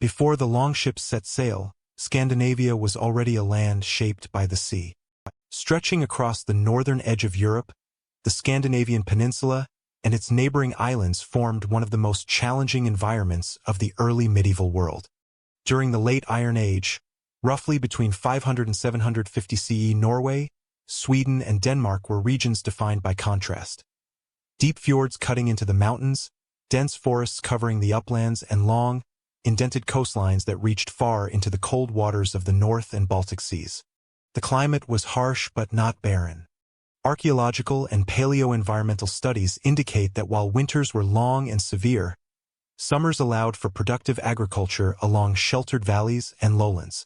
Before the longships set sail, Scandinavia was already a land shaped by the sea. Stretching across the northern edge of Europe, the Scandinavian peninsula and its neighboring islands formed one of the most challenging environments of the early medieval world. During the late Iron Age, roughly between 500 and 750 CE, Norway, Sweden, and Denmark were regions defined by contrast. Deep fjords cutting into the mountains, dense forests covering the uplands, and long, indented coastlines that reached far into the cold waters of the North and Baltic Seas. The climate was harsh but not barren. Archaeological and paleo-environmental studies indicate that while winters were long and severe, summers allowed for productive agriculture along sheltered valleys and lowlands.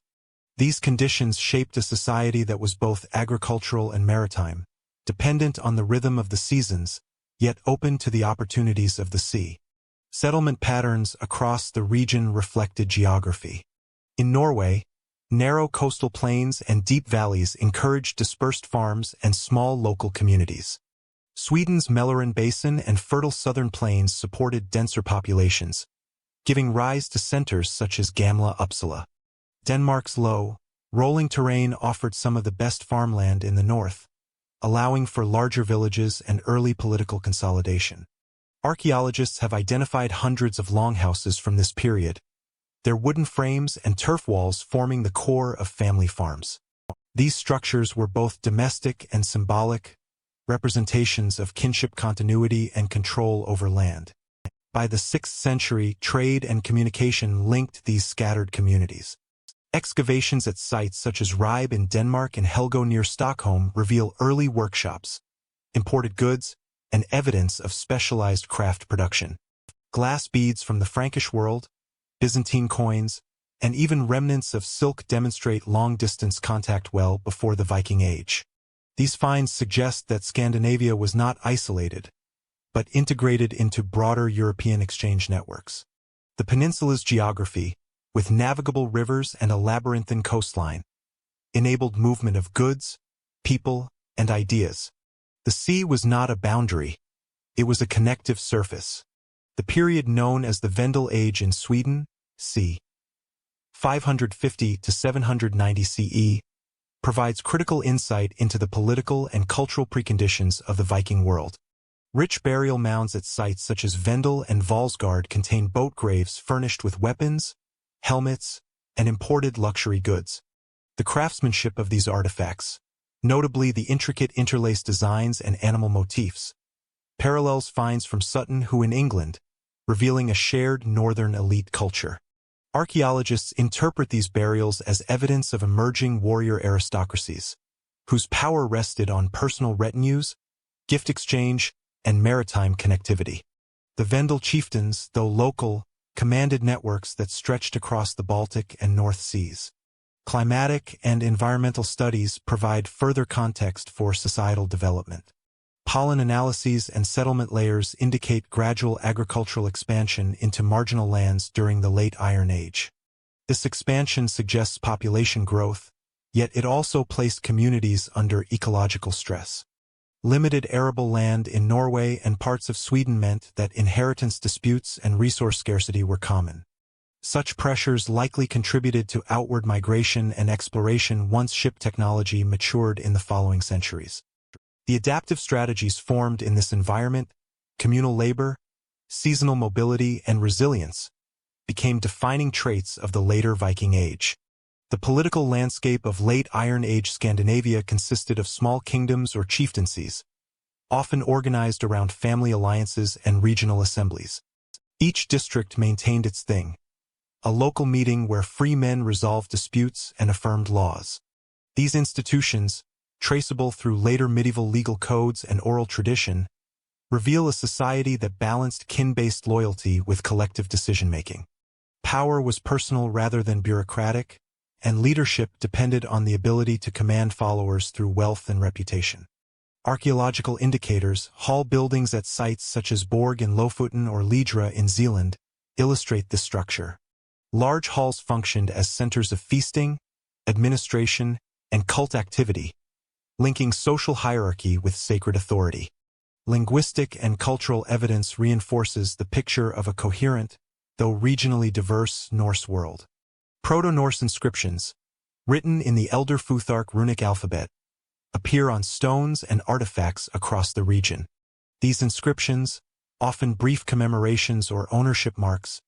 These conditions shaped a society that was both agricultural and maritime, dependent on the rhythm of the seasons, yet open to the opportunities of the sea. Settlement patterns across the region reflected geography. In Norway, narrow coastal plains and deep valleys encouraged dispersed farms and small local communities. Sweden's Mälaren Basin and fertile southern plains supported denser populations, giving rise to centers such as Gamla Uppsala. Denmark's low, rolling terrain offered some of the best farmland in the north, allowing for larger villages and early political consolidation. Archaeologists have identified hundreds of longhouses from this period, their wooden frames and turf walls forming the core of family farms. These structures were both domestic and symbolic, representations of kinship continuity and control over land. By the 6th century, trade and communication linked these scattered communities. Excavations at sites such as Ribe in Denmark and Helgo near Stockholm reveal early workshops, imported goods, and evidence of specialized craft production. Glass beads from the Frankish world, Byzantine coins, and even remnants of silk demonstrate long-distance contact well before the Viking Age. These finds suggest that Scandinavia was not isolated, but integrated into broader European exchange networks. The peninsula's geography, with navigable rivers and a labyrinthine coastline, enabled movement of goods, people, and ideas. The sea was not a boundary, it was a connective surface. The period known as the Vendel Age in Sweden, c. 550 to 790 CE, provides critical insight into the political and cultural preconditions of the Viking world. Rich burial mounds at sites such as Vendel and Valsgard contain boat graves furnished with weapons, helmets, and imported luxury goods. The craftsmanship of these artifacts, notably the intricate interlaced designs and animal motifs, parallels finds from Sutton Hoo in England, revealing a shared northern elite culture. Archaeologists interpret these burials as evidence of emerging warrior aristocracies, whose power rested on personal retinues, gift exchange, and maritime connectivity. The Vendel chieftains, though local, commanded networks that stretched across the Baltic and North Seas. Climatic and environmental studies provide further context for societal development. Pollen analyses and settlement layers indicate gradual agricultural expansion into marginal lands during the late Iron Age. This expansion suggests population growth, yet it also placed communities under ecological stress. Limited arable land in Norway and parts of Sweden meant that inheritance disputes and resource scarcity were common. Such pressures likely contributed to outward migration and exploration once ship technology matured in the following centuries. The adaptive strategies formed in this environment, communal labor, seasonal mobility, and resilience, became defining traits of the later Viking Age. The political landscape of late Iron Age Scandinavia consisted of small kingdoms or chieftaincies, often organized around family alliances and regional assemblies. Each district maintained its thing, a local meeting where free men resolved disputes and affirmed laws. These institutions, traceable through later medieval legal codes and oral tradition, reveal a society that balanced kin-based loyalty with collective decision-making. Power was personal rather than bureaucratic, and leadership depended on the ability to command followers through wealth and reputation. Archaeological indicators, hall buildings at sites such as Borg in Lofoten or Lidra in Zealand, illustrate this structure. Large halls functioned as centers of feasting, administration, and cult activity, linking social hierarchy with sacred authority. Linguistic and cultural evidence reinforces the picture of a coherent, though regionally diverse, Norse world. Proto-Norse inscriptions, written in the Elder Futhark runic alphabet, appear on stones and artifacts across the region. These inscriptions, often brief commemorations or ownership marks,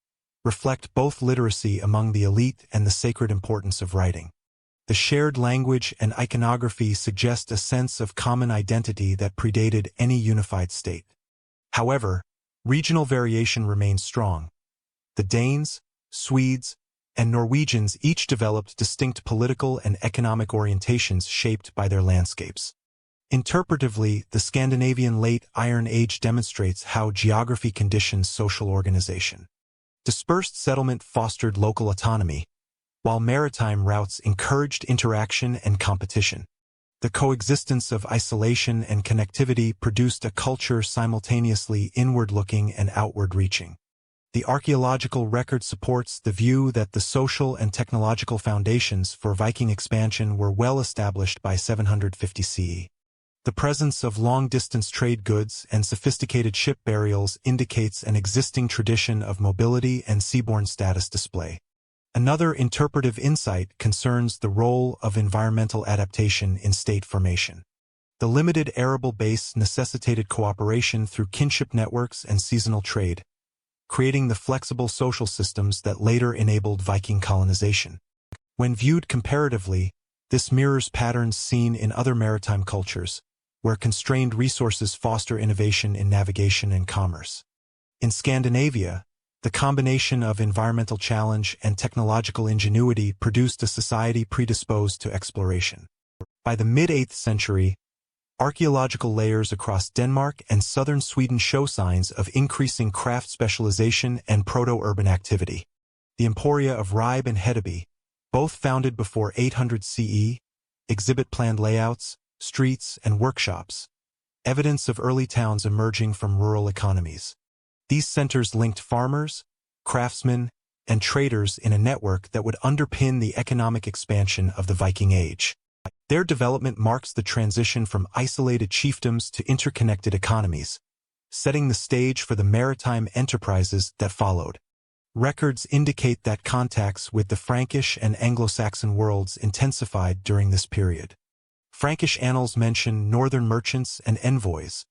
reflect both literacy among the elite and the sacred importance of writing. The shared language and iconography suggest a sense of common identity that predated any unified state. However, regional variation remains strong. The Danes, Swedes, and Norwegians each developed distinct political and economic orientations shaped by their landscapes. Interpretively, the Scandinavian Late Iron Age demonstrates how geography conditions social organization. Dispersed settlement fostered local autonomy, while maritime routes encouraged interaction and competition. The coexistence of isolation and connectivity produced a culture simultaneously inward-looking and outward-reaching. The archaeological record supports the view that the social and technological foundations for Viking expansion were well established by 750 CE. The presence of long-distance trade goods and sophisticated ship burials indicates an existing tradition of mobility and seaborne status display. Another interpretive insight concerns the role of environmental adaptation in state formation. The limited arable base necessitated cooperation through kinship networks and seasonal trade, creating the flexible social systems that later enabled Viking colonization. When viewed comparatively, this mirrors patterns seen in other maritime cultures, where constrained resources foster innovation in navigation and commerce. In Scandinavia, the combination of environmental challenge and technological ingenuity produced a society predisposed to exploration. By the mid-8th century, archaeological layers across Denmark and southern Sweden show signs of increasing craft specialization and proto-urban activity. The emporia of Ribe and Hedeby, both founded before 800 CE, exhibit planned layouts, streets, and workshops, evidence of early towns emerging from rural economies. These centers linked farmers, craftsmen, and traders in a network that would underpin the economic expansion of the Viking Age. Their development marks the transition from isolated chiefdoms to interconnected economies, setting the stage for the maritime enterprises that followed. Records indicate that contacts with the Frankish and Anglo-Saxon worlds intensified during this period. Frankish annals mention northern merchants and envoys,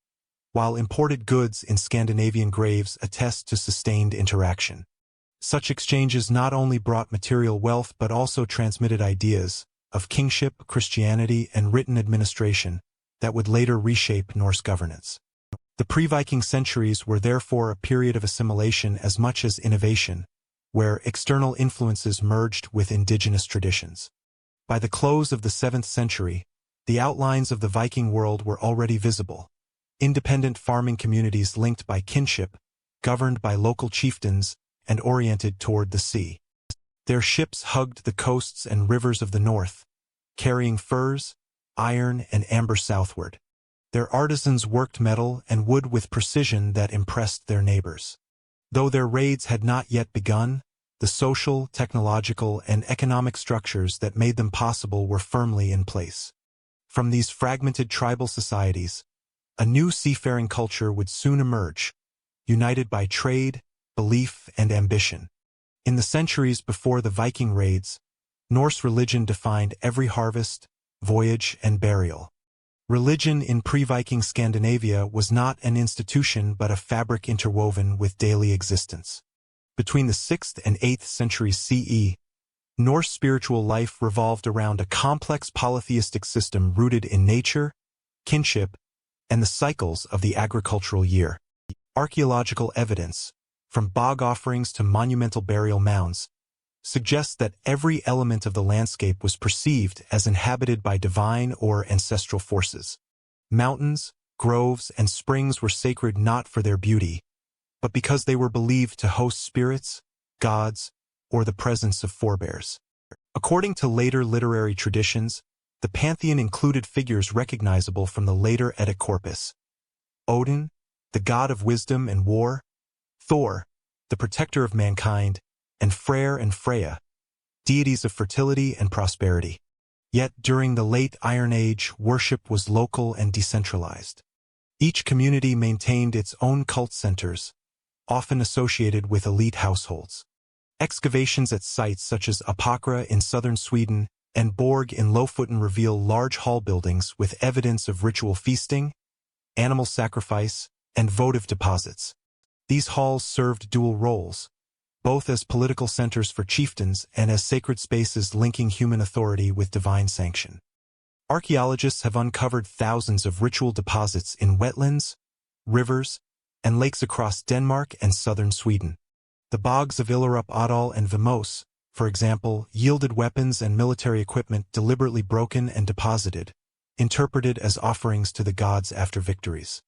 while imported goods in Scandinavian graves attest to sustained interaction. Such exchanges not only brought material wealth but also transmitted ideas of kingship, Christianity, and written administration that would later reshape Norse governance. The pre-Viking centuries were therefore a period of assimilation as much as innovation, where external influences merged with indigenous traditions. By the close of the 7th century, the outlines of the Viking world were already visible. Independent farming communities linked by kinship, governed by local chieftains, and oriented toward the sea. Their ships hugged the coasts and rivers of the north, carrying furs, iron, and amber southward. Their artisans worked metal and wood with precision that impressed their neighbors. Though their raids had not yet begun, the social, technological, and economic structures that made them possible were firmly in place. From these fragmented tribal societies, a new seafaring culture would soon emerge, united by trade, belief, and ambition. In the centuries before the Viking raids, Norse religion defined every harvest, voyage, and burial. Religion in pre-Viking Scandinavia was not an institution but a fabric interwoven with daily existence. Between the 6th and 8th centuries CE, Norse spiritual life revolved around a complex polytheistic system rooted in nature, kinship, and the cycles of the agricultural year. Archaeological evidence, from bog offerings to monumental burial mounds, suggests that every element of the landscape was perceived as inhabited by divine or ancestral forces. Mountains, groves, and springs were sacred not for their beauty, but because they were believed to host spirits, gods, or the presence of forebears. According to later literary traditions, the pantheon included figures recognizable from the later Edda corpus: Odin, the god of wisdom and war; Thor, the protector of mankind; and Freyr and Freya, deities of fertility and prosperity. Yet during the late Iron Age, worship was local and decentralized. Each community maintained its own cult centers, often associated with elite households. Excavations at sites such as Apokra in southern Sweden and Borg in Lofoten reveal large hall buildings with evidence of ritual feasting, animal sacrifice, and votive deposits. These halls served dual roles, both as political centers for chieftains and as sacred spaces linking human authority with divine sanction. Archaeologists have uncovered thousands of ritual deposits in wetlands, rivers, and lakes across Denmark and southern Sweden. The bogs of Illerup Odal and Vimos, for example, yielded weapons and military equipment deliberately broken and deposited, interpreted as offerings to the gods after victories.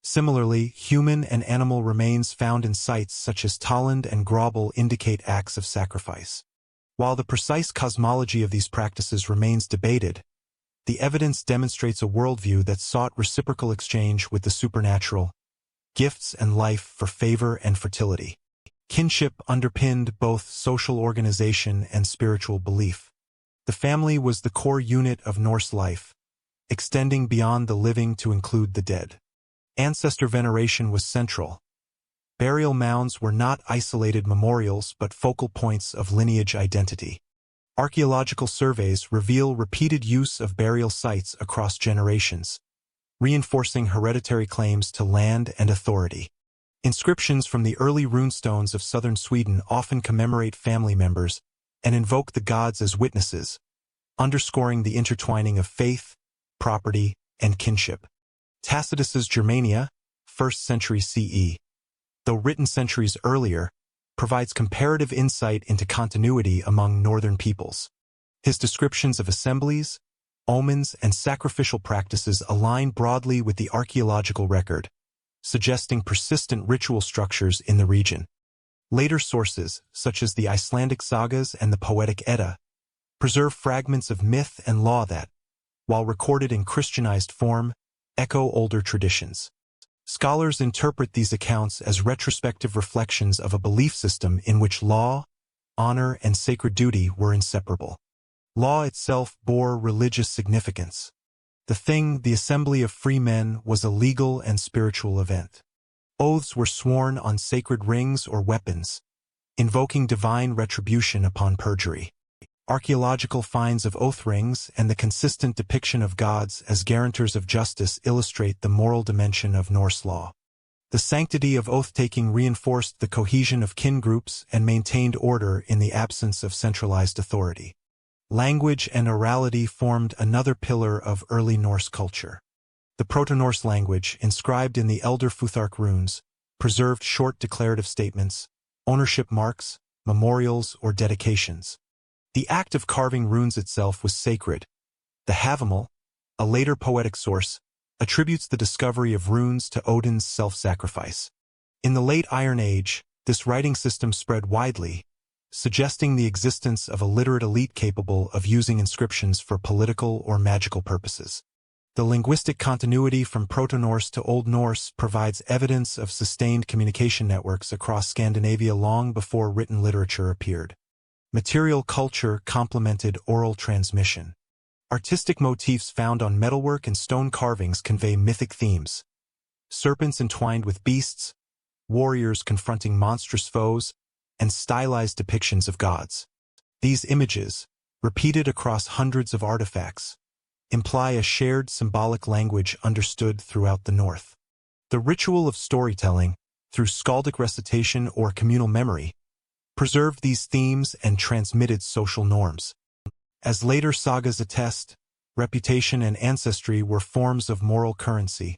Similarly, human and animal remains found in sites such as Talland and Grobel indicate acts of sacrifice. While the precise cosmology of these practices remains debated, the evidence demonstrates a worldview that sought reciprocal exchange with the supernatural, gifts and life for favor and fertility. Kinship underpinned both social organization and spiritual belief. The family was the core unit of Norse life, extending beyond the living to include the dead. Ancestor veneration was central. Burial mounds were not isolated memorials but focal points of lineage identity. Archaeological surveys reveal repeated use of burial sites across generations, reinforcing hereditary claims to land and authority. Inscriptions from the early runestones of southern Sweden often commemorate family members and invoke the gods as witnesses, underscoring the intertwining of faith, property, and kinship. Tacitus's Germania, 1st century CE, though written centuries earlier, provides comparative insight into continuity among northern peoples. His descriptions of assemblies, omens, and sacrificial practices align broadly with the archaeological record, suggesting persistent ritual structures in the region. Later sources, such as the Icelandic sagas and the Poetic Edda, preserve fragments of myth and law that, while recorded in Christianized form, echo older traditions. Scholars interpret these accounts as retrospective reflections of a belief system in which law, honor, and sacred duty were inseparable. Law itself bore religious significance. The thing, the assembly of free men, was a legal and spiritual event. Oaths were sworn on sacred rings or weapons, invoking divine retribution upon perjury. Archaeological finds of oath rings and the consistent depiction of gods as guarantors of justice illustrate the moral dimension of Norse law. The sanctity of oath-taking reinforced the cohesion of kin groups and maintained order in the absence of centralized authority. Language and orality formed another pillar of early Norse culture. The Proto-Norse language, inscribed in the Elder Futhark runes, preserved short declarative statements, ownership marks, memorials, or dedications. The act of carving runes itself was sacred. The Havamal, a later poetic source, attributes the discovery of runes to Odin's self-sacrifice. In the late Iron Age, this writing system spread widely, suggesting the existence of a literate elite capable of using inscriptions for political or magical purposes. The linguistic continuity from Proto-Norse to Old Norse provides evidence of sustained communication networks across Scandinavia long before written literature appeared. Material culture complemented oral transmission. Artistic motifs found on metalwork and stone carvings convey mythic themes. Serpents entwined with beasts, warriors confronting monstrous foes, and stylized depictions of gods. These images, repeated across hundreds of artifacts, imply a shared symbolic language understood throughout the North. The ritual of storytelling, through skaldic recitation or communal memory, preserved these themes and transmitted social norms. As later sagas attest, reputation and ancestry were forms of moral currency,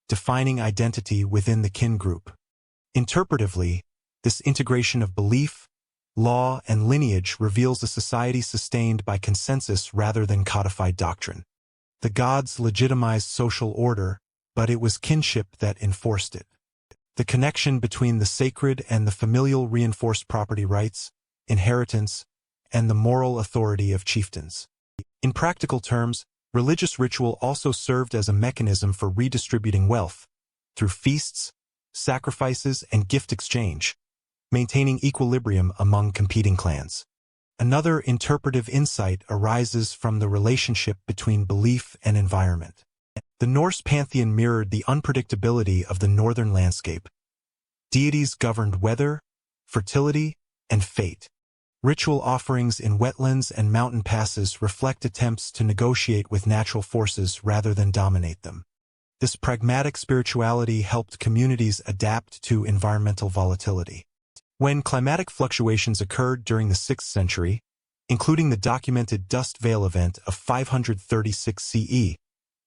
defining identity within the kin group. Interpretively, this integration of belief, law, and lineage reveals a society sustained by consensus rather than codified doctrine. The gods legitimized social order, but it was kinship that enforced it. The connection between the sacred and the familial reinforced property rights, inheritance, and the moral authority of chieftains. In practical terms, religious ritual also served as a mechanism for redistributing wealth, through feasts, sacrifices, and gift exchange, maintaining equilibrium among competing clans. Another interpretive insight arises from the relationship between belief and environment. The Norse pantheon mirrored the unpredictability of the northern landscape, Deities governed weather, fertility, and fate. Ritual offerings in wetlands and mountain passes reflect attempts to negotiate with natural forces rather than dominate them. This pragmatic spirituality helped communities adapt to environmental volatility. When climatic fluctuations occurred during the 6th century, including the documented Dust Veil event of 536 CE,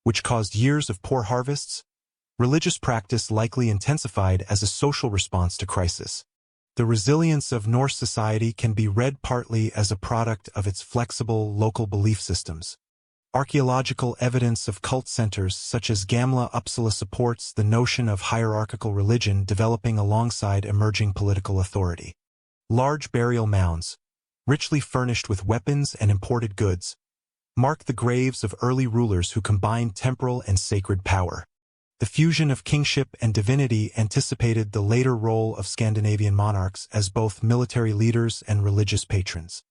which caused years of poor harvests, religious practice likely intensified as a social response to crisis. The resilience of Norse society can be read partly as a product of its flexible local belief systems. Archaeological evidence of cult centers such as Gamla Uppsala supports the notion of hierarchical religion developing alongside emerging political authority. Large burial mounds, richly furnished with weapons and imported goods, mark the graves of early rulers who combined temporal and sacred power. The fusion of kingship and divinity anticipated the later role of Scandinavian monarchs as both military leaders and religious patrons.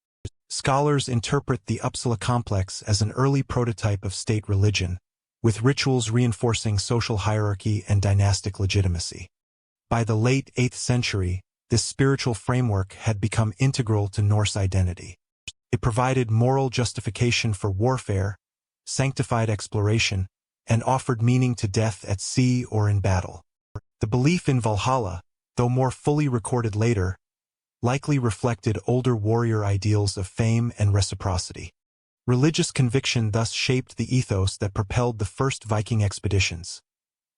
Scholars interpret the Uppsala complex as an early prototype of state religion, with rituals reinforcing social hierarchy and dynastic legitimacy. By the late 8th century, this spiritual framework had become integral to Norse identity. It provided moral justification for warfare, sanctified exploration, and offered meaning to death at sea or in battle. The belief in Valhalla, though more fully recorded later, likely reflected older warrior ideals of fame and reciprocity. Religious conviction thus shaped the ethos that propelled the first Viking expeditions: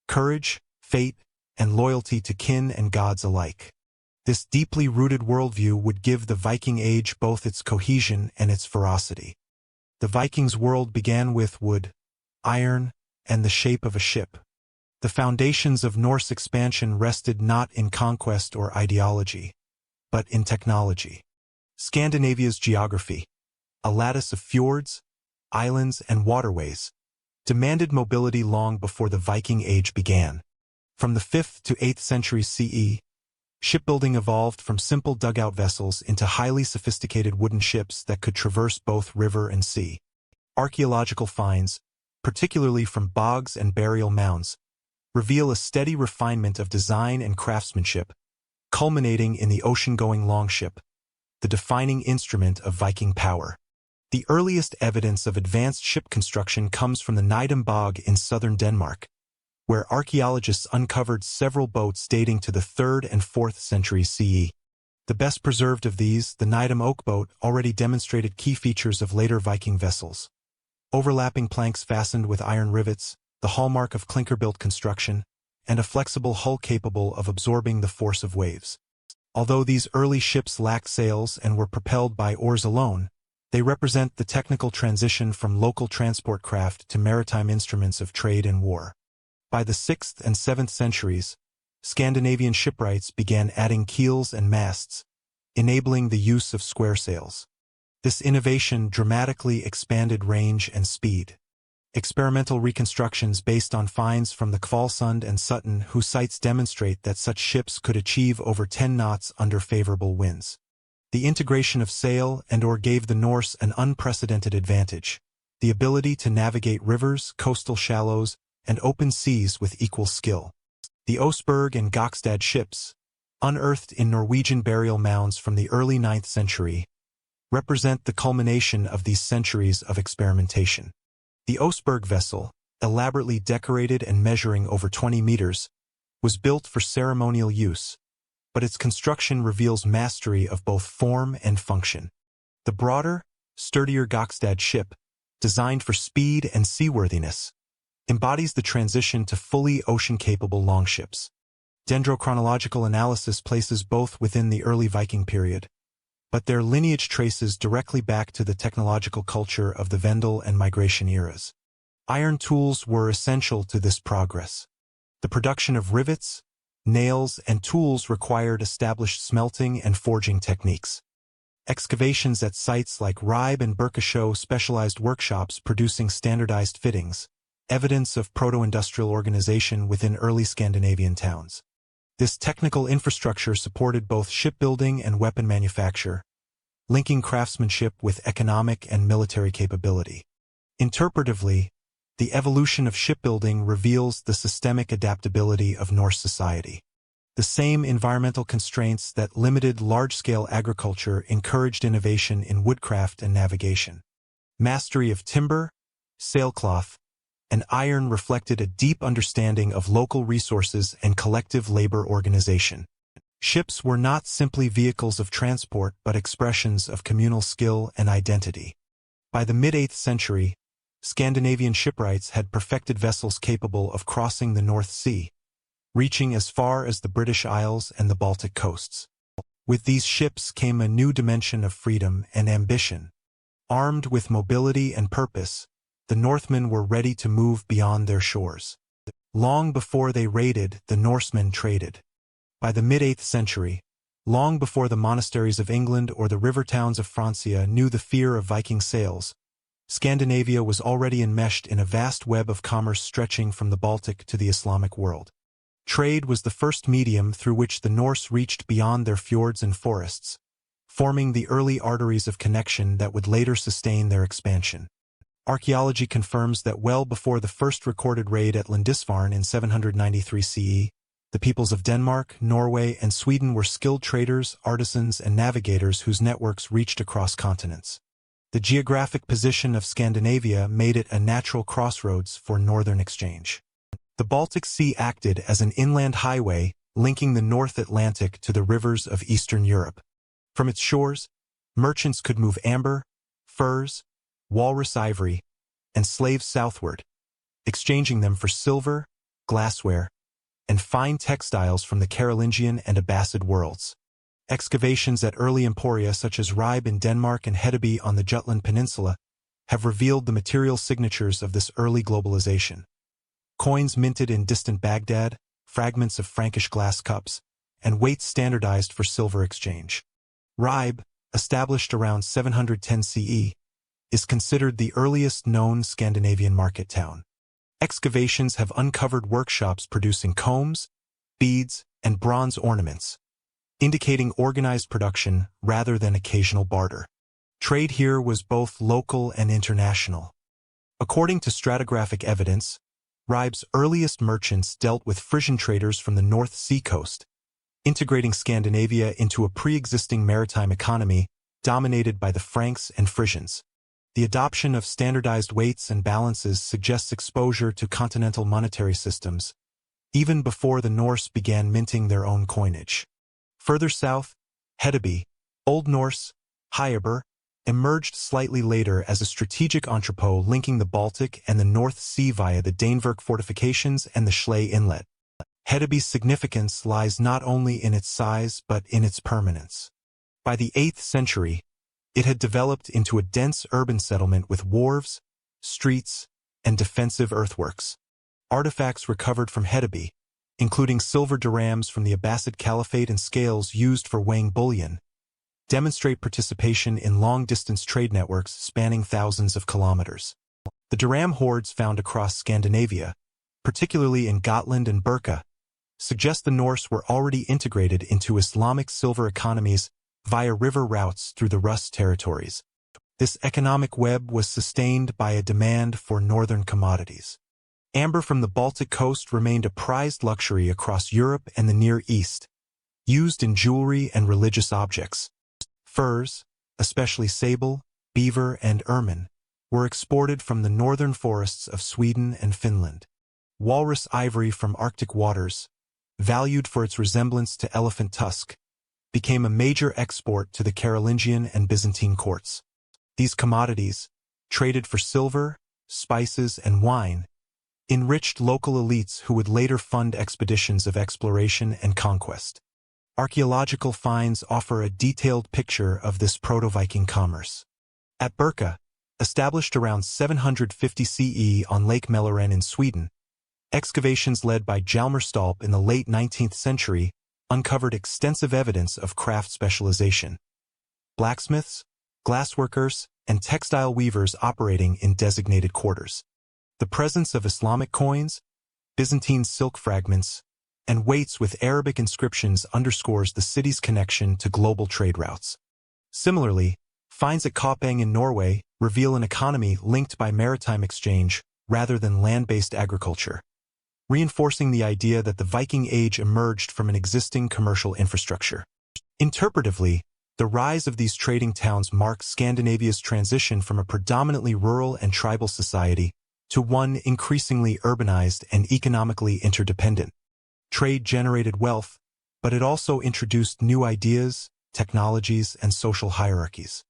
courage, fate, and loyalty to kin and gods alike. This deeply rooted worldview would give the Viking Age both its cohesion and its ferocity. The Vikings' world began with wood, iron, and the shape of a ship. The foundations of Norse expansion rested not in conquest or ideology, but in technology. Scandinavia's geography, a lattice of fjords, islands, and waterways, demanded mobility long before the Viking Age began. From the 5th to 8th centuries CE, shipbuilding evolved from simple dugout vessels into highly sophisticated wooden ships that could traverse both river and sea. Archaeological finds, particularly from bogs and burial mounds, reveal a steady refinement of design and craftsmanship, culminating in the ocean-going longship, the defining instrument of Viking power. The earliest evidence of advanced ship construction comes from the Nydam Bog in southern Denmark, where archaeologists uncovered several boats dating to the 3rd and 4th centuries CE. The best preserved of these, the Nydam Oak boat, already demonstrated key features of later Viking vessels: overlapping planks fastened with iron rivets, the hallmark of clinker-built construction, and a flexible hull capable of absorbing the force of waves. Although these early ships lacked sails and were propelled by oars alone, they represent the technical transition from local transport craft to maritime instruments of trade and war. By the 6th and 7th centuries, Scandinavian shipwrights began adding keels and masts, enabling the use of square sails. This innovation dramatically expanded range and speed. Experimental reconstructions based on finds from the Kvalsund and Sutton Hoo sites demonstrate that such ships could achieve over 10 knots under favorable winds. The integration of sail and oar gave the Norse an unprecedented advantage: the ability to navigate rivers, coastal shallows, and open seas with equal skill. The Oseberg and Gokstad ships, unearthed in Norwegian burial mounds from the early 9th century, represent the culmination of these centuries of experimentation. The Oseberg vessel, elaborately decorated and measuring over 20 meters, was built for ceremonial use, but its construction reveals mastery of both form and function. The broader, sturdier Gokstad ship, designed for speed and seaworthiness, embodies the transition to fully ocean-capable longships. Dendrochronological analysis places both within the early Viking period, but their lineage traces directly back to the technological culture of the Vendel and Migration eras. Iron tools were essential to this progress. The production of rivets, nails, and tools required established smelting and forging techniques. Excavations at sites like Ribe and Birka show specialized workshops producing standardized fittings, evidence of proto-industrial organization within early Scandinavian towns. This technical infrastructure supported both shipbuilding and weapon manufacture, linking craftsmanship with economic and military capability. Interpretively, the evolution of shipbuilding reveals the systemic adaptability of Norse society. The same environmental constraints that limited large-scale agriculture encouraged innovation in woodcraft and navigation. Mastery of timber, sailcloth, and iron reflected a deep understanding of local resources and collective labor organization. Ships were not simply vehicles of transport but expressions of communal skill and identity. By the mid-8th century, Scandinavian shipwrights had perfected vessels capable of crossing the North Sea, reaching as far as the British Isles and the Baltic coasts. With these ships came a new dimension of freedom and ambition. Armed with mobility and purpose, the Northmen were ready to move beyond their shores. Long before they raided, the Norsemen traded. By the mid-8th century, long before the monasteries of England or the river towns of Francia knew the fear of Viking sails, Scandinavia was already enmeshed in a vast web of commerce stretching from the Baltic to the Islamic world. Trade was the first medium through which the Norse reached beyond their fjords and forests, forming the early arteries of connection that would later sustain their expansion. Archaeology confirms that well before the first recorded raid at Lindisfarne in 793 CE, the peoples of Denmark, Norway, and Sweden were skilled traders, artisans, and navigators whose networks reached across continents. The geographic position of Scandinavia made it a natural crossroads for northern exchange. The Baltic Sea acted as an inland highway linking the North Atlantic to the rivers of Eastern Europe. From its shores, merchants could move amber, furs, walrus ivory, and slaves southward, exchanging them for silver, glassware, and fine textiles from the Carolingian and Abbasid worlds. Excavations at early emporia such as Ribe in Denmark and Hedeby on the Jutland Peninsula have revealed the material signatures of this early globalization. Coins minted in distant Baghdad, fragments of Frankish glass cups, and weights standardized for silver exchange. Ribe, established around 710 CE, is considered the earliest known Scandinavian market town. Excavations have uncovered workshops producing combs, beads, and bronze ornaments, indicating organized production rather than occasional barter. Trade here was both local and international. According to stratigraphic evidence, Ribe's earliest merchants dealt with Frisian traders from the North Sea coast, integrating Scandinavia into a pre-existing maritime economy dominated by the Franks and Frisians. The adoption of standardized weights and balances suggests exposure to continental monetary systems, even before the Norse began minting their own coinage. Further south, Hedeby, Old Norse, Hyabr, emerged slightly later as a strategic entrepot linking the Baltic and the North Sea via the Danevirke fortifications and the Schlei Inlet. Hedeby's significance lies not only in its size but in its permanence. By the 8th century, it had developed into a dense urban settlement with wharves, streets, and defensive earthworks. Artifacts recovered from Hedeby, including silver dirhams from the Abbasid Caliphate and scales used for weighing bullion, demonstrate participation in long-distance trade networks spanning thousands of kilometers. The dirham hoards found across Scandinavia, particularly in Gotland and Birka, suggest the Norse were already integrated into Islamic silver economies via river routes through the Rus territories. This economic web was sustained by a demand for northern commodities. Amber from the Baltic coast remained a prized luxury across Europe and the Near East, used in jewelry and religious objects. Furs, especially sable, beaver, and ermine, were exported from the northern forests of Sweden and Finland. Walrus ivory from Arctic waters, valued for its resemblance to elephant tusk, became a major export to the Carolingian and Byzantine courts. These commodities, traded for silver, spices, and wine, enriched local elites who would later fund expeditions of exploration and conquest. Archaeological finds offer a detailed picture of this proto-Viking commerce. At Birka, established around 750 CE on Lake Mälaren in Sweden, excavations led by Hjalmar Stolp in the late 19th century uncovered extensive evidence of craft specialization. Blacksmiths, glassworkers, and textile weavers operating in designated quarters. The presence of Islamic coins, Byzantine silk fragments, and weights with Arabic inscriptions underscores the city's connection to global trade routes. Similarly, finds at Koppang in Norway reveal an economy linked by maritime exchange rather than land-based agriculture. reinforcing the idea that the Viking Age emerged from an existing commercial infrastructure. Interpretively, the rise of these trading towns marks Scandinavia's transition from a predominantly rural and tribal society to one increasingly urbanized and economically interdependent. Trade generated wealth, but it also introduced new ideas, technologies, and social hierarchies.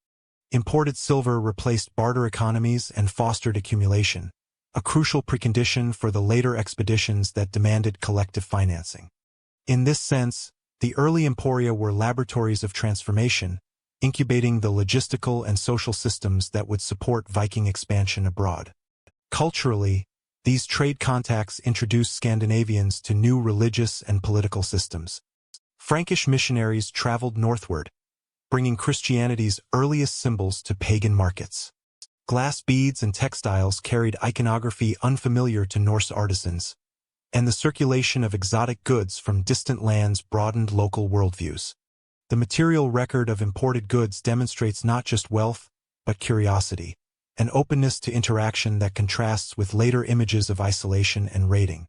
Imported silver replaced barter economies and fostered accumulation, a crucial precondition for the later expeditions that demanded collective financing. In this sense, the early emporia were laboratories of transformation, incubating the logistical and social systems that would support Viking expansion abroad. Culturally, these trade contacts introduced Scandinavians to new religious and political systems. Frankish missionaries traveled northward, bringing Christianity's earliest symbols to pagan markets. Glass beads and textiles carried iconography unfamiliar to Norse artisans, and the circulation of exotic goods from distant lands broadened local worldviews. The material record of imported goods demonstrates not just wealth, but curiosity, an openness to interaction that contrasts with later images of isolation and raiding.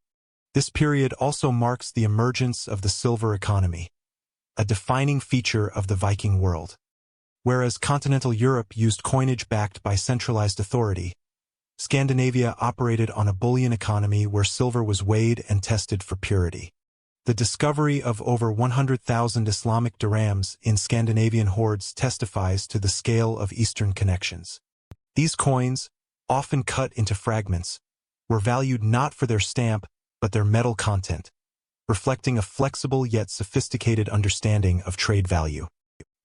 This period also marks the emergence of the silver economy, a defining feature of the Viking world. Whereas continental Europe used coinage backed by centralized authority, Scandinavia operated on a bullion economy where silver was weighed and tested for purity. The discovery of over 100,000 Islamic dirhams in Scandinavian hoards testifies to the scale of Eastern connections. These coins, often cut into fragments, were valued not for their stamp but their metal content, reflecting a flexible yet sophisticated understanding of trade value.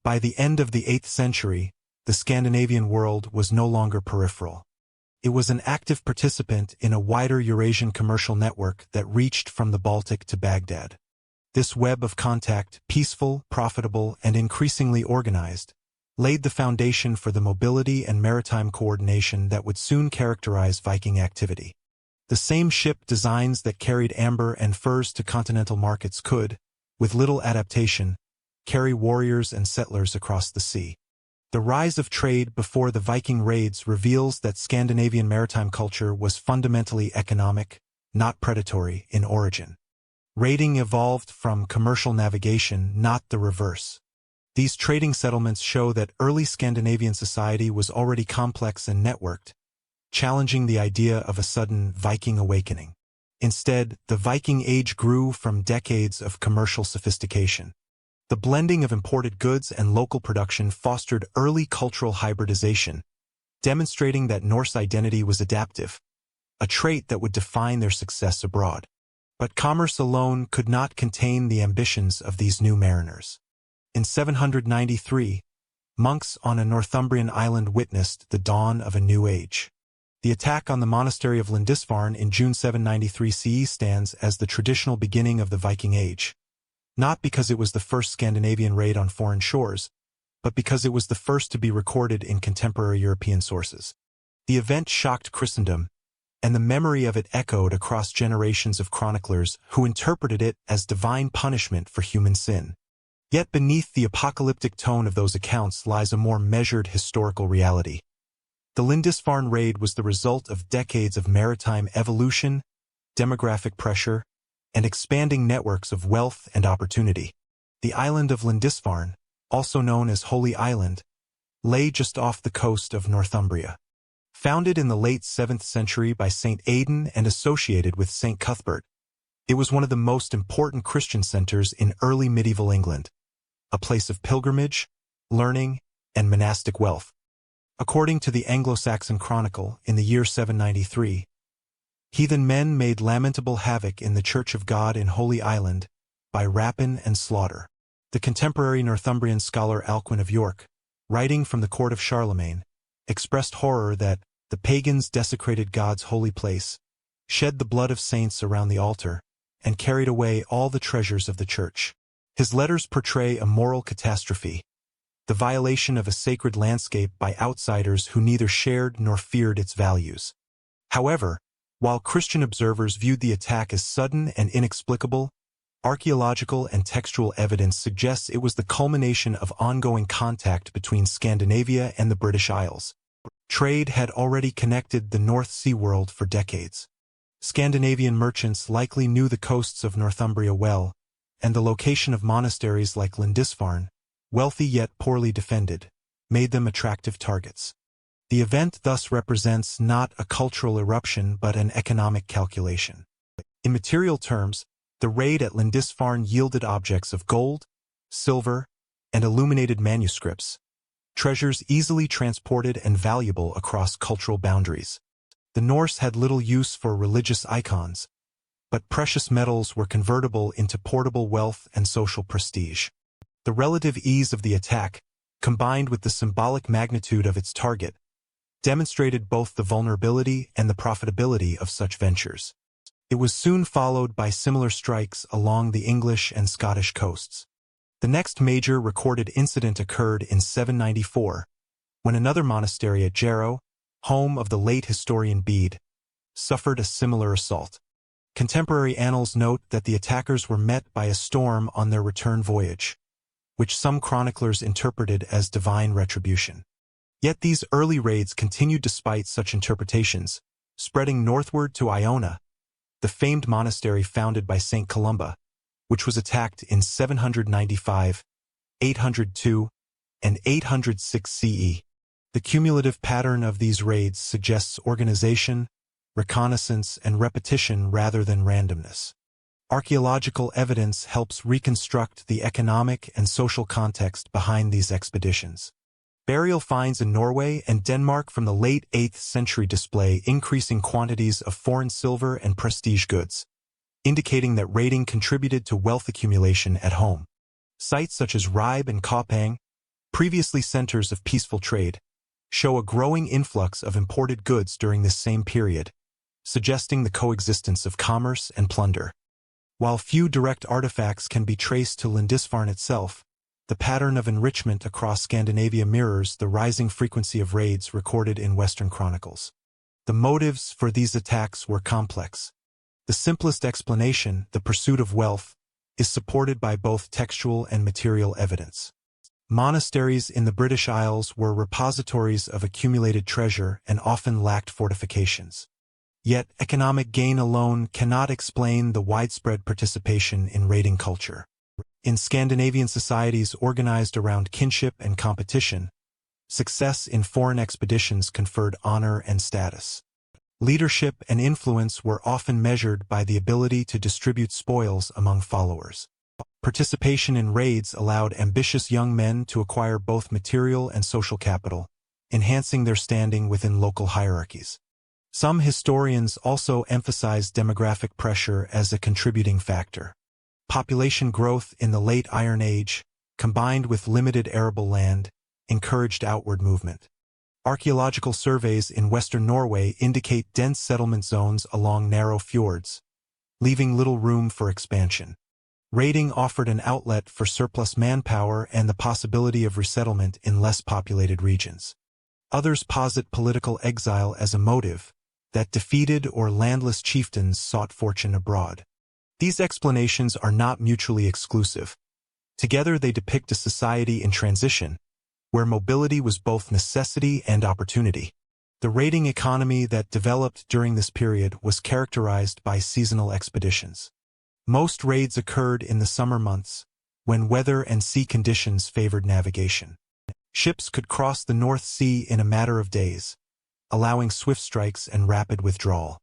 By the end of the 8th century, the Scandinavian world was no longer peripheral. It was an active participant in a wider Eurasian commercial network that reached from the Baltic to Baghdad. This web of contact, peaceful, profitable, and increasingly organized, laid the foundation for the mobility and maritime coordination that would soon characterize Viking activity. The same ship designs that carried amber and furs to continental markets could, with little adaptation, carry warriors and settlers across the sea. The rise of trade before the Viking raids reveals that Scandinavian maritime culture was fundamentally economic, not predatory, in origin. Raiding evolved from commercial navigation, not the reverse. These trading settlements show that early Scandinavian society was already complex and networked, challenging the idea of a sudden Viking awakening. Instead, the Viking Age grew from decades of commercial sophistication. The blending of imported goods and local production fostered early cultural hybridization, demonstrating that Norse identity was adaptive, a trait that would define their success abroad. But commerce alone could not contain the ambitions of these new mariners. In 793, monks on a Northumbrian island witnessed the dawn of a new age. The attack on the monastery of Lindisfarne in June 793 CE stands as the traditional beginning of the Viking Age, not because it was the first Scandinavian raid on foreign shores, but because it was the first to be recorded in contemporary European sources. The event shocked Christendom, and the memory of it echoed across generations of chroniclers who interpreted it as divine punishment for human sin. Yet beneath the apocalyptic tone of those accounts lies a more measured historical reality. The Lindisfarne raid was the result of decades of maritime evolution, demographic pressure, and expanding networks of wealth and opportunity. The island of Lindisfarne, also known as Holy Island, lay just off the coast of Northumbria. Founded in the late 7th century by St. Aidan and associated with St. Cuthbert, it was one of the most important Christian centers in early medieval England, a place of pilgrimage, learning, and monastic wealth. According to the Anglo-Saxon Chronicle, in the year 793, heathen men made lamentable havoc in the Church of God in Holy Island by rapine and slaughter. The contemporary Northumbrian scholar Alcuin of York, writing from the court of Charlemagne, expressed horror that the pagans desecrated God's holy place, shed the blood of saints around the altar, and carried away all the treasures of the church. His letters portray a moral catastrophe, the violation of a sacred landscape by outsiders who neither shared nor feared its values. However, while Christian observers viewed the attack as sudden and inexplicable, archaeological and textual evidence suggests it was the culmination of ongoing contact between Scandinavia and the British Isles. Trade had already connected the North Sea world for decades. Scandinavian merchants likely knew the coasts of Northumbria well, and the location of monasteries like Lindisfarne, wealthy yet poorly defended, made them attractive targets. The event thus represents not a cultural eruption but an economic calculation. In material terms, the raid at Lindisfarne yielded objects of gold, silver, and illuminated manuscripts, treasures easily transported and valuable across cultural boundaries. The Norse had little use for religious icons, but precious metals were convertible into portable wealth and social prestige. The relative ease of the attack, combined with the symbolic magnitude of its target, demonstrated both the vulnerability and the profitability of such ventures. It was soon followed by similar strikes along the English and Scottish coasts. The next major recorded incident occurred in 794, when another monastery at Jarrow, home of the late historian Bede, suffered a similar assault. Contemporary annals note that the attackers were met by a storm on their return voyage, which some chroniclers interpreted as divine retribution. Yet these early raids continued despite such interpretations, spreading northward to Iona, the famed monastery founded by St. Columba, which was attacked in 795, 802, and 806 CE. The cumulative pattern of these raids suggests organization, reconnaissance, and repetition rather than randomness. Archaeological evidence helps reconstruct the economic and social context behind these expeditions. Burial finds in Norway and Denmark from the late 8th century display increasing quantities of foreign silver and prestige goods, indicating that raiding contributed to wealth accumulation at home. Sites such as Ribe and Kaupang, previously centers of peaceful trade, show a growing influx of imported goods during this same period, suggesting the coexistence of commerce and plunder. While few direct artifacts can be traced to Lindisfarne itself, the pattern of enrichment across Scandinavia mirrors the rising frequency of raids recorded in Western chronicles. The motives for these attacks were complex. The simplest explanation, the pursuit of wealth, is supported by both textual and material evidence. Monasteries in the British Isles were repositories of accumulated treasure and often lacked fortifications. Yet economic gain alone cannot explain the widespread participation in raiding culture. In Scandinavian societies organized around kinship and competition, success in foreign expeditions conferred honor and status. Leadership and influence were often measured by the ability to distribute spoils among followers. Participation in raids allowed ambitious young men to acquire both material and social capital, enhancing their standing within local hierarchies. Some historians also emphasize demographic pressure as a contributing factor. Population growth in the late Iron Age, combined with limited arable land, encouraged outward movement. Archaeological surveys in western Norway indicate dense settlement zones along narrow fjords, leaving little room for expansion. Raiding offered an outlet for surplus manpower and the possibility of resettlement in less populated regions. Others posit political exile as a motive, that defeated or landless chieftains sought fortune abroad. These explanations are not mutually exclusive. Together they depict a society in transition, where mobility was both necessity and opportunity. The raiding economy that developed during this period was characterized by seasonal expeditions. Most raids occurred in the summer months, when weather and sea conditions favored navigation. Ships could cross the North Sea in a matter of days, allowing swift strikes and rapid withdrawal.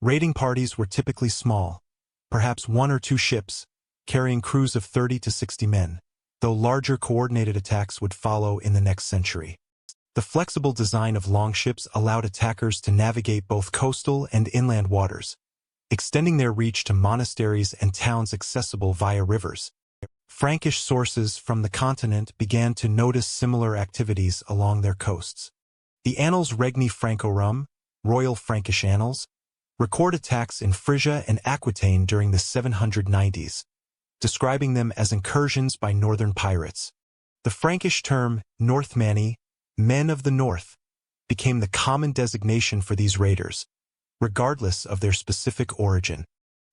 Raiding parties were typically small, perhaps 1 or 2 ships, carrying crews of 30 to 60 men, though larger coordinated attacks would follow in the next century. The flexible design of longships allowed attackers to navigate both coastal and inland waters, extending their reach to monasteries and towns accessible via rivers. Frankish sources from the continent began to notice similar activities along their coasts. The Annals Regni Francorum, Royal Frankish Annals, record attacks in Frisia and Aquitaine during the 790s, describing them as incursions by northern pirates. The Frankish term Northmani, men of the north, became the common designation for these raiders, regardless of their specific origin.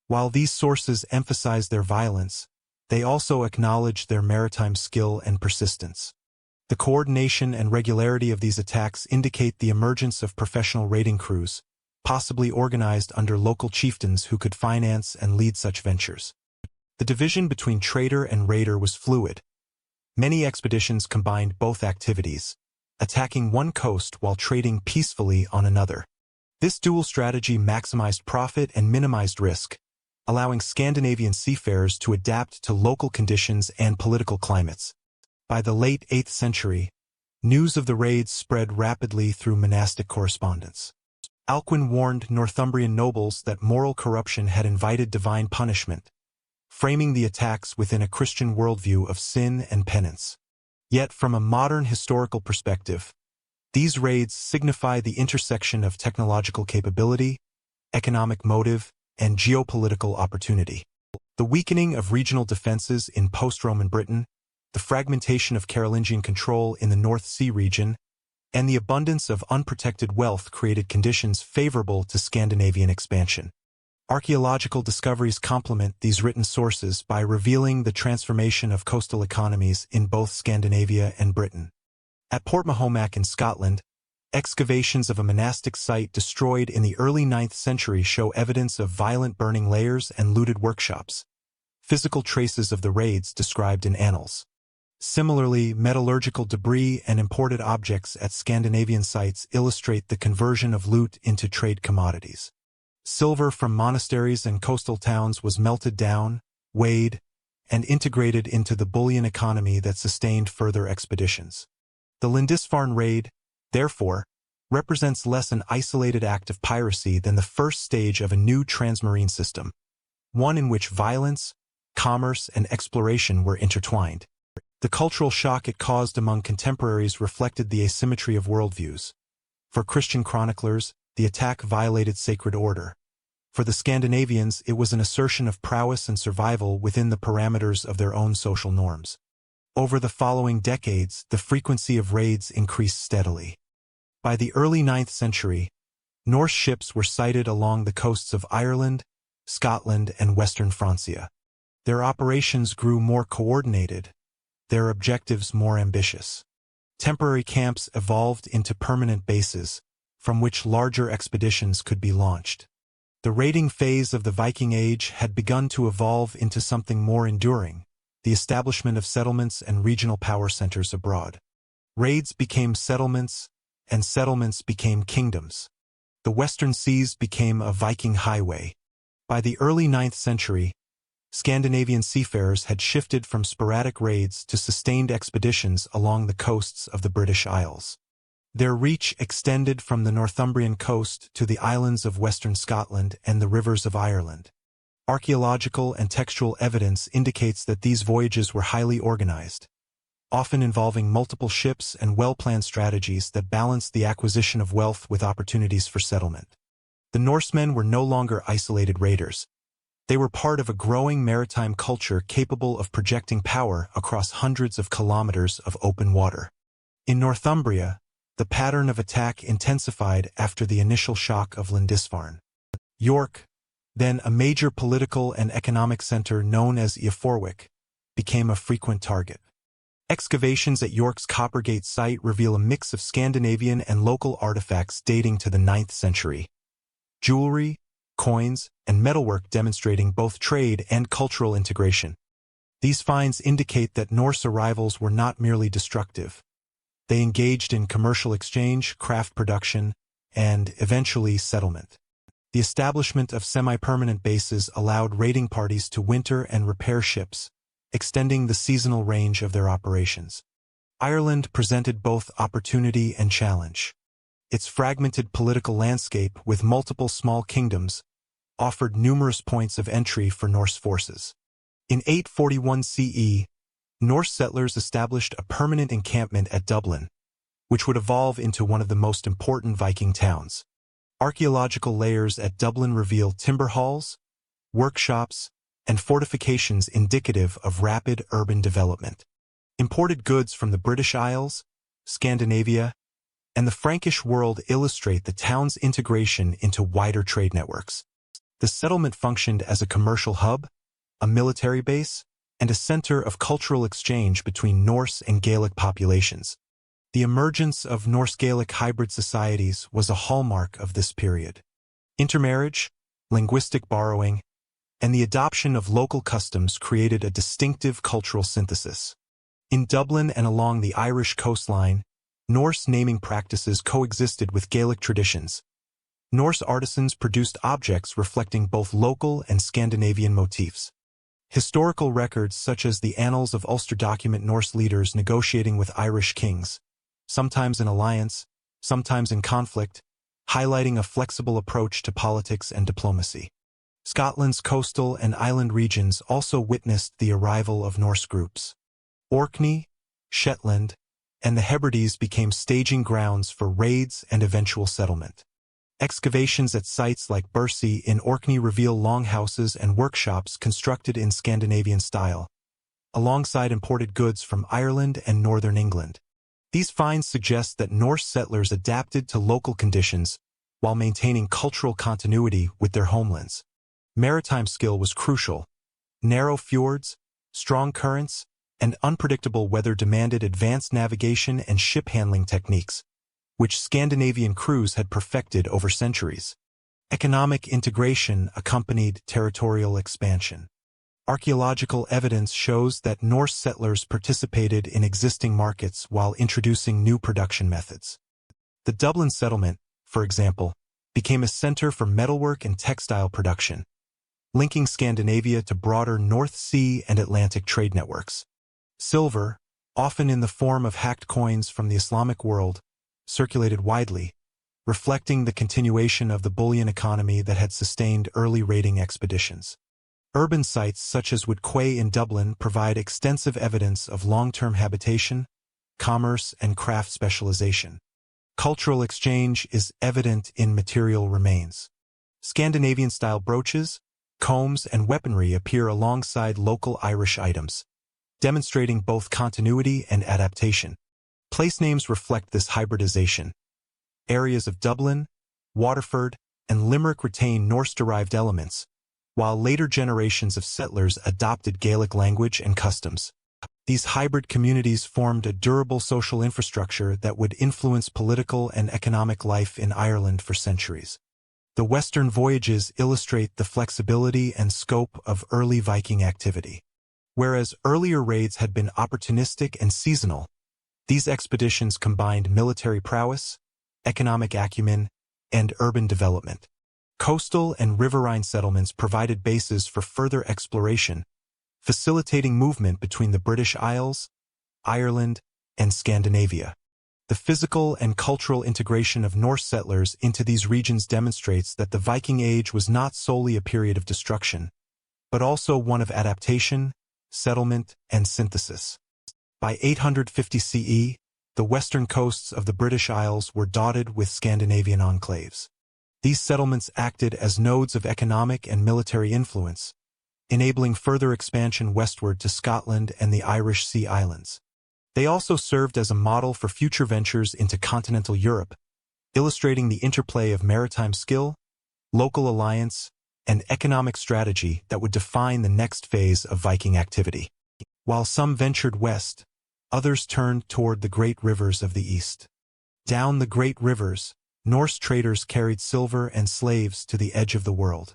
While these sources emphasize their violence, they also acknowledge their maritime skill and persistence. The coordination and regularity of these attacks indicate the emergence of professional raiding crews, possibly organized under local chieftains who could finance and lead such ventures. The division between trader and raider was fluid. Many expeditions combined both activities, attacking one coast while trading peacefully on another. This dual strategy maximized profit and minimized risk, allowing Scandinavian seafarers to adapt to local conditions and political climates. By the late 8th century, news of the raids spread rapidly through monastic correspondence. Alcuin warned Northumbrian nobles that moral corruption had invited divine punishment, framing the attacks within a Christian worldview of sin and penance. Yet from a modern historical perspective, these raids signify the intersection of technological capability, economic motive, and geopolitical opportunity. The weakening of regional defenses in post-Roman Britain, the fragmentation of Carolingian control in the North Sea region, and the abundance of unprotected wealth created conditions favorable to Scandinavian expansion. Archaeological discoveries complement these written sources by revealing the transformation of coastal economies in both Scandinavia and Britain. At Port Mahomac in Scotland, excavations of a monastic site destroyed in the early 9th century show evidence of violent burning layers and looted workshops, physical traces of the raids described in annals. Similarly, metallurgical debris and imported objects at Scandinavian sites illustrate the conversion of loot into trade commodities. Silver from monasteries and coastal towns was melted down, weighed, and integrated into the bullion economy that sustained further expeditions. The Lindisfarne raid, therefore, represents less an isolated act of piracy than the first stage of a new transmarine system, one in which violence, commerce, and exploration were intertwined. The cultural shock it caused among contemporaries reflected the asymmetry of worldviews. For Christian chroniclers, the attack violated sacred order. For the Scandinavians, it was an assertion of prowess and survival within the parameters of their own social norms. Over the following decades, the frequency of raids increased steadily. By the early 9th century, Norse ships were sighted along the coasts of Ireland, Scotland, and western Francia. Their operations grew more coordinated, their objectives more ambitious. Temporary camps evolved into permanent bases, from which larger expeditions could be launched. The raiding phase of the Viking Age had begun to evolve into something more enduring, the establishment of settlements and regional power centers abroad. Raids became settlements, and settlements became kingdoms. The Western Seas became a Viking highway. By the early 9th century, Scandinavian seafarers had shifted from sporadic raids to sustained expeditions along the coasts of the British Isles. Their reach extended from the Northumbrian coast to the islands of western Scotland and the rivers of Ireland. Archaeological and textual evidence indicates that these voyages were highly organized, often involving multiple ships and well-planned strategies that balanced the acquisition of wealth with opportunities for settlement. The Norsemen were no longer isolated raiders. They were part of a growing maritime culture capable of projecting power across hundreds of kilometers of open water. In Northumbria, the pattern of attack intensified after the initial shock of Lindisfarne. York, then a major political and economic center known as Eoforwic, became a frequent target. Excavations at York's Coppergate site reveal a mix of Scandinavian and local artifacts dating to the 9th century. Jewelry, coins, and metalwork demonstrating both trade and cultural integration. These finds indicate that Norse arrivals were not merely destructive. They engaged in commercial exchange, craft production, and, eventually, settlement. The establishment of semi-permanent bases allowed raiding parties to winter and repair ships, extending the seasonal range of their operations. Ireland presented both opportunity and challenge. Its fragmented political landscape, with multiple small kingdoms, offered numerous points of entry for Norse forces. In 841 CE, Norse settlers established a permanent encampment at Dublin, which would evolve into one of the most important Viking towns. Archaeological layers at Dublin reveal timber halls, workshops, and fortifications indicative of rapid urban development. Imported goods from the British Isles, Scandinavia, and the Frankish world illustrate the town's integration into wider trade networks. The settlement functioned as a commercial hub, a military base, and a center of cultural exchange between Norse and Gaelic populations. The emergence of Norse-Gaelic hybrid societies was a hallmark of this period. Intermarriage, linguistic borrowing, and the adoption of local customs created a distinctive cultural synthesis. In Dublin and along the Irish coastline, Norse naming practices coexisted with Gaelic traditions. Norse artisans produced objects reflecting both local and Scandinavian motifs. Historical records such as the Annals of Ulster document Norse leaders negotiating with Irish kings, sometimes in alliance, sometimes in conflict, highlighting a flexible approach to politics and diplomacy. Scotland's coastal and island regions also witnessed the arrival of Norse groups. Orkney, Shetland, and the Hebrides became staging grounds for raids and eventual settlement. Excavations at sites like Bursey in Orkney reveal longhouses and workshops constructed in Scandinavian style, alongside imported goods from Ireland and northern England. These finds suggest that Norse settlers adapted to local conditions while maintaining cultural continuity with their homelands. Maritime skill was crucial. Narrow fjords, strong currents, and unpredictable weather demanded advanced navigation and ship handling techniques, which Scandinavian crews had perfected over centuries. Economic integration accompanied territorial expansion. Archaeological evidence shows that Norse settlers participated in existing markets while introducing new production methods. The Dublin settlement, for example, became a center for metalwork and textile production, linking Scandinavia to broader North Sea and Atlantic trade networks. Silver, often in the form of hacked coins from the Islamic world, circulated widely, reflecting the continuation of the bullion economy that had sustained early raiding expeditions. Urban sites such as Wood Quay in Dublin provide extensive evidence of long-term habitation, commerce, and craft specialization. Cultural exchange is evident in material remains. Scandinavian-style brooches, combs, and weaponry appear alongside local Irish items, demonstrating both continuity and adaptation. Place names reflect this hybridization. Areas of Dublin, Waterford, and Limerick retain Norse-derived elements, while later generations of settlers adopted Gaelic language and customs. These hybrid communities formed a durable social infrastructure that would influence political and economic life in Ireland for centuries. The Western voyages illustrate the flexibility and scope of early Viking activity. Whereas earlier raids had been opportunistic and seasonal, these expeditions combined military prowess, economic acumen, and urban development. Coastal and riverine settlements provided bases for further exploration, facilitating movement between the British Isles, Ireland, and Scandinavia. The physical and cultural integration of Norse settlers into these regions demonstrates that the Viking Age was not solely a period of destruction, but also one of adaptation, settlement, and synthesis. By 850 CE, the western coasts of the British Isles were dotted with Scandinavian enclaves. These settlements acted as nodes of economic and military influence, enabling further expansion westward to Scotland and the Irish Sea Islands. They also served as a model for future ventures into continental Europe, illustrating the interplay of maritime skill, local alliance, and economic strategy that would define the next phase of Viking activity. While some ventured west, others turned toward the great rivers of the east. Down the great rivers, Norse traders carried silver and slaves to the edge of the world.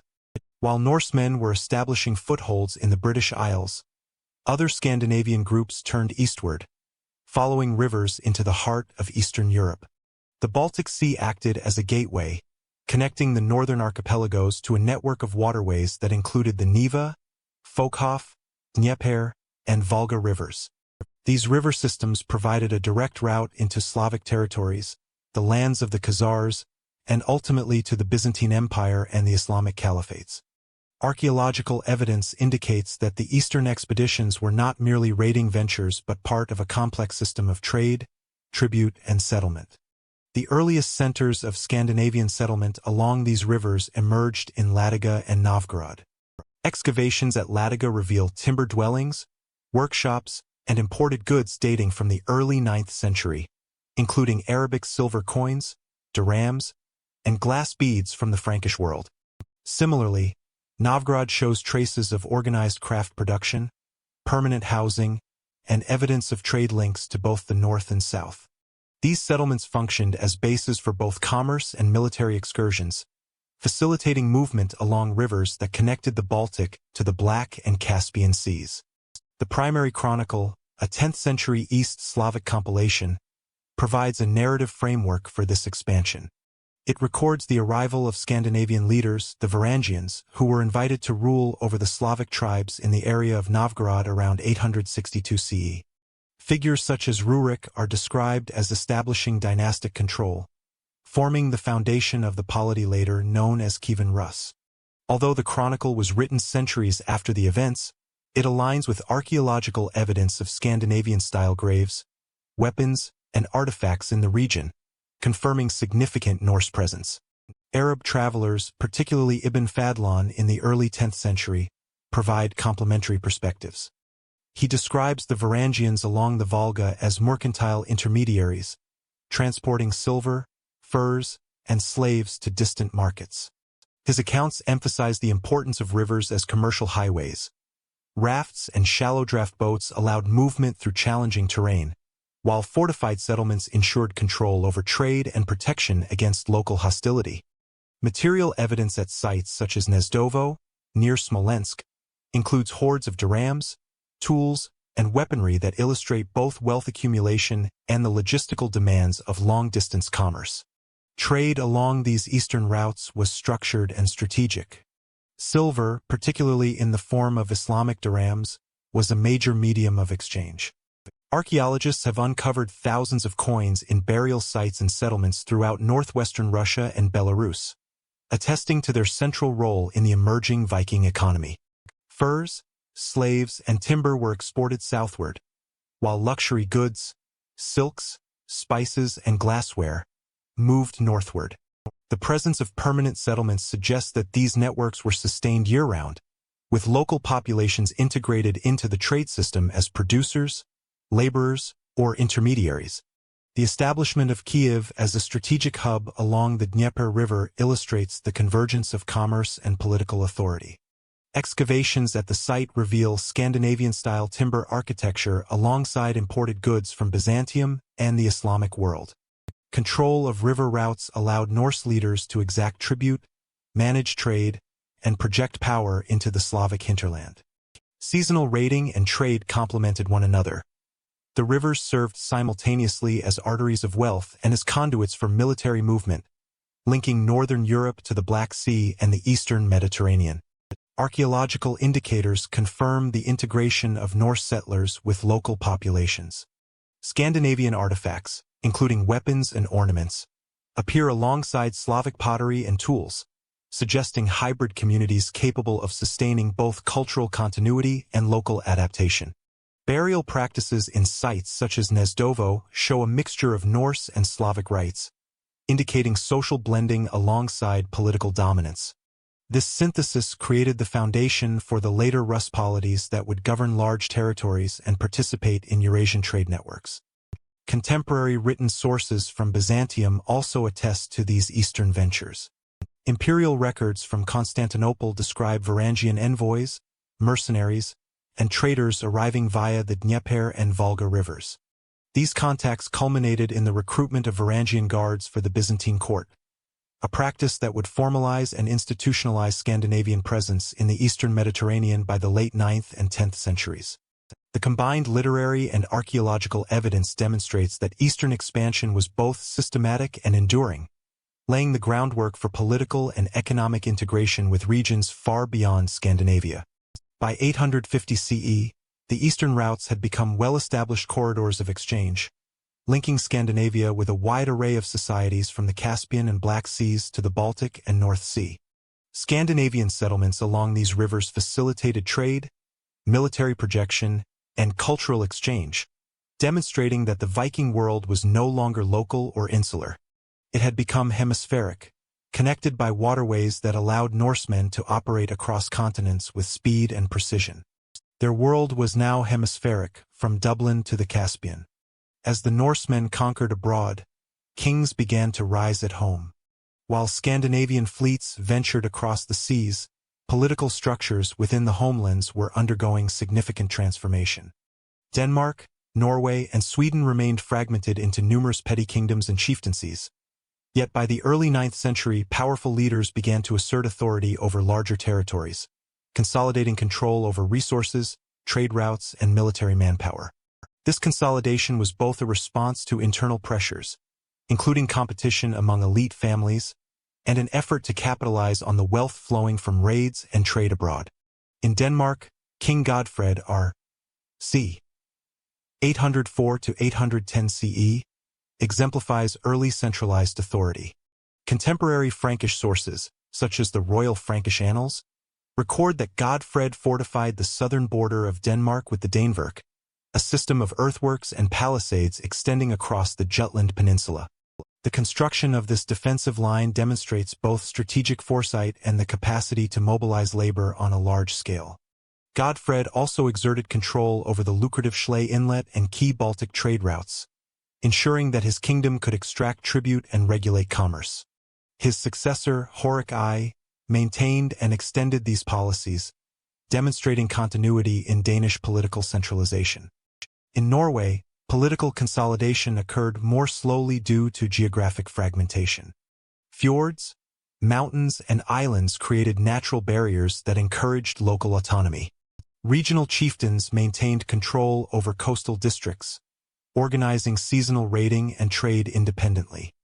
While Norsemen were establishing footholds in the British Isles, other Scandinavian groups turned eastward, following rivers into the heart of Eastern Europe. The Baltic Sea acted as a gateway, connecting the northern archipelagos to a network of waterways that included the Neva, Fokhof, Dnieper, and Volga rivers. These river systems provided a direct route into Slavic territories, the lands of the Khazars, and ultimately to the Byzantine Empire and the Islamic caliphates. Archaeological evidence indicates that the Eastern expeditions were not merely raiding ventures but part of a complex system of trade, tribute, and settlement. The earliest centers of Scandinavian settlement along these rivers emerged in Ladoga and Novgorod. Excavations at Ladoga reveal timber dwellings, workshops, and imported goods dating from the early 9th century, including Arabic silver coins, dirhams, and glass beads from the Frankish world. Similarly, Novgorod shows traces of organized craft production, permanent housing, and evidence of trade links to both the north and south. These settlements functioned as bases for both commerce and military excursions, facilitating movement along rivers that connected the Baltic to the Black and Caspian Seas. The primary chronicle, a 10th-century East Slavic compilation, provides a narrative framework for this expansion. It records the arrival of Scandinavian leaders, the Varangians, who were invited to rule over the Slavic tribes in the area of Novgorod around 862 CE. Figures such as Rurik are described as establishing dynastic control, forming the foundation of the polity later known as Kievan Rus. Although the chronicle was written centuries after the events, it aligns with archaeological evidence of Scandinavian-style graves, weapons, and artifacts in the region, confirming significant Norse presence. Arab travelers, particularly Ibn Fadlan in the early 10th century, provide complementary perspectives. He describes the Varangians along the Volga as mercantile intermediaries, transporting silver, furs, and slaves to distant markets. His accounts emphasize the importance of rivers as commercial highways. Rafts and shallow draft boats allowed movement through challenging terrain, while fortified settlements ensured control over trade and protection against local hostility. Material evidence at sites such as Gnezdovo, near Smolensk, includes hoards of dirhams, tools, and weaponry that illustrate both wealth accumulation and the logistical demands of long-distance commerce. Trade along these eastern routes was structured and strategic. Silver, particularly in the form of Islamic dirhams, was a major medium of exchange. Archaeologists have uncovered thousands of coins in burial sites and settlements throughout northwestern Russia and Belarus, attesting to their central role in the emerging Viking economy. Furs, slaves, and timber were exported southward, while luxury goods, silks, spices, and glassware moved northward. The presence of permanent settlements suggests that these networks were sustained year-round, with local populations integrated into the trade system as producers, laborers, or intermediaries. The establishment of Kiev as a strategic hub along the Dnieper River illustrates the convergence of commerce and political authority. Excavations at the site reveal Scandinavian-style timber architecture alongside imported goods from Byzantium and the Islamic world. Control of river routes allowed Norse leaders to exact tribute, manage trade, and project power into the Slavic hinterland. Seasonal raiding and trade complemented one another. The rivers served simultaneously as arteries of wealth and as conduits for military movement, linking northern Europe to the Black Sea and the eastern Mediterranean. Archaeological indicators confirm the integration of Norse settlers with local populations. Scandinavian artifacts, including weapons and ornaments, appear alongside Slavic pottery and tools, suggesting hybrid communities capable of sustaining both cultural continuity and local adaptation. Burial practices in sites such as Gnezdovo show a mixture of Norse and Slavic rites, indicating social blending alongside political dominance. This synthesis created the foundation for the later Rus polities that would govern large territories and participate in Eurasian trade networks. Contemporary written sources from Byzantium also attest to these eastern ventures. Imperial records from Constantinople describe Varangian envoys, mercenaries, and traders arriving via the Dnieper and Volga rivers. These contacts culminated in the recruitment of Varangian guards for the Byzantine court, a practice that would formalize and institutionalize Scandinavian presence in the eastern Mediterranean by the late 9th and 10th centuries. The combined literary and archaeological evidence demonstrates that Eastern expansion was both systematic and enduring, laying the groundwork for political and economic integration with regions far beyond Scandinavia. By 850 CE, the eastern routes had become well-established corridors of exchange, linking Scandinavia with a wide array of societies from the Caspian and Black Seas to the Baltic and North Sea. Scandinavian settlements along these rivers facilitated trade, military projection, and cultural exchange, demonstrating that the Viking world was no longer local or insular. It had become hemispheric, connected by waterways that allowed Norsemen to operate across continents with speed and precision. Their world was now hemispheric, from Dublin to the Caspian. As the Norsemen conquered abroad, kings began to rise at home. While Scandinavian fleets ventured across the seas, political structures within the homelands were undergoing significant transformation. Denmark, Norway, and Sweden remained fragmented into numerous petty kingdoms and chieftaincies, Yet by the early 9th century, powerful leaders began to assert authority over larger territories, consolidating control over resources, trade routes, and military manpower. This consolidation was both a response to internal pressures, including competition among elite families, and an effort to capitalize on the wealth flowing from raids and trade abroad. In Denmark, King Godfred c. 804 to 810 CE exemplifies early centralized authority. Contemporary Frankish sources, such as the Royal Frankish Annals, record that Godfred fortified the southern border of Denmark with the Danevirke, a system of earthworks and palisades extending across the Jutland Peninsula. The construction of this defensive line demonstrates both strategic foresight and the capacity to mobilize labor on a large scale. Godfred also exerted control over the lucrative Schlei Inlet and key Baltic trade routes, ensuring that his kingdom could extract tribute and regulate commerce. His successor, Horik I, maintained and extended these policies, demonstrating continuity in Danish political centralization. In Norway, political consolidation occurred more slowly due to geographic fragmentation. Fjords, mountains, and islands created natural barriers that encouraged local autonomy. Regional chieftains maintained control over coastal districts, organizing seasonal raiding and trade independently.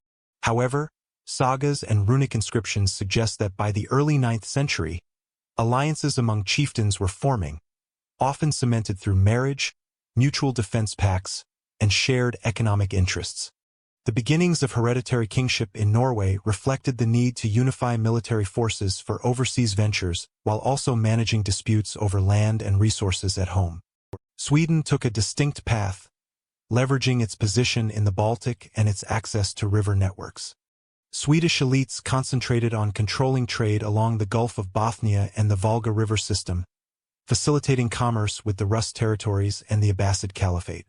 However, sagas and runic inscriptions suggest that by the early 9th century, alliances among chieftains were forming, often cemented through marriage, mutual defense pacts, and shared economic interests. The beginnings of hereditary kingship in Norway reflected the need to unify military forces for overseas ventures while also managing disputes over land and resources at home. Sweden took a distinct path, leveraging its position in the Baltic and its access to river networks. Swedish elites concentrated on controlling trade along the Gulf of Bothnia and the Volga River system, facilitating commerce with the Rus territories and the Abbasid Caliphate.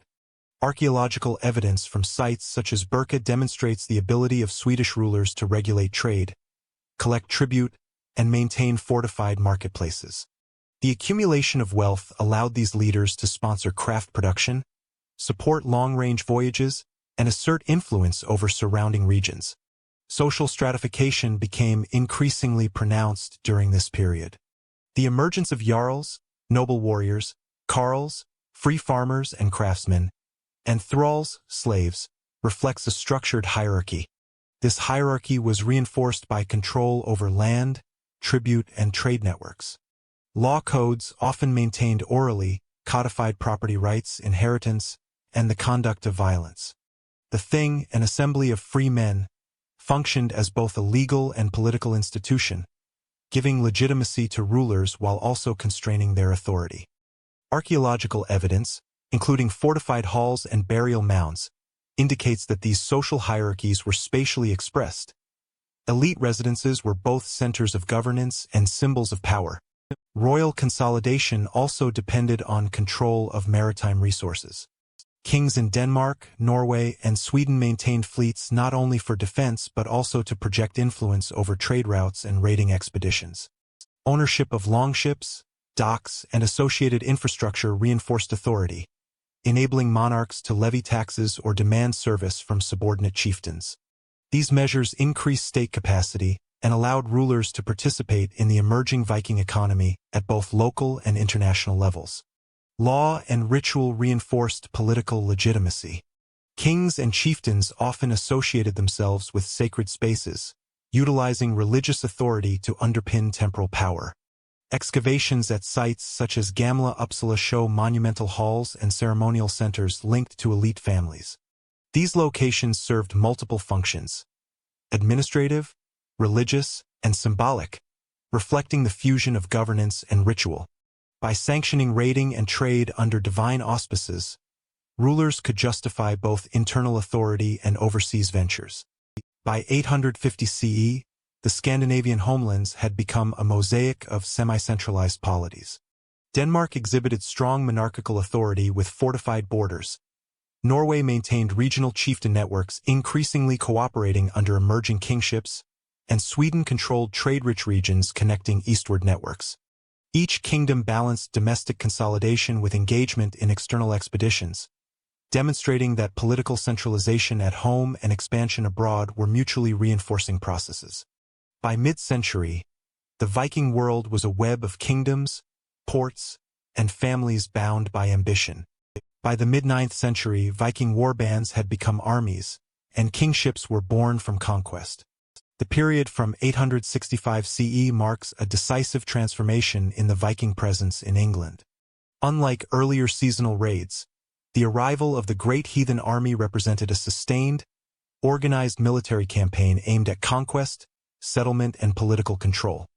Archaeological evidence from sites such as Birka demonstrates the ability of Swedish rulers to regulate trade, collect tribute, and maintain fortified marketplaces. The accumulation of wealth allowed these leaders to sponsor craft production, support long-range voyages, and assert influence over surrounding regions. Social stratification became increasingly pronounced during this period. The emergence of jarls, noble warriors, carls, free farmers and craftsmen, and thralls, slaves, reflects a structured hierarchy. This hierarchy was reinforced by control over land, tribute, and trade networks. Law codes often maintained orally codified property rights, inheritance, and the conduct of violence. The Thing, an assembly of free men, functioned as both a legal and political institution, giving legitimacy to rulers while also constraining their authority. Archaeological evidence, including fortified halls and burial mounds, indicates that these social hierarchies were spatially expressed. Elite residences were both centers of governance and symbols of power. Royal consolidation also depended on control of maritime resources. Kings in Denmark, Norway, and Sweden maintained fleets not only for defense but also to project influence over trade routes and raiding expeditions. Ownership of longships, docks, and associated infrastructure reinforced authority, enabling monarchs to levy taxes or demand service from subordinate chieftains. These measures increased state capacity and allowed rulers to participate in the emerging Viking economy at both local and international levels. Law and ritual reinforced political legitimacy. Kings and chieftains often associated themselves with sacred spaces, utilizing religious authority to underpin temporal power. Excavations at sites such as Gamla Uppsala show monumental halls and ceremonial centers linked to elite families. These locations served multiple functions: administrative, religious, and symbolic, reflecting the fusion of governance and ritual. By sanctioning raiding and trade under divine auspices, rulers could justify both internal authority and overseas ventures. By 850 CE, the Scandinavian homelands had become a mosaic of semi-centralized polities. Denmark exhibited strong monarchical authority with fortified borders. Norway maintained regional chieftain networks increasingly cooperating under emerging kingships, and Sweden controlled trade-rich regions connecting eastward networks. Each kingdom balanced domestic consolidation with engagement in external expeditions, demonstrating that political centralization at home and expansion abroad were mutually reinforcing processes. By mid-century, the Viking world was a web of kingdoms, ports, and families bound by ambition. By the mid-9th century, Viking warbands had become armies, and kingships were born from conquest. The period from 865 CE marks a decisive transformation in the Viking presence in England. Unlike earlier seasonal raids, the arrival of the Great Heathen Army represented a sustained, organized military campaign aimed at conquest, settlement, and political control.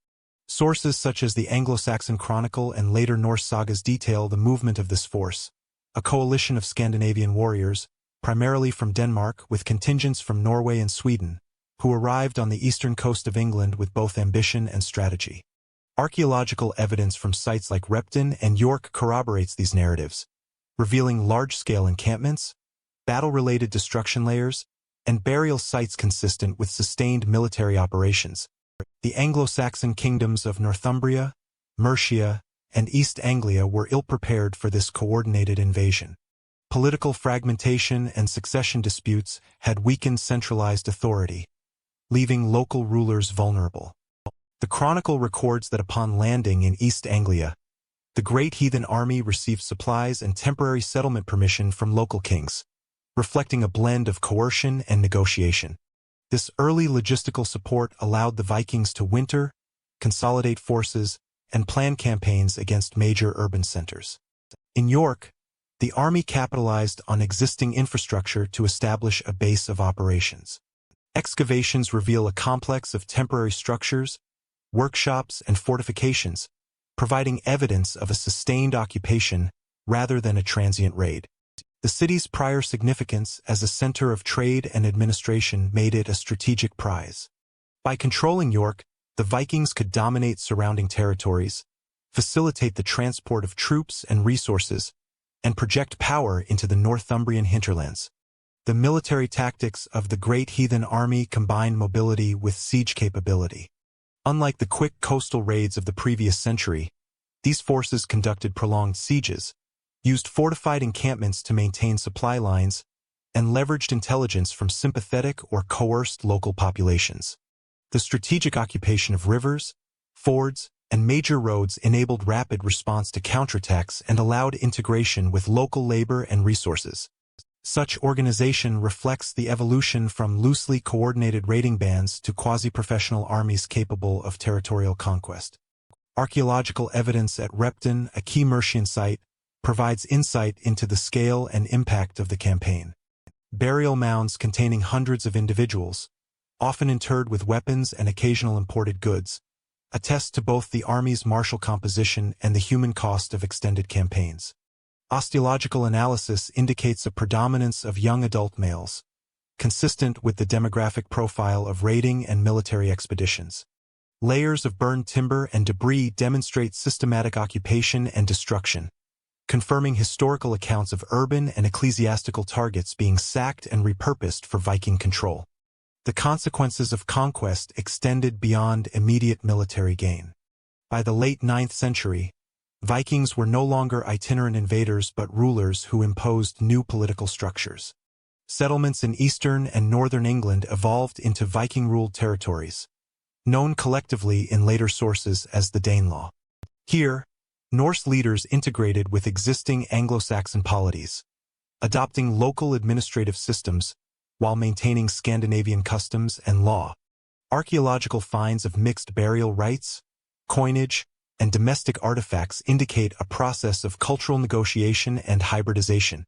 Sources such as the Anglo-Saxon Chronicle and later Norse sagas detail the movement of this force, a coalition of Scandinavian warriors, primarily from Denmark with contingents from Norway and Sweden, who arrived on the eastern coast of England with both ambition and strategy. Archaeological evidence from sites like Repton and York corroborates these narratives, revealing large-scale encampments, battle-related destruction layers, and burial sites consistent with sustained military operations. The Anglo-Saxon kingdoms of Northumbria, Mercia, and East Anglia were ill-prepared for this coordinated invasion. Political fragmentation and succession disputes had weakened centralized authority, leaving local rulers vulnerable. The Chronicle records that upon landing in East Anglia, the Great Heathen Army received supplies and temporary settlement permission from local kings, reflecting a blend of coercion and negotiation. This early logistical support allowed the Vikings to winter, consolidate forces, and plan campaigns against major urban centers. In York, the army capitalized on existing infrastructure to establish a base of operations. Excavations reveal a complex of temporary structures, workshops, and fortifications, providing evidence of a sustained occupation rather than a transient raid. The city's prior significance as a center of trade and administration made it a strategic prize. By controlling York, the Vikings could dominate surrounding territories, facilitate the transport of troops and resources, and project power into the Northumbrian hinterlands. The military tactics of the Great Heathen Army combined mobility with siege capability. Unlike the quick coastal raids of the previous century, these forces conducted prolonged sieges, used fortified encampments to maintain supply lines, and leveraged intelligence from sympathetic or coerced local populations. The strategic occupation of rivers, fords, and major roads enabled rapid response to counterattacks and allowed integration with local labor and resources. Such organization reflects the evolution from loosely coordinated raiding bands to quasi-professional armies capable of territorial conquest. Archaeological evidence at Repton, a key Mercian site, provides insight into the scale and impact of the campaign. Burial mounds containing hundreds of individuals, often interred with weapons and occasional imported goods, attest to both the army's martial composition and the human cost of extended campaigns. Osteological analysis indicates a predominance of young adult males, consistent with the demographic profile of raiding and military expeditions. Layers of burned timber and debris demonstrate systematic occupation and destruction, confirming historical accounts of urban and ecclesiastical targets being sacked and repurposed for Viking control. The consequences of conquest extended beyond immediate military gain. By the late 9th century, Vikings were no longer itinerant invaders but rulers who imposed new political structures. Settlements in eastern and northern England evolved into Viking-ruled territories, known collectively in later sources as the Danelaw. Here, Norse leaders integrated with existing Anglo-Saxon polities, adopting local administrative systems while maintaining Scandinavian customs and law. Archaeological finds of mixed burial rites, coinage, and domestic artifacts indicate a process of cultural negotiation and hybridization.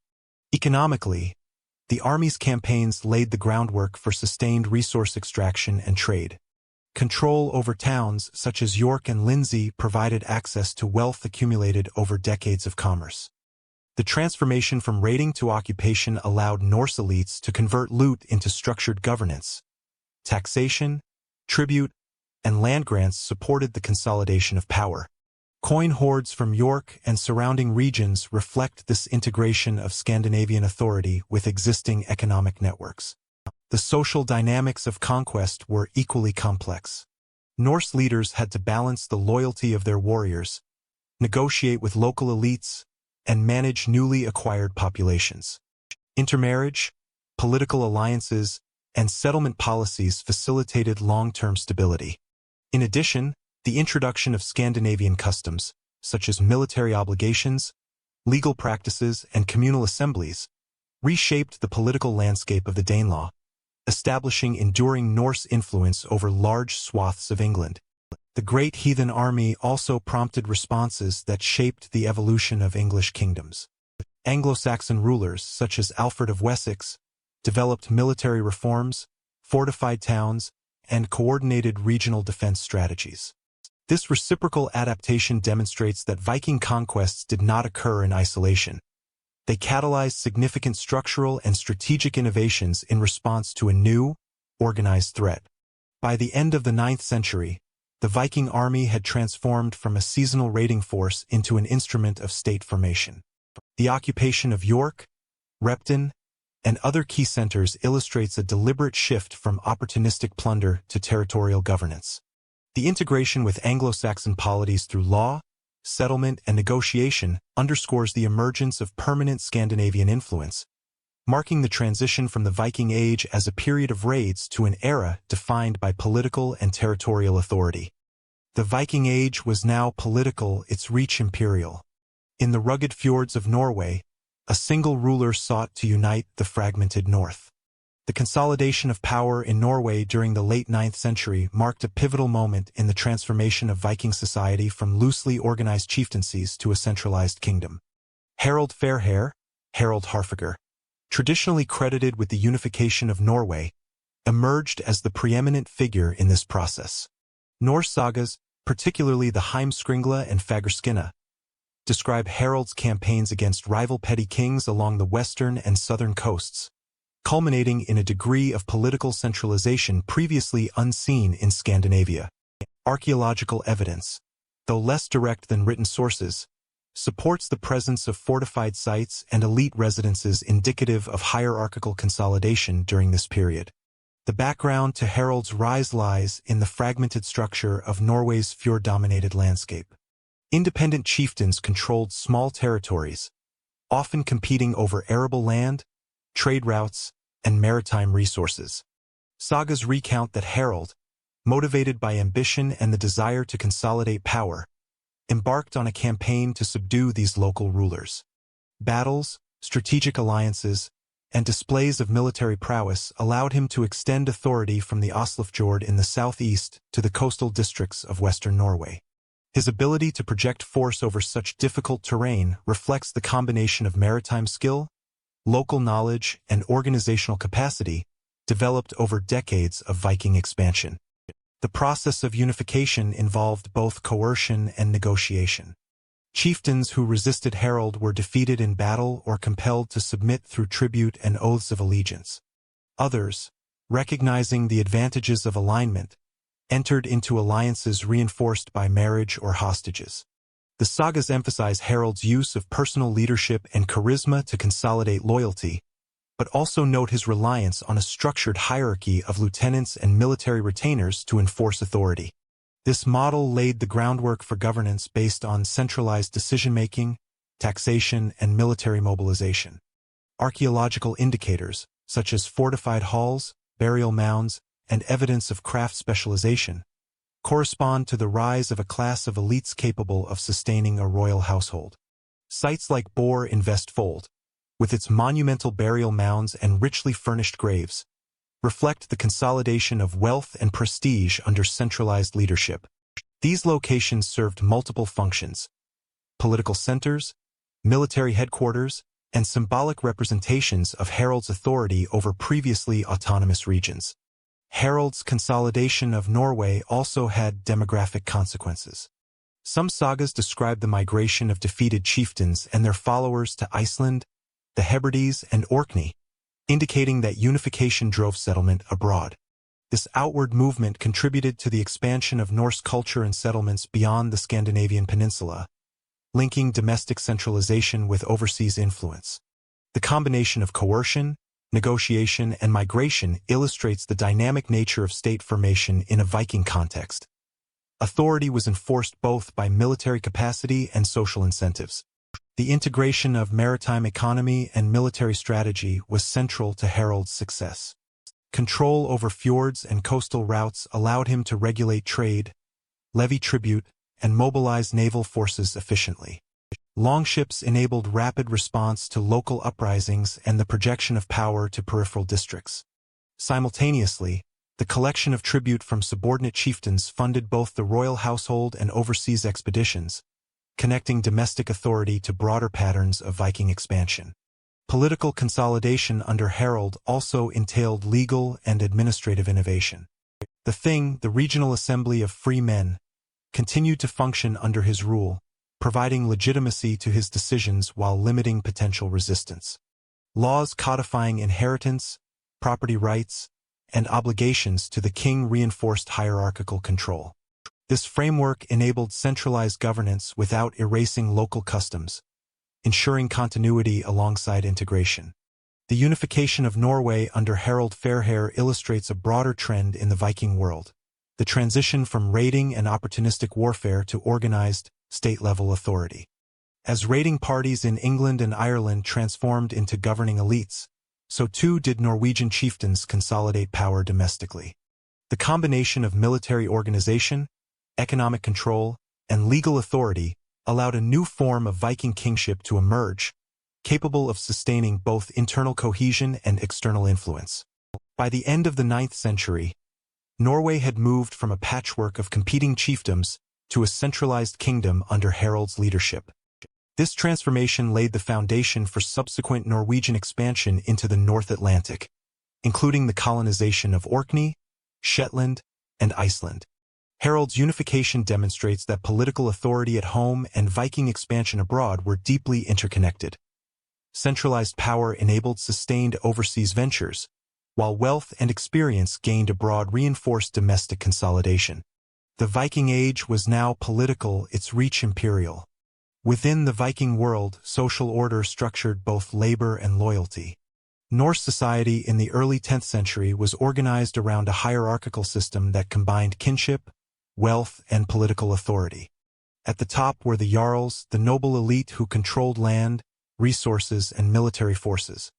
Economically, the army's campaigns laid the groundwork for sustained resource extraction and trade. Control over towns such as York and Lindsey provided access to wealth accumulated over decades of commerce. The transformation from raiding to occupation allowed Norse elites to convert loot into structured governance. Taxation, tribute, and land grants supported the consolidation of power. Coin hoards from York and surrounding regions reflect this integration of Scandinavian authority with existing economic networks. The social dynamics of conquest were equally complex. Norse leaders had to balance the loyalty of their warriors, negotiate with local elites, and manage newly acquired populations. Intermarriage, political alliances, and settlement policies facilitated long-term stability. In addition, the introduction of Scandinavian customs, such as military obligations, legal practices, and communal assemblies, reshaped the political landscape of the Danelaw, establishing enduring Norse influence over large swaths of England. The Great Heathen Army also prompted responses that shaped the evolution of English kingdoms. Anglo-Saxon rulers, such as Alfred of Wessex, developed military reforms, fortified towns, and coordinated regional defense strategies. This reciprocal adaptation demonstrates that Viking conquests did not occur in isolation. They catalyzed significant structural and strategic innovations in response to a new, organized threat. By the end of the 9th century, the Viking army had transformed from a seasonal raiding force into an instrument of state formation. The occupation of York, Repton, and other key centers illustrates a deliberate shift from opportunistic plunder to territorial governance. The integration with Anglo-Saxon polities through law, settlement, and negotiation underscores the emergence of permanent Scandinavian influence, marking the transition from the Viking Age as a period of raids to an era defined by political and territorial authority. The Viking Age was now political, its reach imperial. In the rugged fjords of Norway, a single ruler sought to unite the fragmented north. The consolidation of power in Norway during the late 9th century marked a pivotal moment in the transformation of Viking society from loosely organized chieftaincies to a centralized kingdom. Harald Fairhair, Harald Harfager, traditionally credited with the unification of Norway, emerged as the preeminent figure in this process. Norse sagas, particularly the Heimskringla and Fagerskina, describe Harald's campaigns against rival petty kings along the western and southern coasts, culminating in a degree of political centralization previously unseen in Scandinavia. Archaeological evidence, though less direct than written sources, supports the presence of fortified sites and elite residences indicative of hierarchical consolidation during this period. The background to Harald's rise lies in the fragmented structure of Norway's fjord-dominated landscape. Independent chieftains controlled small territories, often competing over arable land, trade routes, and maritime resources. Sagas recount that Harald, motivated by ambition and the desire to consolidate power, embarked on a campaign to subdue these local rulers. Battles, strategic alliances, and displays of military prowess allowed him to extend authority from the Oslofjord in the southeast to the coastal districts of western Norway. His ability to project force over such difficult terrain reflects the combination of maritime skill, local knowledge, and organizational capacity developed over decades of Viking expansion. The process of unification involved both coercion and negotiation. Chieftains who resisted Harald were defeated in battle or compelled to submit through tribute and oaths of allegiance. Others, recognizing the advantages of alignment, entered into alliances reinforced by marriage or hostages. The sagas emphasize Harald's use of personal leadership and charisma to consolidate loyalty, but also note his reliance on a structured hierarchy of lieutenants and military retainers to enforce authority. This model laid the groundwork for governance based on centralized decision-making, taxation, and military mobilization. Archaeological indicators, such as fortified halls, burial mounds, and evidence of craft specialization, correspond to the rise of a class of elites capable of sustaining a royal household. Sites like Bor in Vestfold, with its monumental burial mounds and richly furnished graves, reflect the consolidation of wealth and prestige under centralized leadership. These locations served multiple functions: political centers, military headquarters, and symbolic representations of Harald's authority over previously autonomous regions. Harald's consolidation of Norway also had demographic consequences. Some sagas describe the migration of defeated chieftains and their followers to Iceland, the Hebrides, and Orkney, indicating that unification drove settlement abroad. This outward movement contributed to the expansion of Norse culture and settlements beyond the Scandinavian peninsula, linking domestic centralization with overseas influence. The combination of coercion, negotiation, and migration illustrates the dynamic nature of state formation in a Viking context. Authority was enforced both by military capacity and social incentives. The integration of maritime economy and military strategy was central to Harold's success. Control over fjords and coastal routes allowed him to regulate trade, levy tribute, and mobilize naval forces efficiently. Longships enabled rapid response to local uprisings and the projection of power to peripheral districts. Simultaneously, the collection of tribute from subordinate chieftains funded both the royal household and overseas expeditions, connecting domestic authority to broader patterns of Viking expansion. Political consolidation under Harold also entailed legal and administrative innovation. The Regional Assembly of Free Men, continued to function under his rule, providing legitimacy to his decisions while limiting potential resistance. Laws codifying inheritance, property rights, and obligations to the king reinforced hierarchical control. This framework enabled centralized governance without erasing local customs, ensuring continuity alongside integration. The unification of Norway under Harald Fairhair illustrates a broader trend in the Viking world: the transition from raiding and opportunistic warfare to organized, state-level authority. As raiding parties in England and Ireland transformed into governing elites, so too did Norwegian chieftains consolidate power domestically. The combination of military organization, economic control, and legal authority allowed a new form of Viking kingship to emerge, capable of sustaining both internal cohesion and external influence. By the end of the 9th century, Norway had moved from a patchwork of competing chiefdoms to a centralized kingdom under Harald's leadership. This transformation laid the foundation for subsequent Norwegian expansion into the North Atlantic, including the colonization of Orkney, Shetland, and Iceland. Harald's unification demonstrates that political authority at home and Viking expansion abroad were deeply interconnected. Centralized power enabled sustained overseas ventures, while wealth and experience gained abroad reinforced domestic consolidation. The Viking Age was now political, its reach imperial. Within the Viking world, social order structured both labor and loyalty. Norse society in the early 10th century was organized around a hierarchical system that combined kinship, wealth, and political authority. At the top were the jarls, the noble elite who controlled land, resources, and military forces.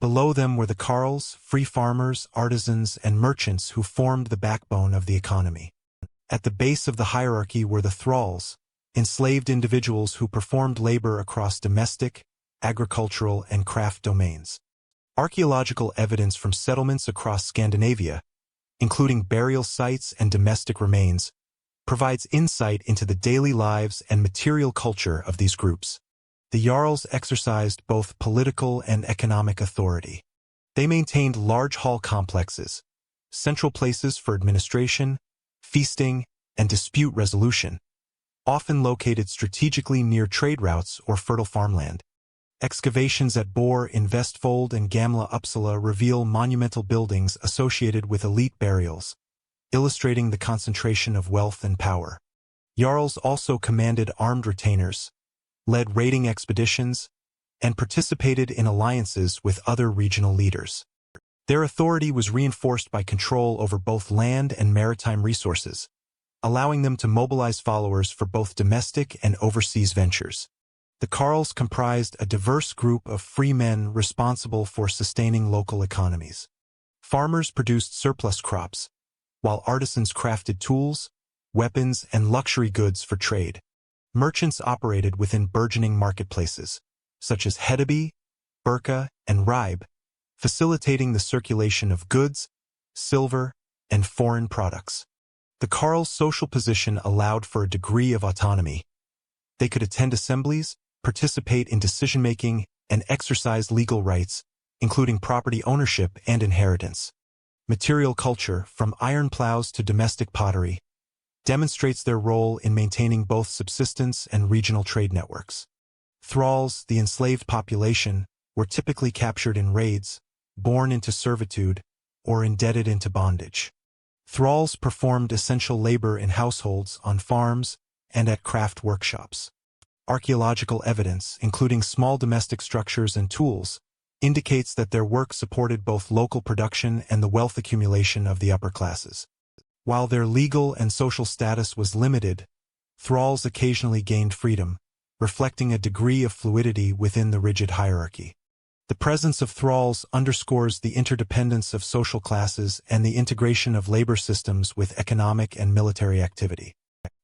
Below them were the carls, free farmers, artisans, and merchants who formed the backbone of the economy. At the base of the hierarchy were the thralls, enslaved individuals who performed labor across domestic, agricultural, and craft domains. Archaeological evidence from settlements across Scandinavia, including burial sites and domestic remains, provides insight into the daily lives and material culture of these groups. The jarls exercised both political and economic authority. They maintained large hall complexes, central places for administration, feasting, and dispute resolution, often located strategically near trade routes or fertile farmland. Excavations at Bor in Vestfold and Gamla Uppsala reveal monumental buildings associated with elite burials, illustrating the concentration of wealth and power. Jarls also commanded armed retainers, led raiding expeditions, and participated in alliances with other regional leaders. Their authority was reinforced by control over both land and maritime resources, allowing them to mobilize followers for both domestic and overseas ventures. The carls comprised a diverse group of free men responsible for sustaining local economies. Farmers produced surplus crops, while artisans crafted tools, weapons, and luxury goods for trade. Merchants operated within burgeoning marketplaces, such as Hedeby, Birka, and Ribe, facilitating the circulation of goods, silver, and foreign products. The carls' social position allowed for a degree of autonomy. They could attend assemblies, participate in decision-making, and exercise legal rights, including property ownership and inheritance. Material culture, from iron plows to domestic pottery, demonstrates their role in maintaining both subsistence and regional trade networks. Thralls, the enslaved population, were typically captured in raids, born into servitude, or indebted into bondage. Thralls performed essential labor in households, on farms, and at craft workshops. Archaeological evidence, including small domestic structures and tools, indicates that their work supported both local production and the wealth accumulation of the upper classes. While their legal and social status was limited, thralls occasionally gained freedom, reflecting a degree of fluidity within the rigid hierarchy. The presence of thralls underscores the interdependence of social classes and the integration of labor systems with economic and military activity.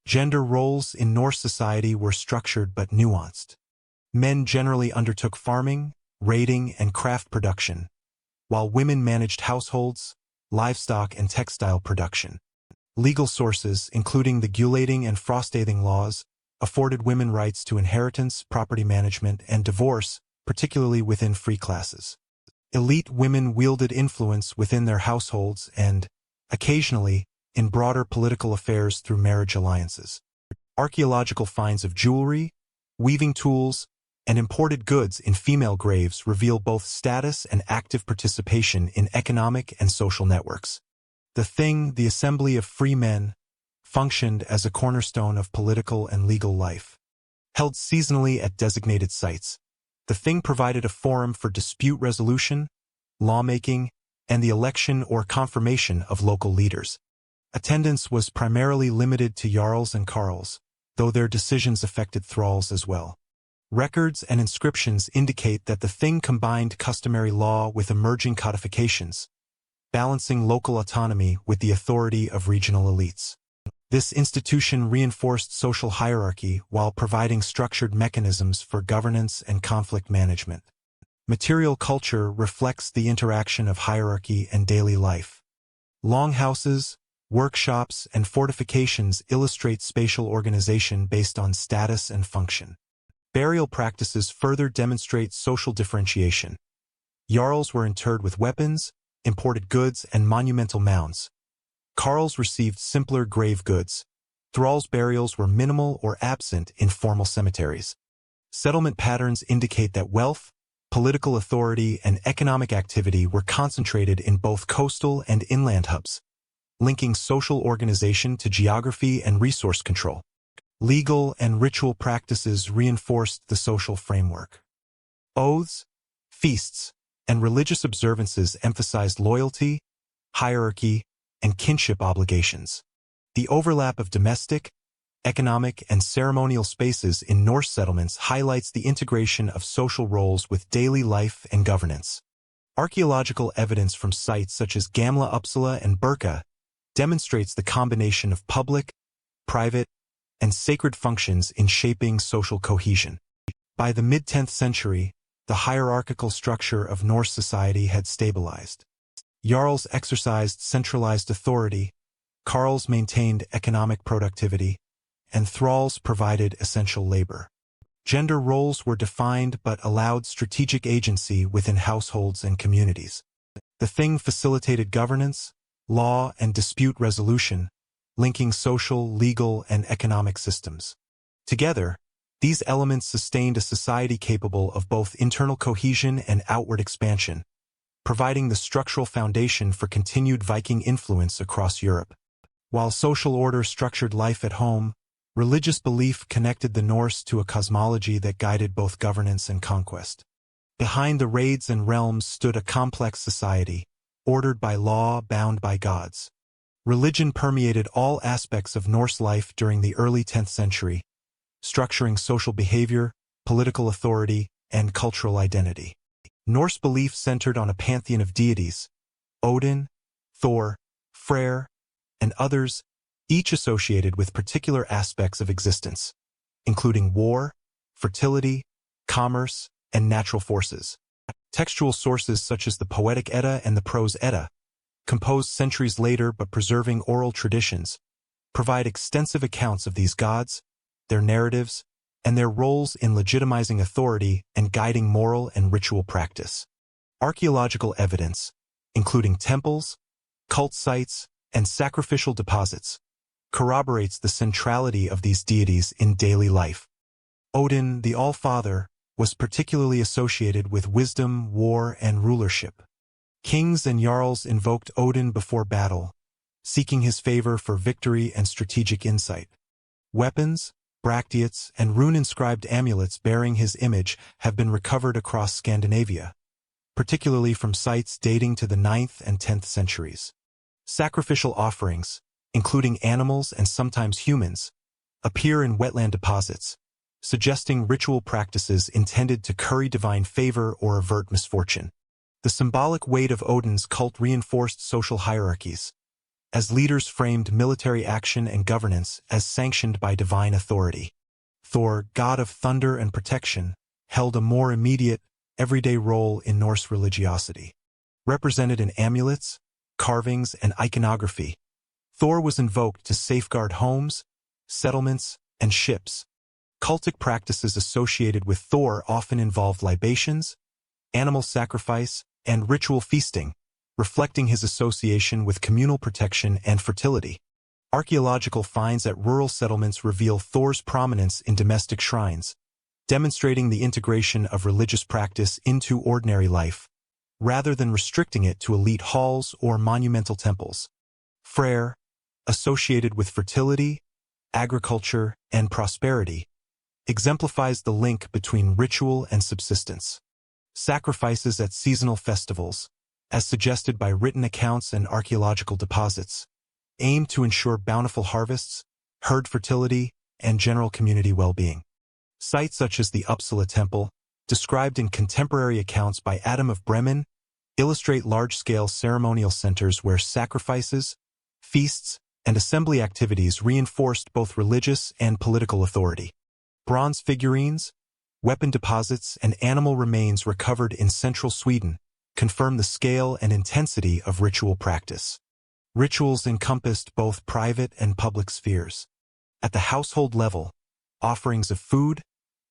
Gender roles in Norse society were structured but nuanced. Men generally undertook farming, raiding, and craft production, while women managed households, livestock, and textile production. Legal sources, including the Gulating and Frostathing laws, afforded women rights to inheritance, property management, and divorce, particularly within free classes. Elite women wielded influence within their households and, occasionally, in broader political affairs through marriage alliances. Archaeological finds of jewelry, weaving tools, and imported goods in female graves reveal both status and active participation in economic and social networks. The Thing, the assembly of free men, functioned as a cornerstone of political and legal life. Held seasonally at designated sites, the Thing provided a forum for dispute resolution, lawmaking, and the election or confirmation of local leaders. Attendance was primarily limited to jarls and carls, though their decisions affected thralls as well. Records and inscriptions indicate that the Thing combined customary law with emerging codifications, balancing local autonomy with the authority of regional elites. This institution reinforced social hierarchy while providing structured mechanisms for governance and conflict management. Material culture reflects the interaction of hierarchy and daily life. Longhouses, workshops, and fortifications illustrate spatial organization based on status and function. Burial practices further demonstrate social differentiation. Jarls were interred with weapons, imported goods, and monumental mounds. Carls received simpler grave goods. Thralls' burials were minimal or absent in formal cemeteries. Settlement patterns indicate that wealth, political authority, and economic activity were concentrated in both coastal and inland hubs, linking social organization to geography and resource control. Legal and ritual practices reinforced the social framework. Oaths, feasts, and religious observances emphasized loyalty, hierarchy, and kinship obligations. The overlap of domestic, economic, and ceremonial spaces in Norse settlements highlights the integration of social roles with daily life and governance. Archaeological evidence from sites such as Gamla Uppsala and Birka demonstrates the combination of public, private, and sacred functions in shaping social cohesion. By the mid-10th century, the hierarchical structure of Norse society had stabilized. Jarls exercised centralized authority, carls maintained economic productivity, and thralls provided essential labor. Gender roles were defined but allowed strategic agency within households and communities. The Thing facilitated governance, law, and dispute resolution, linking social, legal, and economic systems. Together, these elements sustained a society capable of both internal cohesion and outward expansion, providing the structural foundation for continued Viking influence across Europe. While social order structured life at home, religious belief connected the Norse to a cosmology that guided both governance and conquest. Behind the raids and realms stood a complex society, ordered by law, bound by gods. Religion permeated all aspects of Norse life during the early 10th century, structuring social behavior, political authority, and cultural identity. Norse belief centered on a pantheon of deities, Odin, Thor, Freyr, and others, each associated with particular aspects of existence, including war, fertility, commerce, and natural forces. Textual sources such as the Poetic Edda and the Prose Edda, composed centuries later but preserving oral traditions, provide extensive accounts of these gods, their narratives, and their roles in legitimizing authority and guiding moral and ritual practice. Archaeological evidence, including temples, cult sites, and sacrificial deposits, corroborates the centrality of these deities in daily life. Odin, the All-Father, was particularly associated with wisdom, war, and rulership. Kings and jarls invoked Odin before battle, seeking his favor for victory and strategic insight. Weapons, bracteates, and rune-inscribed amulets bearing his image have been recovered across Scandinavia, particularly from sites dating to the 9th and 10th centuries. Sacrificial offerings, including animals and sometimes humans, appear in wetland deposits, suggesting ritual practices intended to curry divine favor or avert misfortune. The symbolic weight of Odin's cult reinforced social hierarchies, as leaders framed military action and governance as sanctioned by divine authority. Thor, god of thunder and protection, held a more immediate, everyday role in Norse religiosity. Represented in amulets, carvings, and iconography, Thor was invoked to safeguard homes, settlements, and ships. Cultic practices associated with Thor often involved libations, animal sacrifice, and ritual feasting, reflecting his association with communal protection and fertility. Archaeological finds at rural settlements reveal Thor's prominence in domestic shrines, demonstrating the integration of religious practice into ordinary life, rather than restricting it to elite halls or monumental temples. Freyr, associated with fertility, agriculture, and prosperity, exemplifies the link between ritual and subsistence. Sacrifices at seasonal festivals, as suggested by written accounts and archaeological deposits, aim to ensure bountiful harvests, herd fertility, and general community well-being. Sites such as the Uppsala Temple, described in contemporary accounts by Adam of Bremen, illustrate large-scale ceremonial centers where sacrifices, feasts, and assembly activities reinforced both religious and political authority. Bronze figurines, weapon deposits, and animal remains recovered in central Sweden confirm the scale and intensity of ritual practice. Rituals encompassed both private and public spheres. At the household level, offerings of food,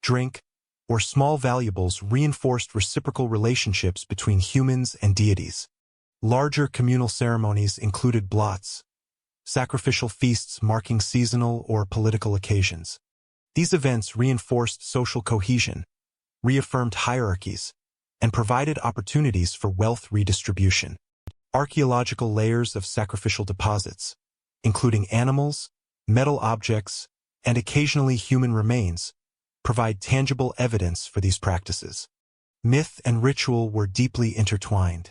drink, or small valuables reinforced reciprocal relationships between humans and deities. Larger communal ceremonies included blots, sacrificial feasts marking seasonal or political occasions. These events reinforced social cohesion, reaffirmed hierarchies, and provided opportunities for wealth redistribution. Archaeological layers of sacrificial deposits, including animals, metal objects, and occasionally human remains, provide tangible evidence for these practices. Myth and ritual were deeply intertwined.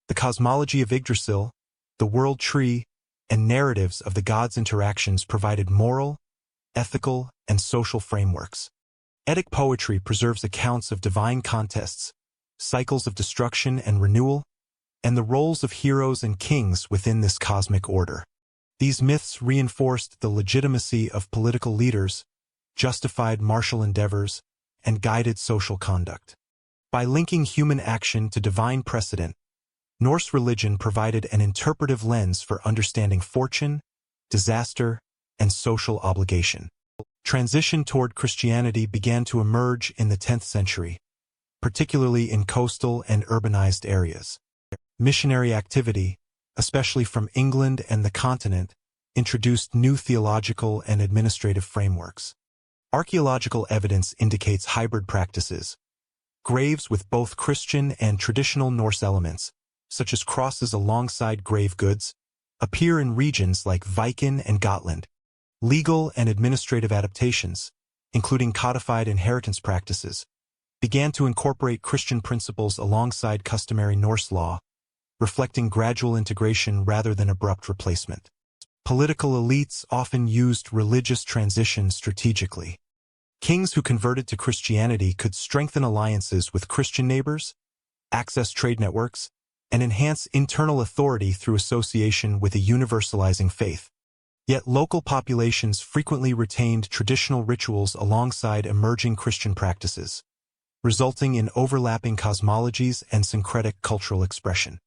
The cosmology of Yggdrasil, the world tree, and narratives of the gods' interactions provided moral, ethical, and social frameworks. Eddic poetry preserves accounts of divine contests, cycles of destruction and renewal, and the roles of heroes and kings within this cosmic order. These myths reinforced the legitimacy of political leaders, justified martial endeavors, and guided social conduct. By linking human action to divine precedent, Norse religion provided an interpretive lens for understanding fortune, disaster, and social obligation. Transition toward Christianity began to emerge in the 10th century, particularly in coastal and urbanized areas. Missionary activity, especially from England and the continent, introduced new theological and administrative frameworks. Archaeological evidence indicates hybrid practices. Graves with both Christian and traditional Norse elements, such as crosses alongside grave goods, appear in regions like Viking and Gotland. Legal and administrative adaptations, including codified inheritance practices, began to incorporate Christian principles alongside customary Norse law, reflecting gradual integration rather than abrupt replacement. Political elites often used religious transition strategically. Kings who converted to Christianity could strengthen alliances with Christian neighbors, access trade networks, and enhance internal authority through association with a universalizing faith. Yet local populations frequently retained traditional rituals alongside emerging Christian practices, resulting in overlapping cosmologies and syncretic cultural expression.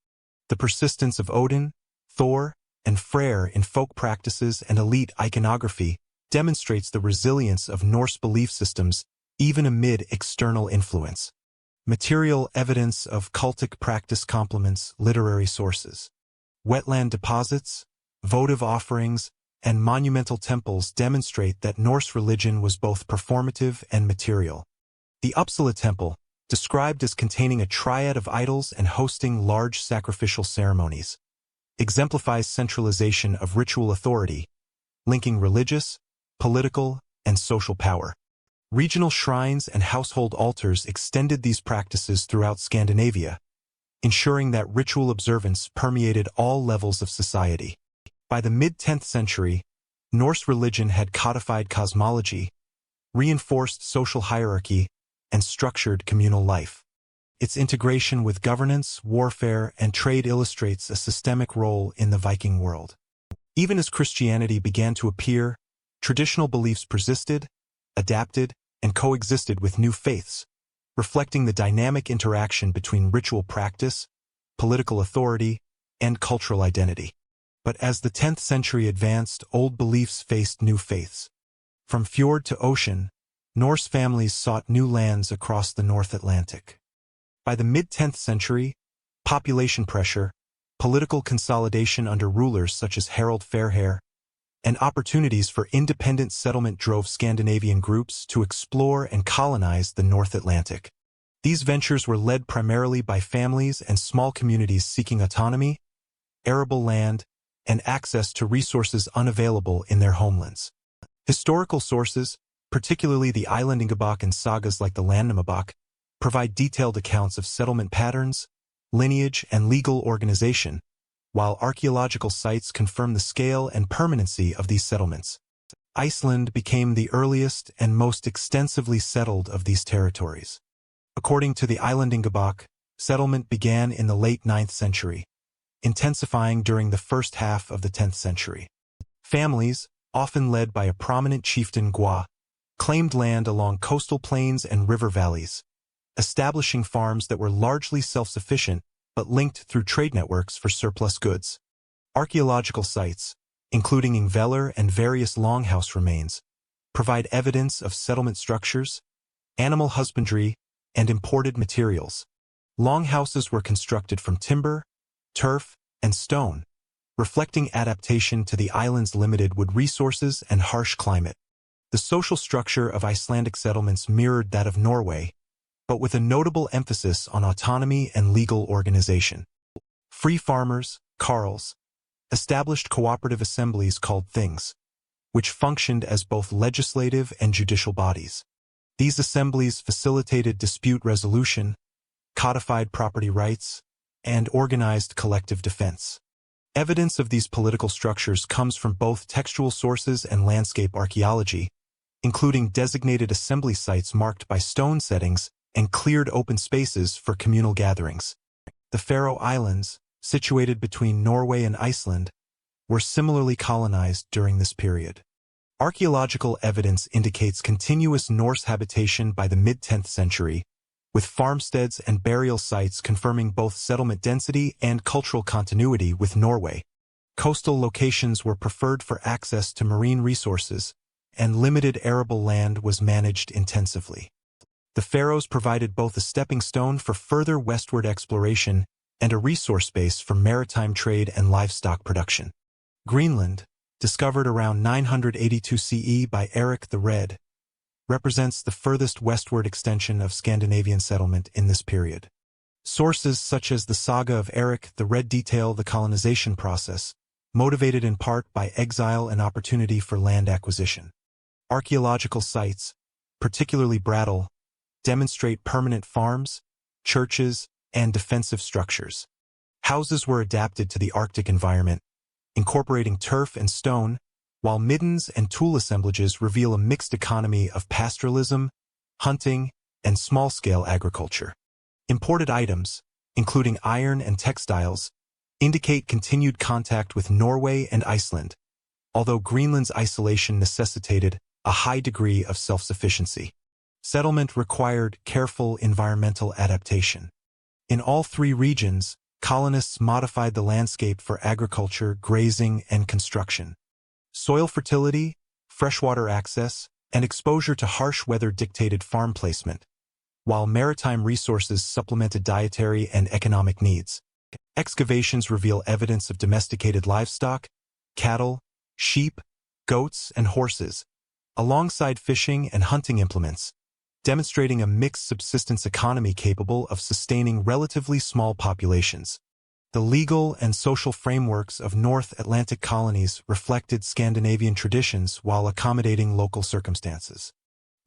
The persistence of Odin, Thor, and Freyr in folk practices and elite iconography demonstrates the resilience of Norse belief systems even amid external influence. Material evidence of cultic practice complements literary sources. Wetland deposits, votive offerings, and monumental temples demonstrate that Norse religion was both performative and material. The Uppsala Temple, described as containing a triad of idols and hosting large sacrificial ceremonies, exemplifies centralization of ritual authority, linking religious, political, and social power. Regional shrines and household altars extended these practices throughout Scandinavia, ensuring that ritual observance permeated all levels of society. By the mid-10th century, Norse religion had codified cosmology, reinforced social hierarchy, and structured communal life. Its integration with governance, warfare, and trade illustrates a systemic role in the Viking world. Even as Christianity began to appear, traditional beliefs persisted, adapted, and coexisted with new faiths, reflecting the dynamic interaction between ritual practice, political authority, and cultural identity. But as the 10th century advanced, old beliefs faced new faiths. From fjord to ocean, Norse families sought new lands across the North Atlantic. By the mid-10th century, population pressure, political consolidation under rulers such as Harald Fairhair, and opportunities for independent settlement drove Scandinavian groups to explore and colonize the North Atlantic. These ventures were led primarily by families and small communities seeking autonomy, arable land, and access to resources unavailable in their homelands. Historical sources, particularly the Islandingabok and sagas like the Landnámabók, provide detailed accounts of settlement patterns, lineage, and legal organization, while archaeological sites confirm the scale and permanency of these settlements. Iceland became the earliest and most extensively settled of these territories. According to the Islandingabok, settlement began in the late 9th century, intensifying during the first half of the 10th century. Families, often led by a prominent chieftain Gwa, claimed land along coastal plains and river valleys, establishing farms that were largely self-sufficient but linked through trade networks for surplus goods. Archaeological sites, including Ingvellir and various longhouse remains, provide evidence of settlement structures, animal husbandry, and imported materials. Longhouses were constructed from timber, turf, and stone, reflecting adaptation to the island's limited wood resources and harsh climate. The social structure of Icelandic settlements mirrored that of Norway, but with a notable emphasis on autonomy and legal organization. Free farmers, carls, established cooperative assemblies called things, which functioned as both legislative and judicial bodies. These assemblies facilitated dispute resolution, codified property rights, and organized collective defense. Evidence of these political structures comes from both textual sources and landscape archaeology, including designated assembly sites marked by stone settings and cleared open spaces for communal gatherings. The Faroe Islands, situated between Norway and Iceland, were similarly colonized during this period. Archaeological evidence indicates continuous Norse habitation by the mid-10th century, with farmsteads and burial sites confirming both settlement density and cultural continuity with Norway. Coastal locations were preferred for access to marine resources, and limited arable land was managed intensively. The Faroes provided both a stepping stone for further westward exploration and a resource base for maritime trade and livestock production. Greenland, discovered around 982 CE by Eric the Red, represents the furthest westward extension of Scandinavian settlement in this period. Sources such as the Saga of Eric the Red detail the colonization process, motivated in part by exile and opportunity for land acquisition. Archaeological sites, particularly Brattle, demonstrate permanent farms, churches, and defensive structures. Houses were adapted to the Arctic environment, incorporating turf and stone, while middens and tool assemblages reveal a mixed economy of pastoralism, hunting, and small-scale agriculture. Imported items, including iron and textiles, indicate continued contact with Norway and Iceland, although Greenland's isolation necessitated a high degree of self-sufficiency. Settlement required careful environmental adaptation. In all three regions, colonists modified the landscape for agriculture, grazing, and construction. Soil fertility, freshwater access, and exposure to harsh weather dictated farm placement, while maritime resources supplemented dietary and economic needs. Excavations reveal evidence of domesticated livestock, cattle, sheep, goats, and horses, alongside fishing and hunting implements, demonstrating a mixed subsistence economy capable of sustaining relatively small populations. The legal and social frameworks of North Atlantic colonies reflected Scandinavian traditions while accommodating local circumstances.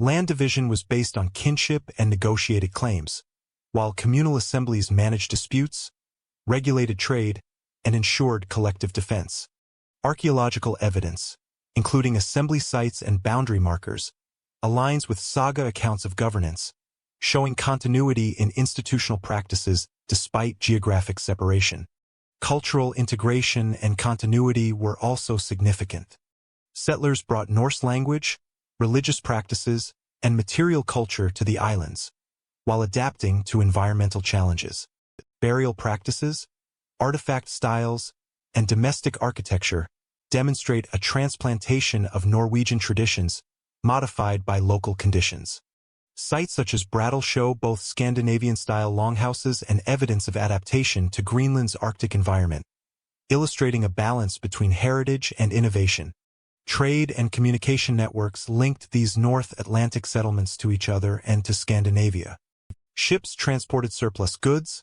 Land division was based on kinship and negotiated claims, while communal assemblies managed disputes, regulated trade, and ensured collective defense. Archaeological evidence, including assembly sites and boundary markers, aligns with saga accounts of governance, showing continuity in institutional practices despite geographic separation. Cultural integration and continuity were also significant. Settlers brought Norse language, religious practices, and material culture to the islands, while adapting to environmental challenges. Burial practices, artifact styles, and domestic architecture demonstrate a transplantation of Norwegian traditions modified by local conditions. Sites such as Brattle show both Scandinavian-style longhouses and evidence of adaptation to Greenland's Arctic environment, illustrating a balance between heritage and innovation. Trade and communication networks linked these North Atlantic settlements to each other and to Scandinavia. Ships transported surplus goods,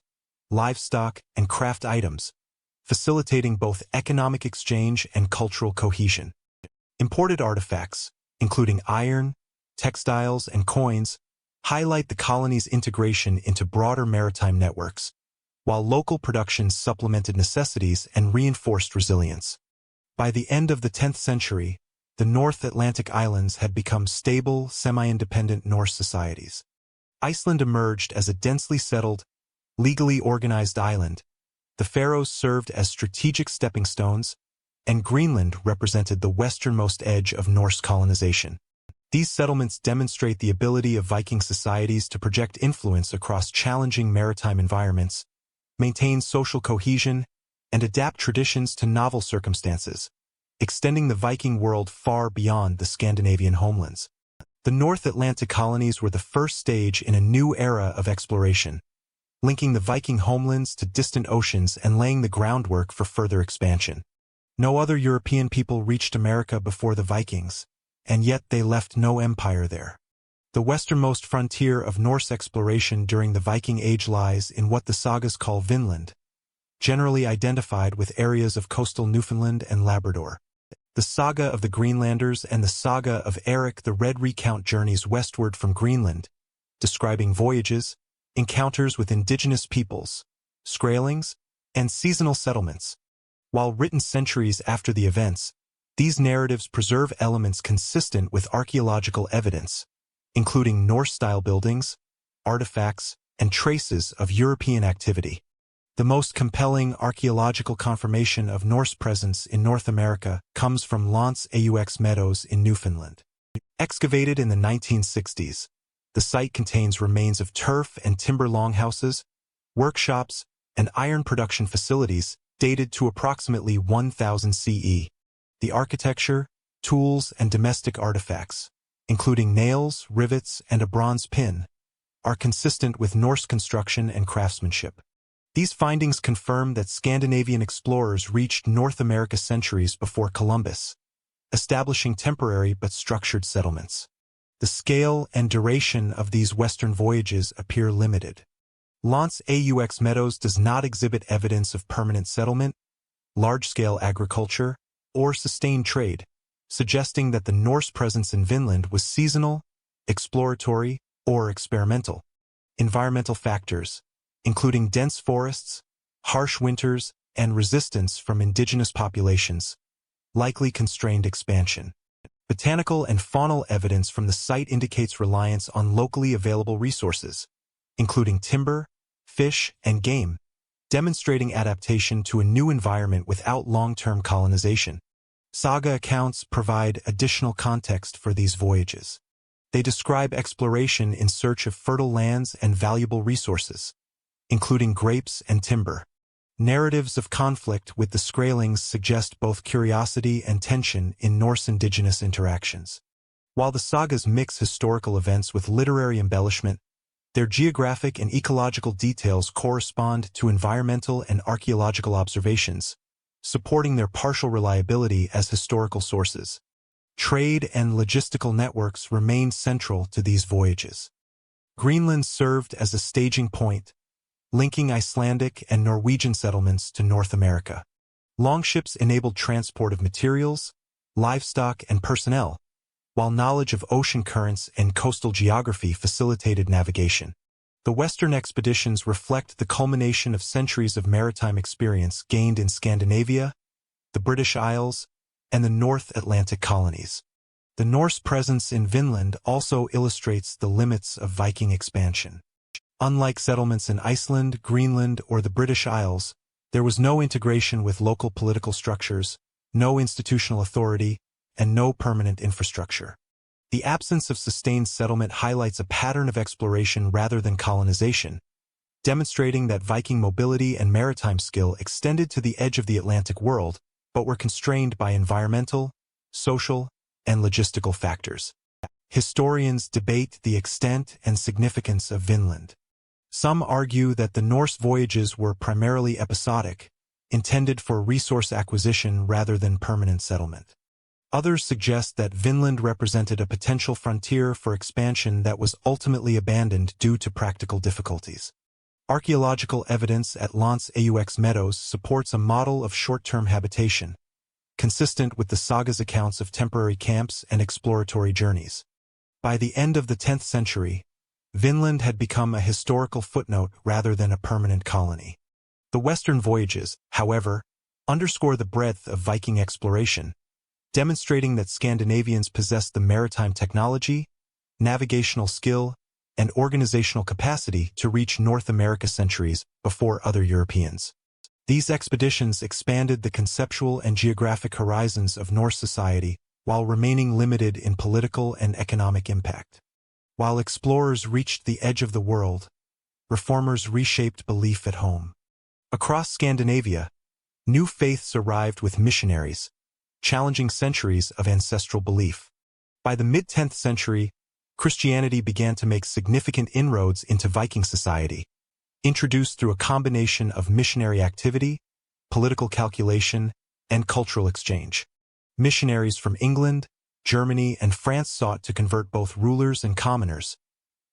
livestock, and craft items, facilitating both economic exchange and cultural cohesion. Imported artifacts, including iron, textiles, and coins, highlight the colony's integration into broader maritime networks, while local productions supplemented necessities and reinforced resilience. By the end of the 10th century, the North Atlantic islands had become stable, semi-independent Norse societies. Iceland emerged as a densely settled, legally organized island. The Faroes served as strategic stepping stones, and Greenland represented the westernmost edge of Norse colonization. These settlements demonstrate the ability of Viking societies to project influence across challenging maritime environments, maintain social cohesion, and adapt traditions to novel circumstances, extending the Viking world far beyond the Scandinavian homelands. The North Atlantic colonies were the first stage in a new era of exploration, linking the Viking homelands to distant oceans and laying the groundwork for further expansion. No other European people reached America before the Vikings, and yet they left no empire there. The westernmost frontier of Norse exploration during the Viking Age lies in what the sagas call Vinland, generally identified with areas of coastal Newfoundland and Labrador. The saga of the Greenlanders and the saga of Eric the Red recount journeys westward from Greenland, describing voyages, encounters with indigenous peoples, scralings, and seasonal settlements. While written centuries after the events, these narratives preserve elements consistent with archaeological evidence, including Norse-style buildings, artifacts, and traces of European activity. The most compelling archaeological confirmation of Norse presence in North America comes from Lance aux Meadows in Newfoundland. Excavated in the 1960s, the site contains remains of turf and timber longhouses, workshops, and iron production facilities dated to approximately 1000 CE. The architecture, tools, and domestic artifacts, including nails, rivets, and a bronze pin, are consistent with Norse construction and craftsmanship. These findings confirm that Scandinavian explorers reached North America centuries before Columbus, establishing temporary but structured settlements. The scale and duration of these western voyages appear limited. Lance aux Meadows does not exhibit evidence of permanent settlement, large-scale agriculture, or sustained trade, suggesting that the Norse presence in Vinland was seasonal, exploratory, or experimental. Environmental factors, including dense forests, harsh winters, and resistance from indigenous populations, likely constrained expansion. Botanical and faunal evidence from the site indicates reliance on locally available resources, including timber, fish, and game, demonstrating adaptation to a new environment without long-term colonization. Saga accounts provide additional context for these voyages. They describe exploration in search of fertile lands and valuable resources, including grapes and timber. Narratives of conflict with the Scralings suggest both curiosity and tension in Norse indigenous interactions. While the sagas mix historical events with literary embellishment, their geographic and ecological details correspond to environmental and archaeological observations, supporting their partial reliability as historical sources. Trade and logistical networks remained central to these voyages. Greenland served as a staging point, linking Icelandic and Norwegian settlements to North America. Longships enabled transport of materials, livestock, and personnel, while knowledge of ocean currents and coastal geography facilitated navigation. The Western expeditions reflect the culmination of centuries of maritime experience gained in Scandinavia, the British Isles, and the North Atlantic colonies. The Norse presence in Vinland also illustrates the limits of Viking expansion. Unlike settlements in Iceland, Greenland, or the British Isles, there was no integration with local political structures, no institutional authority, and no permanent infrastructure. The absence of sustained settlement highlights a pattern of exploration rather than colonization, demonstrating that Viking mobility and maritime skill extended to the edge of the Atlantic world, but were constrained by environmental, social, and logistical factors. Historians debate the extent and significance of Vinland. Some argue that the Norse voyages were primarily episodic, intended for resource acquisition rather than permanent settlement. Others suggest that Vinland represented a potential frontier for expansion that was ultimately abandoned due to practical difficulties. Archaeological evidence at Lance Aux Meadows supports a model of short-term habitation, consistent with the saga's accounts of temporary camps and exploratory journeys. By the end of the 10th century, Vinland had become a historical footnote rather than a permanent colony. The Western voyages, however, underscore the breadth of Viking exploration, demonstrating that Scandinavians possessed the maritime technology, navigational skill, and organizational capacity to reach North America centuries before other Europeans. These expeditions expanded the conceptual and geographic horizons of Norse society while remaining limited in political and economic impact. While explorers reached the edge of the world, reformers reshaped belief at home. Across Scandinavia, new faiths arrived with missionaries, challenging centuries of ancestral belief. By the mid-10th century, Christianity began to make significant inroads into Viking society, introduced through a combination of missionary activity, political calculation, and cultural exchange. Missionaries from England, Germany, and France sought to convert both rulers and commoners,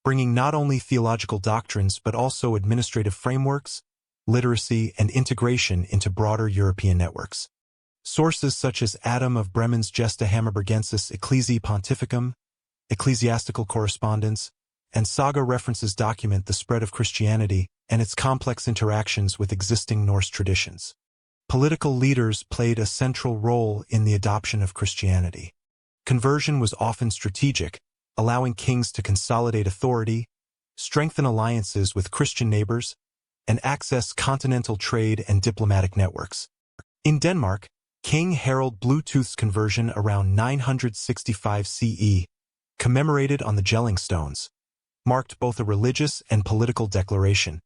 bringing not only theological doctrines but also administrative frameworks, literacy, and integration into broader European networks. Sources such as Adam of Bremen's Gesta Hammerbergensis Ecclesiae Pontificum, Ecclesiastical Correspondence, and Saga references document the spread of Christianity and its complex interactions with existing Norse traditions. Political leaders played a central role in the adoption of Christianity. Conversion was often strategic, allowing kings to consolidate authority, strengthen alliances with Christian neighbors, and access continental trade and diplomatic networks. In Denmark, King Harald Bluetooth's conversion around 965 CE, commemorated on the Jelling stones, marked both a religious and political declaration.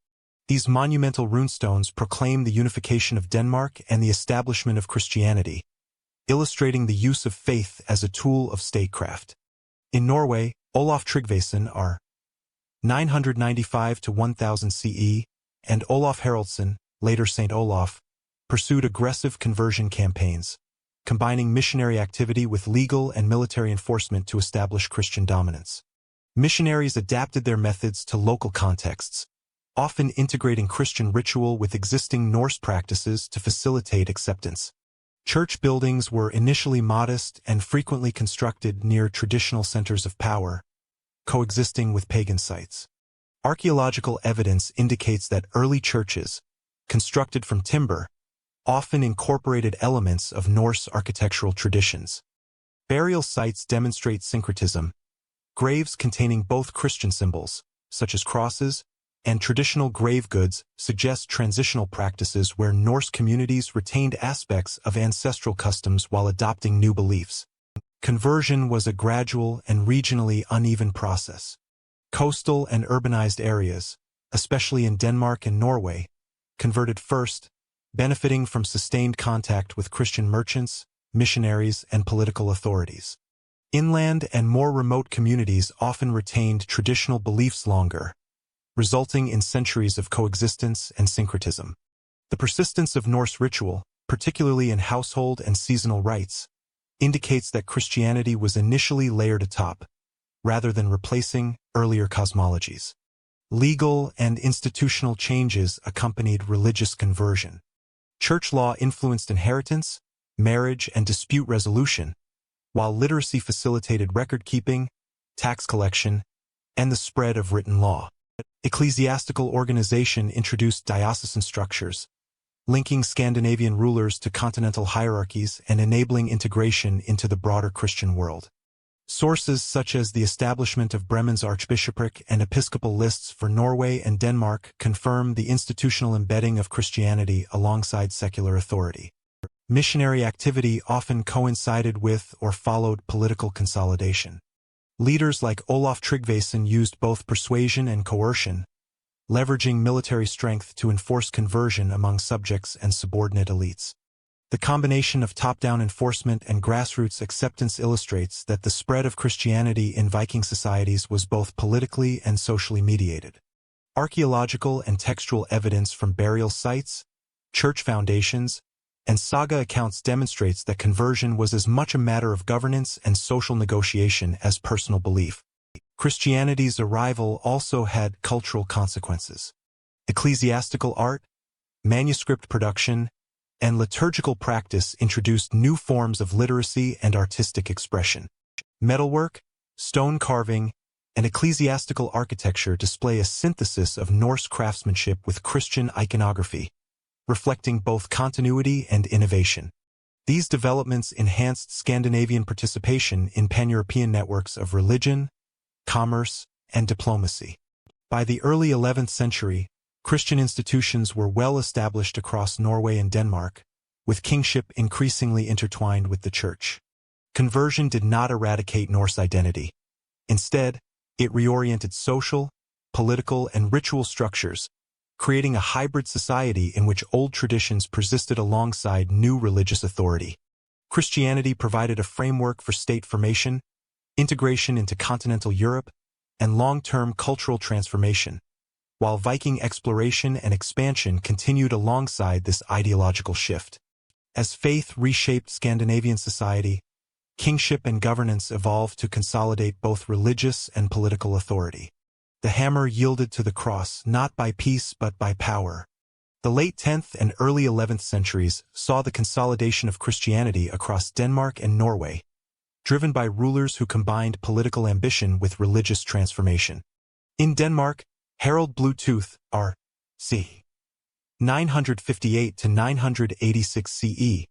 These monumental runestones proclaim the unification of Denmark and the establishment of Christianity, illustrating the use of faith as a tool of statecraft. In Norway, Olaf Tryggvason r. 995 to 1000 CE, and Olaf Haraldsson, later Saint Olaf, pursued aggressive conversion campaigns, combining missionary activity with legal and military enforcement to establish Christian dominance. Missionaries adapted their methods to local contexts, often integrating Christian ritual with existing Norse practices to facilitate acceptance. Church buildings were initially modest and frequently constructed near traditional centers of power, coexisting with pagan sites. Archaeological evidence indicates that early churches, constructed from timber, often incorporated elements of Norse architectural traditions. Burial sites demonstrate syncretism. Graves containing both Christian symbols, such as crosses, and traditional grave goods suggest transitional practices where Norse communities retained aspects of ancestral customs while adopting new beliefs. Conversion was a gradual and regionally uneven process. Coastal and urbanized areas, especially in Denmark and Norway, converted first, benefiting from sustained contact with Christian merchants, missionaries, and political authorities. Inland and more remote communities often retained traditional beliefs longer, resulting in centuries of coexistence and syncretism. The persistence of Norse ritual, particularly in household and seasonal rites, indicates that Christianity was initially layered atop, rather than replacing earlier cosmologies. Legal and institutional changes accompanied religious conversion. Church law influenced inheritance, marriage, and dispute resolution, while literacy facilitated record-keeping, tax collection, and the spread of written law. Ecclesiastical organization introduced diocesan structures, linking Scandinavian rulers to continental hierarchies and enabling integration into the broader Christian world. Sources such as the establishment of Bremen's archbishopric and episcopal lists for Norway and Denmark confirm the institutional embedding of Christianity alongside secular authority. Missionary activity often coincided with or followed political consolidation. Leaders like Olaf Tryggvason used both persuasion and coercion, leveraging military strength to enforce conversion among subjects and subordinate elites. The combination of top-down enforcement and grassroots acceptance illustrates that the spread of Christianity in Viking societies was both politically and socially mediated. Archaeological and textual evidence from burial sites, church foundations, and saga accounts demonstrates that conversion was as much a matter of governance and social negotiation as personal belief. Christianity's arrival also had cultural consequences. Ecclesiastical art, manuscript production, and liturgical practice introduced new forms of literacy and artistic expression. Metalwork, stone carving, and ecclesiastical architecture display a synthesis of Norse craftsmanship with Christian iconography, reflecting both continuity and innovation. These developments enhanced Scandinavian participation in pan-European networks of religion, commerce, and diplomacy. By the early 11th century, Christian institutions were well established across Norway and Denmark, with kingship increasingly intertwined with the church. Conversion did not eradicate Norse identity. Instead, it reoriented social, political, and ritual structures, creating a hybrid society in which old traditions persisted alongside new religious authority. Christianity provided a framework for state formation, integration into continental Europe, and long-term cultural transformation, while Viking exploration and expansion continued alongside this ideological shift. As faith reshaped Scandinavian society, kingship and governance evolved to consolidate both religious and political authority. The hammer yielded to the cross not by peace but by power. The late 10th and early 11th centuries saw the consolidation of Christianity across Denmark and Norway, driven by rulers who combined political ambition with religious transformation. In Denmark, Harald Bluetooth, r.c. 958 to 986 CE,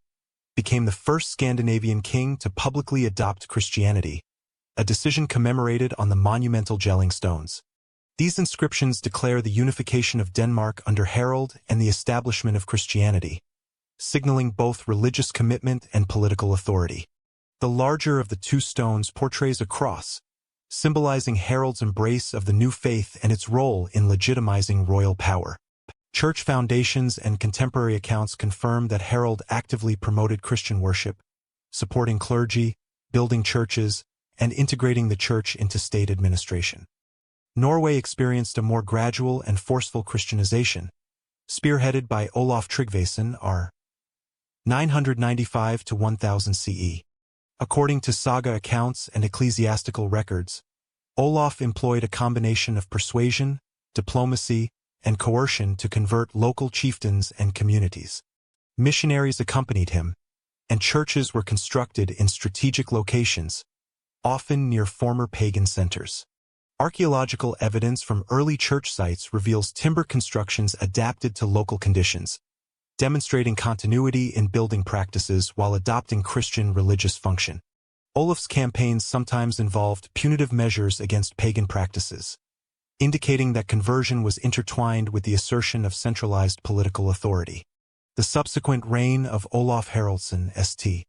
became the first Scandinavian king to publicly adopt Christianity, a decision commemorated on the monumental Jelling stones. These inscriptions declare the unification of Denmark under Harald and the establishment of Christianity, signaling both religious commitment and political authority. The larger of the two stones portrays a cross, symbolizing Harald's embrace of the new faith and its role in legitimizing royal power. Church foundations and contemporary accounts confirm that Harald actively promoted Christian worship, supporting clergy, building churches, and integrating the church into state administration. Norway experienced a more gradual and forceful Christianization, spearheaded by Olaf Tryggvason, r. 995 to 1000 CE. According to saga accounts and ecclesiastical records, Olaf employed a combination of persuasion, diplomacy, and coercion to convert local chieftains and communities. Missionaries accompanied him, and churches were constructed in strategic locations, often near former pagan centers. Archaeological evidence from early church sites reveals timber constructions adapted to local conditions, demonstrating continuity in building practices while adopting Christian religious function. Olaf's campaigns sometimes involved punitive measures against pagan practices, indicating that conversion was intertwined with the assertion of centralized political authority. The subsequent reign of Olaf Haraldsson St.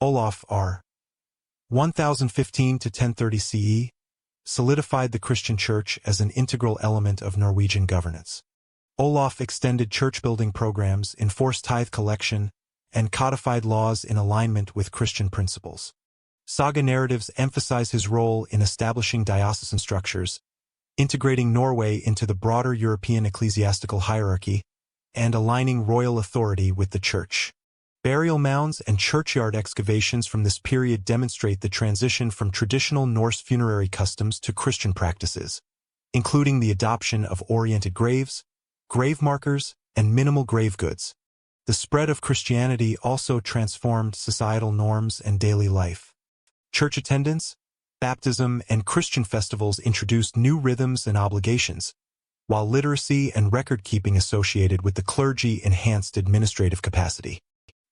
Olaf r. 1015 to 1030 CE solidified the Christian Church as an integral element of Norwegian governance. Olaf extended church-building programs, enforced tithe collection, and codified laws in alignment with Christian principles. Saga narratives emphasize his role in establishing diocesan structures, integrating Norway into the broader European ecclesiastical hierarchy, and aligning royal authority with the Church. Burial mounds and churchyard excavations from this period demonstrate the transition from traditional Norse funerary customs to Christian practices, including the adoption of oriented graves, grave markers, and minimal grave goods. The spread of Christianity also transformed societal norms and daily life. Church attendance, baptism, and Christian festivals introduced new rhythms and obligations, while literacy and record-keeping associated with the clergy enhanced administrative capacity.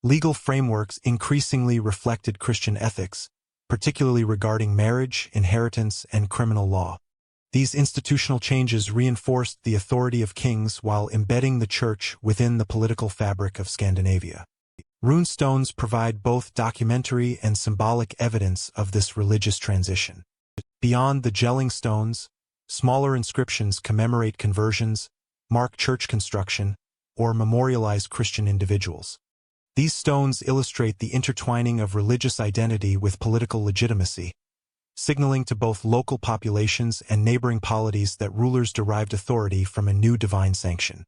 Legal frameworks increasingly reflected Christian ethics, particularly regarding marriage, inheritance, and criminal law. These institutional changes reinforced the authority of kings while embedding the church within the political fabric of Scandinavia. Rune stones provide both documentary and symbolic evidence of this religious transition. Beyond the gelling stones, smaller inscriptions commemorate conversions, mark church construction, or memorialize Christian individuals. These stones illustrate the intertwining of religious identity with political legitimacy, signaling to both local populations and neighboring polities that rulers derived authority from a new divine sanction.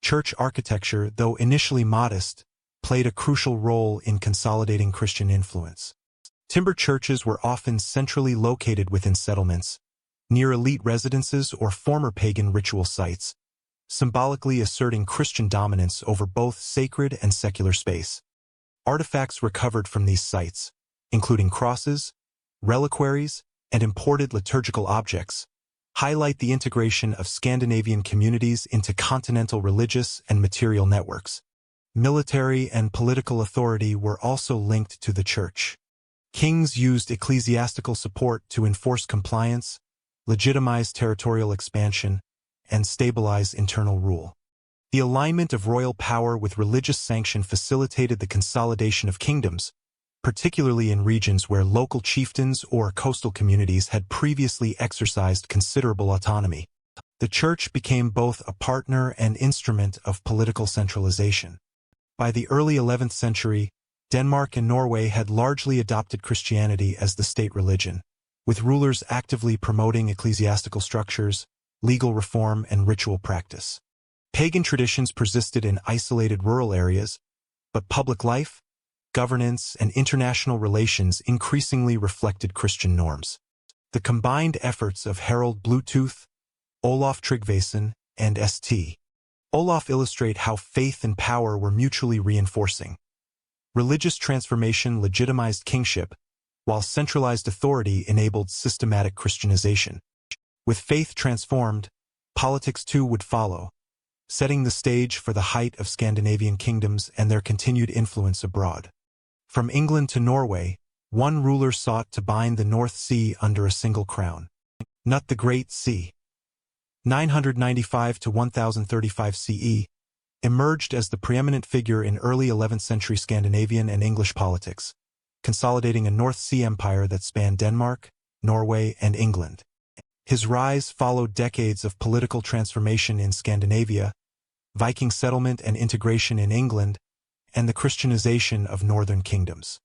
Church architecture, though initially modest, played a crucial role in consolidating Christian influence. Timber churches were often centrally located within settlements, near elite residences or former pagan ritual sites, symbolically asserting Christian dominance over both sacred and secular space. Artifacts recovered from these sites, including crosses, reliquaries, and imported liturgical objects, highlight the integration of Scandinavian communities into continental religious and material networks. Military and political authority were also linked to the church. Kings used ecclesiastical support to enforce compliance, legitimize territorial expansion, and stabilize internal rule. The alignment of royal power with religious sanction facilitated the consolidation of kingdoms, particularly in regions where local chieftains or coastal communities had previously exercised considerable autonomy. The church became both a partner and instrument of political centralization. By the early 11th century, Denmark and Norway had largely adopted Christianity as the state religion, with rulers actively promoting ecclesiastical structures, legal reform, and ritual practice. Pagan traditions persisted in isolated rural areas, but public life, governance, and international relations increasingly reflected Christian norms. The combined efforts of Harold Bluetooth, Olaf Tryggvason, and St. Olaf illustrate how faith and power were mutually reinforcing. Religious transformation legitimized kingship, while centralized authority enabled systematic Christianization. With faith transformed, politics too would follow, setting the stage for the height of Scandinavian kingdoms and their continued influence abroad. From England to Norway, one ruler sought to bind the North Sea under a single crown. Knut the Great c. 995 to 1035 CE, emerged as the preeminent figure in early 11th century Scandinavian and English politics, consolidating a North Sea empire that spanned Denmark, Norway, and England. His rise followed decades of political transformation in Scandinavia, Viking settlement and integration in England, and the Christianization of northern kingdoms.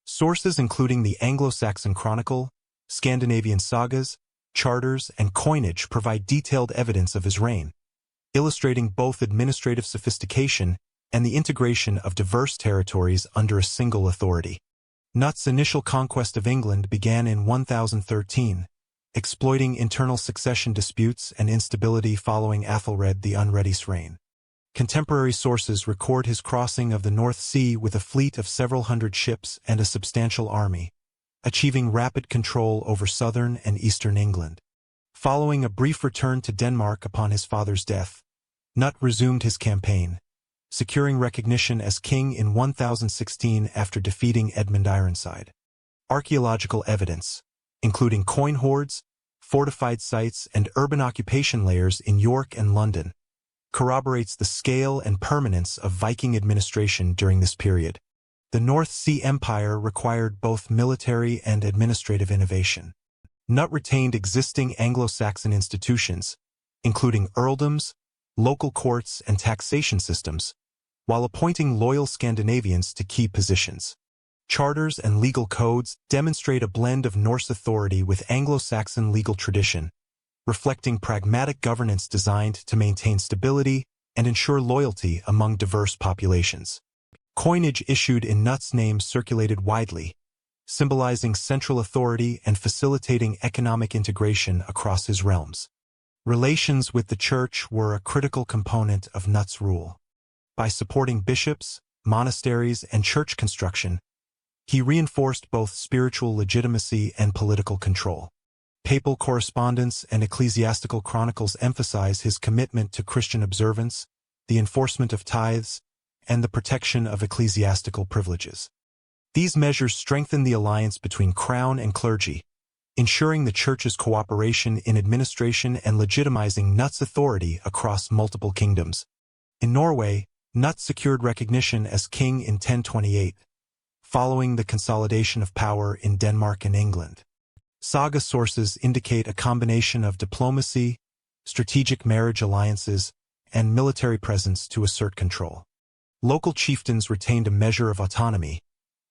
Sources including the Anglo-Saxon Chronicle, Scandinavian sagas, charters, and coinage provide detailed evidence of his reign, illustrating both administrative sophistication and the integration of diverse territories under a single authority. Knut's initial conquest of England began in 1013, exploiting internal succession disputes and instability following Athelred the Unready's reign. Contemporary sources record his crossing of the North Sea with a fleet of several hundred ships and a substantial army, achieving rapid control over southern and eastern England. Following a brief return to Denmark upon his father's death, Knut resumed his campaign, securing recognition as king in 1016 after defeating Edmund Ironside. Archaeological evidence, including coin hoards, fortified sites, and urban occupation layers in York and London, corroborates the scale and permanence of Viking administration during this period. The North Sea Empire required both military and administrative innovation. Knut retained existing Anglo-Saxon institutions, including earldoms, local courts, and taxation systems, while appointing loyal Scandinavians to key positions. Charters and legal codes demonstrate a blend of Norse authority with Anglo-Saxon legal tradition, reflecting pragmatic governance designed to maintain stability and ensure loyalty among diverse populations. Coinage issued in Knut's name circulated widely, symbolizing central authority and facilitating economic integration across his realms. Relations with the church were a critical component of Knut's rule. By supporting bishops, monasteries, and church construction, he reinforced both spiritual legitimacy and political control. Papal correspondence and ecclesiastical chronicles emphasize his commitment to Christian observance, the enforcement of tithes, and the protection of ecclesiastical privileges. These measures strengthened the alliance between crown and clergy, ensuring the church's cooperation in administration and legitimizing Knut's authority across multiple kingdoms. In Norway, Knut secured recognition as king in 1028, following the consolidation of power in Denmark and England. Saga sources indicate a combination of diplomacy, strategic marriage alliances, and military presence to assert control. Local chieftains retained a measure of autonomy,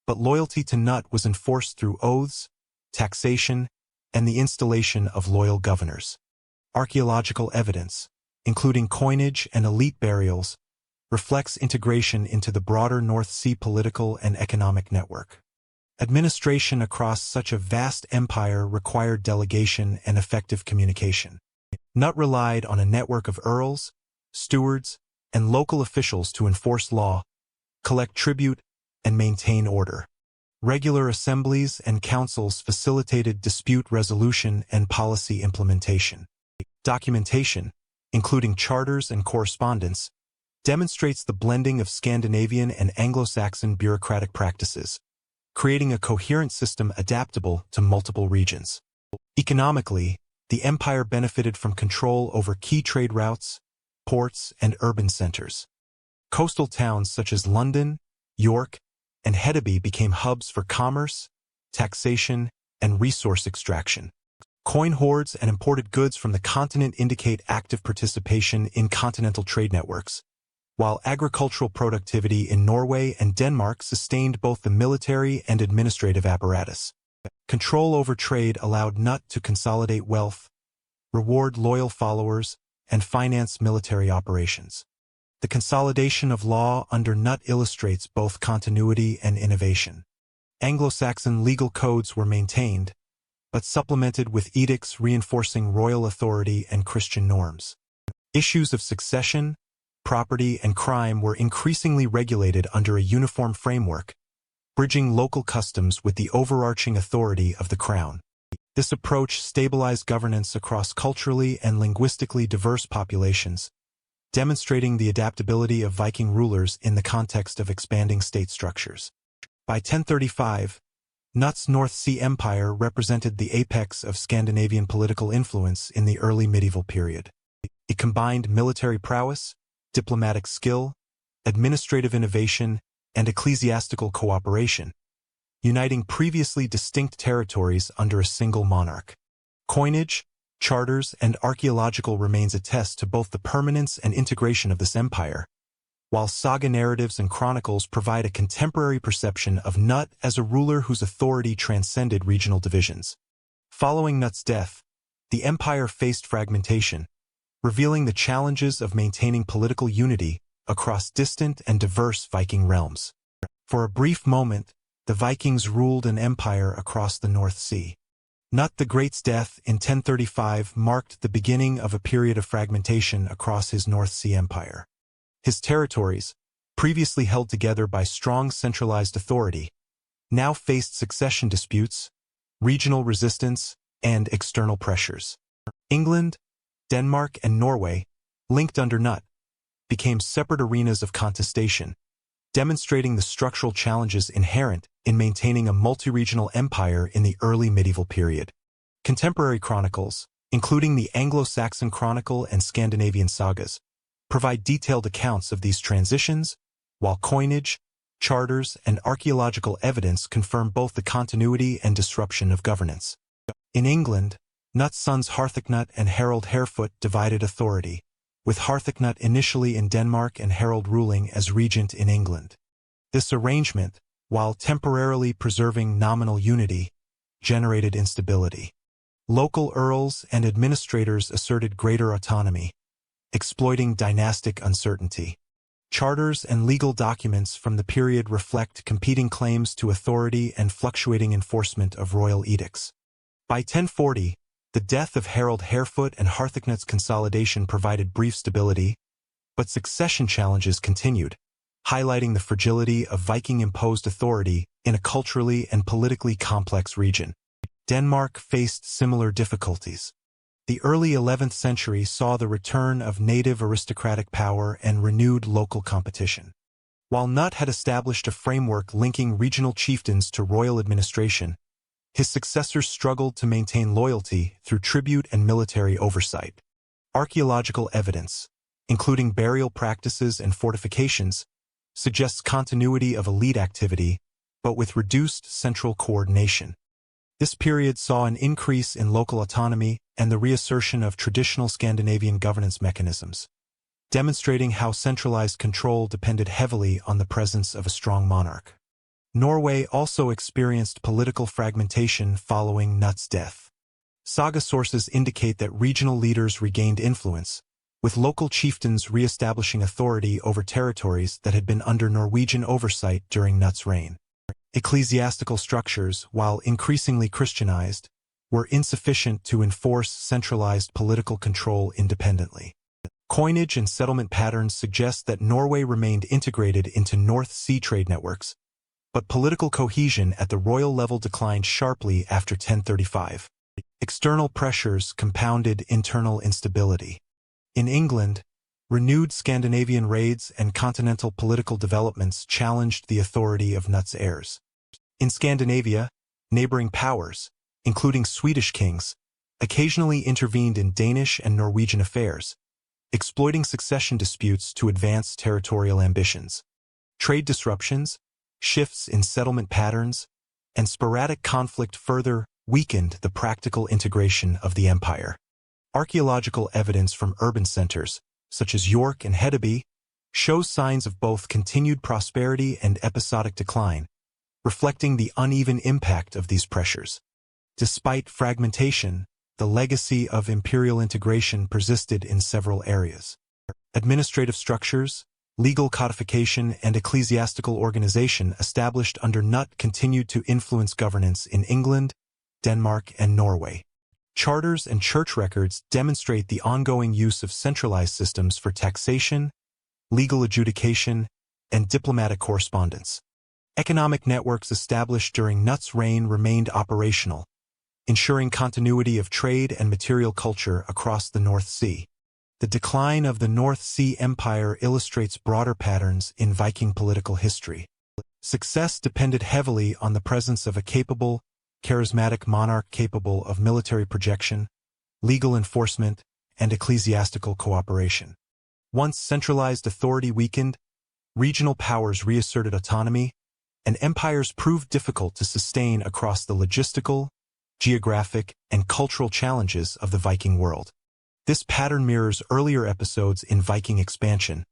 but loyalty to Knut was enforced through oaths, taxation, and the installation of loyal governors. Archaeological evidence, including coinage and elite burials, reflects integration into the broader North Sea political and economic network. Administration across such a vast empire required delegation and effective communication. Knut relied on a network of earls, stewards, and local officials to enforce law, collect tribute, and maintain order. Regular assemblies and councils facilitated dispute resolution and policy implementation. Documentation, including charters and correspondence, demonstrates the blending of Scandinavian and Anglo-Saxon bureaucratic practices, creating a coherent system adaptable to multiple regions. Economically, the empire benefited from control over key trade routes, ports, and urban centers. Coastal towns such as London, York, and Hedeby became hubs for commerce, taxation, and resource extraction. Coin hoards and imported goods from the continent indicate active participation in continental trade networks, while agricultural productivity in Norway and Denmark sustained both the military and administrative apparatus. Control over trade allowed Knut to consolidate wealth, reward loyal followers, and finance military operations. The consolidation of law under Knut illustrates both continuity and innovation. Anglo-Saxon legal codes were maintained, but supplemented with edicts reinforcing royal authority and Christian norms. Issues of succession, property, and crime were increasingly regulated under a uniform framework, bridging local customs with the overarching authority of the crown. This approach stabilized governance across culturally and linguistically diverse populations, demonstrating the adaptability of Viking rulers in the context of expanding state structures. By 1035, Knut's North Sea Empire represented the apex of Scandinavian political influence in the early medieval period. It combined military prowess, diplomatic skill, administrative innovation, and ecclesiastical cooperation, uniting previously distinct territories under a single monarch. Coinage, charters, and archaeological remains attest to both the permanence and integration of this empire, while saga narratives and chronicles provide a contemporary perception of Knut as a ruler whose authority transcended regional divisions. Following Knut's death, the empire faced fragmentation, revealing the challenges of maintaining political unity across distant and diverse Viking realms. For a brief moment, the Vikings ruled an empire across the North Sea. Knut the Great's death in 1035 marked the beginning of a period of fragmentation across his North Sea empire. His territories, previously held together by strong centralized authority, now faced succession disputes, regional resistance, and external pressures. England, Denmark, and Norway, linked under Knut, became separate arenas of contestation, demonstrating the structural challenges inherent in maintaining a multi-regional empire in the early medieval period. Contemporary chronicles, including the Anglo-Saxon Chronicle and Scandinavian sagas, provide detailed accounts of these transitions, while coinage, charters, and archaeological evidence confirm both the continuity and disruption of governance. In England, Knut's sons Harthacnut and Harold Harefoot divided authority, with Harthacnut initially in Denmark and Harold ruling as regent in England. This arrangement, while temporarily preserving nominal unity, generated instability. Local earls and administrators asserted greater autonomy, exploiting dynastic uncertainty. Charters and legal documents from the period reflect competing claims to authority and fluctuating enforcement of royal edicts. By 1040, the death of Harold Harefoot and Harthacnut's consolidation provided brief stability, but succession challenges continued, highlighting the fragility of Viking-imposed authority in a culturally and politically complex region. Denmark faced similar difficulties. The early 11th century saw the return of native aristocratic power and renewed local competition. While Knut had established a framework linking regional chieftains to royal administration, his successors struggled to maintain loyalty through tribute and military oversight. Archaeological evidence, including burial practices and fortifications, suggests continuity of elite activity, but with reduced central coordination. This period saw an increase in local autonomy and the reassertion of traditional Scandinavian governance mechanisms, demonstrating how centralized control depended heavily on the presence of a strong monarch. Norway also experienced political fragmentation following Knut's death. Saga sources indicate that regional leaders regained influence, with local chieftains re-establishing authority over territories that had been under Norwegian oversight during Knut's reign. Ecclesiastical structures, while increasingly Christianized, were insufficient to enforce centralized political control independently. Coinage and settlement patterns suggest that Norway remained integrated into North Sea trade networks, but political cohesion at the royal level declined sharply after 1035. External pressures compounded internal instability. In England, renewed Scandinavian raids and continental political developments challenged the authority of Knut's heirs. In Scandinavia, neighboring powers, including Swedish kings, occasionally intervened in Danish and Norwegian affairs, exploiting succession disputes to advance territorial ambitions. Trade disruptions, shifts in settlement patterns, and sporadic conflict further weakened the practical integration of the empire. Archaeological evidence from urban centers, such as York and Hedeby, shows signs of both continued prosperity and episodic decline, reflecting the uneven impact of these pressures. Despite fragmentation, the legacy of imperial integration persisted in several areas. Administrative structures, legal codification, and ecclesiastical organization established under Knut continued to influence governance in England, Denmark, and Norway. Charters and church records demonstrate the ongoing use of centralized systems for taxation, legal adjudication, and diplomatic correspondence. Economic networks established during Knut's reign remained operational, ensuring continuity of trade and material culture across the North Sea. The decline of the North Sea Empire illustrates broader patterns in Viking political history. Success depended heavily on the presence of a capable, charismatic monarch capable of military projection, legal enforcement, and ecclesiastical cooperation. Once centralized authority weakened, regional powers reasserted autonomy, and empires proved difficult to sustain across the logistical, geographic, and cultural challenges of the Viking world. This pattern mirrors earlier episodes in Viking expansion,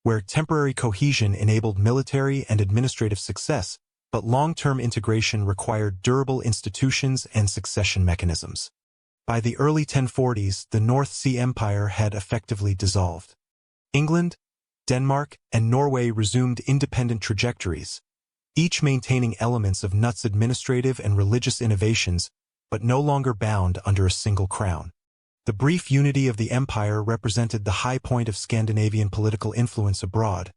where temporary cohesion enabled military and administrative success, but long-term integration required durable institutions and succession mechanisms. By the early 1040s, the North Sea Empire had effectively dissolved. England, Denmark, and Norway resumed independent trajectories, each maintaining elements of Knut's administrative and religious innovations, but no longer bound under a single crown. The brief unity of the empire represented the high point of Scandinavian political influence abroad,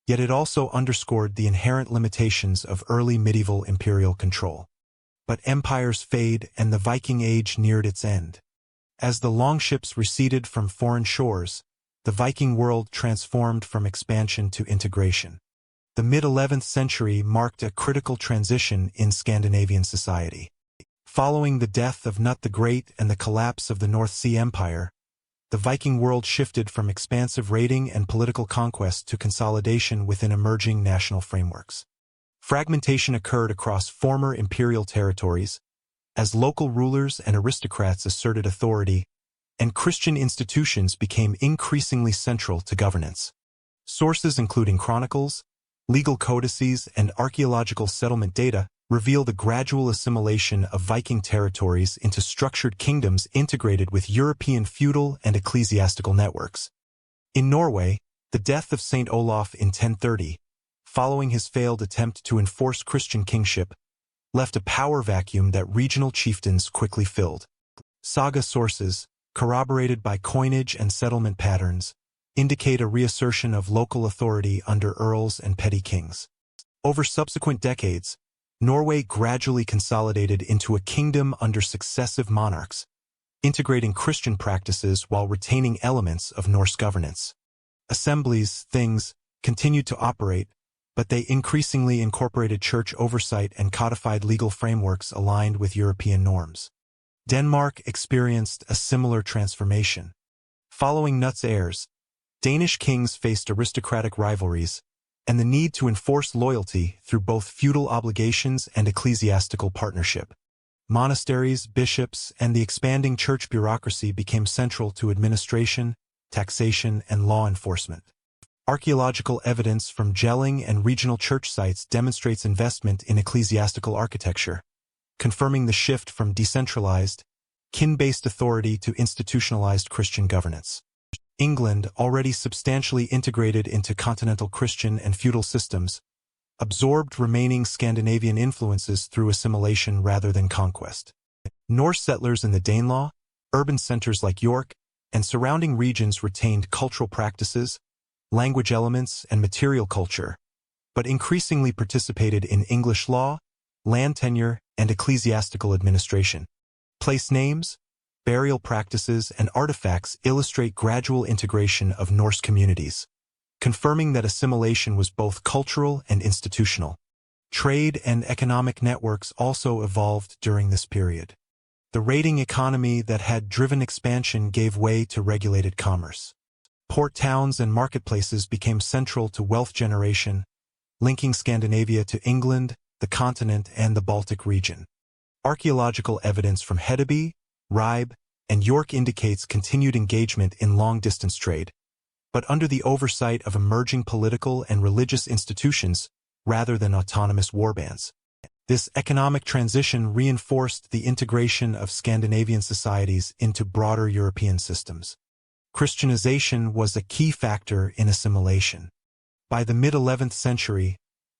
yet it also underscored the inherent limitations of early medieval imperial control. But empires fade and the Viking Age neared its end. As the longships receded from foreign shores, the Viking world transformed from expansion to integration. The mid-11th century marked a critical transition in Scandinavian society. Following the death of Knut the Great and the collapse of the North Sea Empire, the Viking world shifted from expansive raiding and political conquest to consolidation within emerging national frameworks. Fragmentation occurred across former imperial territories, as local rulers and aristocrats asserted authority, and Christian institutions became increasingly central to governance. Sources including chronicles, legal codices, and archaeological settlement data reveal the gradual assimilation of Viking territories into structured kingdoms integrated with European feudal and ecclesiastical networks. In Norway, the death of Saint Olaf in 1030, following his failed attempt to enforce Christian kingship, left a power vacuum that regional chieftains quickly filled. Saga sources, corroborated by coinage and settlement patterns, indicate a reassertion of local authority under earls and petty kings. Over subsequent decades, Norway gradually consolidated into a kingdom under successive monarchs, integrating Christian practices while retaining elements of Norse governance. Assemblies, things, continued to operate, but they increasingly incorporated church oversight and codified legal frameworks aligned with European norms. Denmark experienced a similar transformation. Following Knut's heirs, Danish kings faced aristocratic rivalries and the need to enforce loyalty through both feudal obligations and ecclesiastical partnership. Monasteries, bishops, and the expanding church bureaucracy became central to administration, taxation, and law enforcement. Archaeological evidence from Jelling and regional church sites demonstrates investment in ecclesiastical architecture, confirming the shift from decentralized, kin-based authority to institutionalized Christian governance. England, already substantially integrated into continental Christian and feudal systems, absorbed remaining Scandinavian influences through assimilation rather than conquest. Norse settlers in the Danelaw, urban centers like York, and surrounding regions retained cultural practices, language elements, and material culture, but increasingly participated in English law, land tenure, and ecclesiastical administration. Place names, burial practices, and artifacts illustrate gradual integration of Norse communities, confirming that assimilation was both cultural and institutional. Trade and economic networks also evolved during this period. The raiding economy that had driven expansion gave way to regulated commerce. Port towns and marketplaces became central to wealth generation, linking Scandinavia to England, the continent, and the Baltic region. Archaeological evidence from Hedeby, Ribe, and York indicates continued engagement in long-distance trade, but under the oversight of emerging political and religious institutions rather than autonomous warbands. This economic transition reinforced the integration of Scandinavian societies into broader European systems. Christianization was a key factor in assimilation. By the mid-11th century,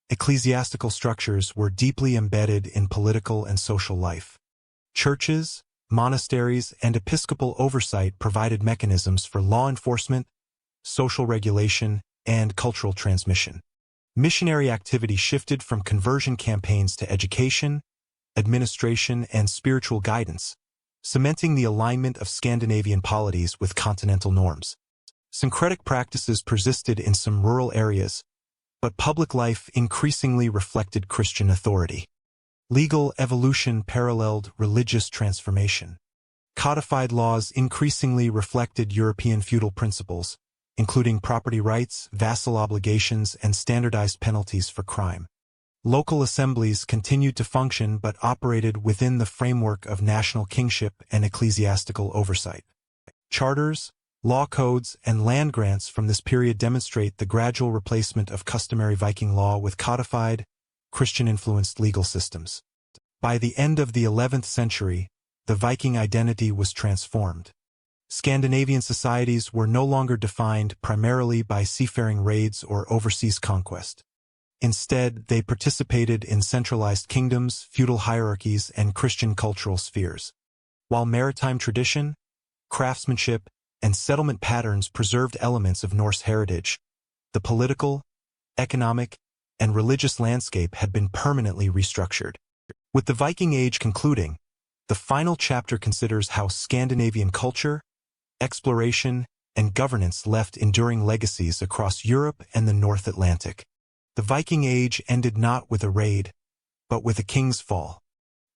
ecclesiastical structures were deeply embedded in political and social life. Churches, monasteries, and episcopal oversight provided mechanisms for law enforcement, social regulation, and cultural transmission. Missionary activity shifted from conversion campaigns to education, administration, and spiritual guidance, cementing the alignment of Scandinavian polities with continental norms. Syncretic practices persisted in some rural areas, but public life increasingly reflected Christian authority. Legal evolution paralleled religious transformation. Codified laws increasingly reflected European feudal principles, including property rights, vassal obligations, and standardized penalties for crime. Local assemblies continued to function but operated within the framework of national kingship and ecclesiastical oversight. Charters, law codes, and land grants from this period demonstrate the gradual replacement of customary Viking law with codified, Christian-influenced legal systems. By the end of the 11th century, the Viking identity was transformed. Scandinavian societies were no longer defined primarily by seafaring raids or overseas conquest. Instead, they participated in centralized kingdoms, feudal hierarchies, and Christian cultural spheres. While maritime tradition, craftsmanship, and settlement patterns preserved elements of Norse heritage, the political, economic, and religious landscape had been permanently restructured. With the Viking Age concluding, the final chapter considers how Scandinavian culture, exploration, and governance left enduring legacies across Europe and the North Atlantic. The Viking Age ended not with a raid, but with a king's fall.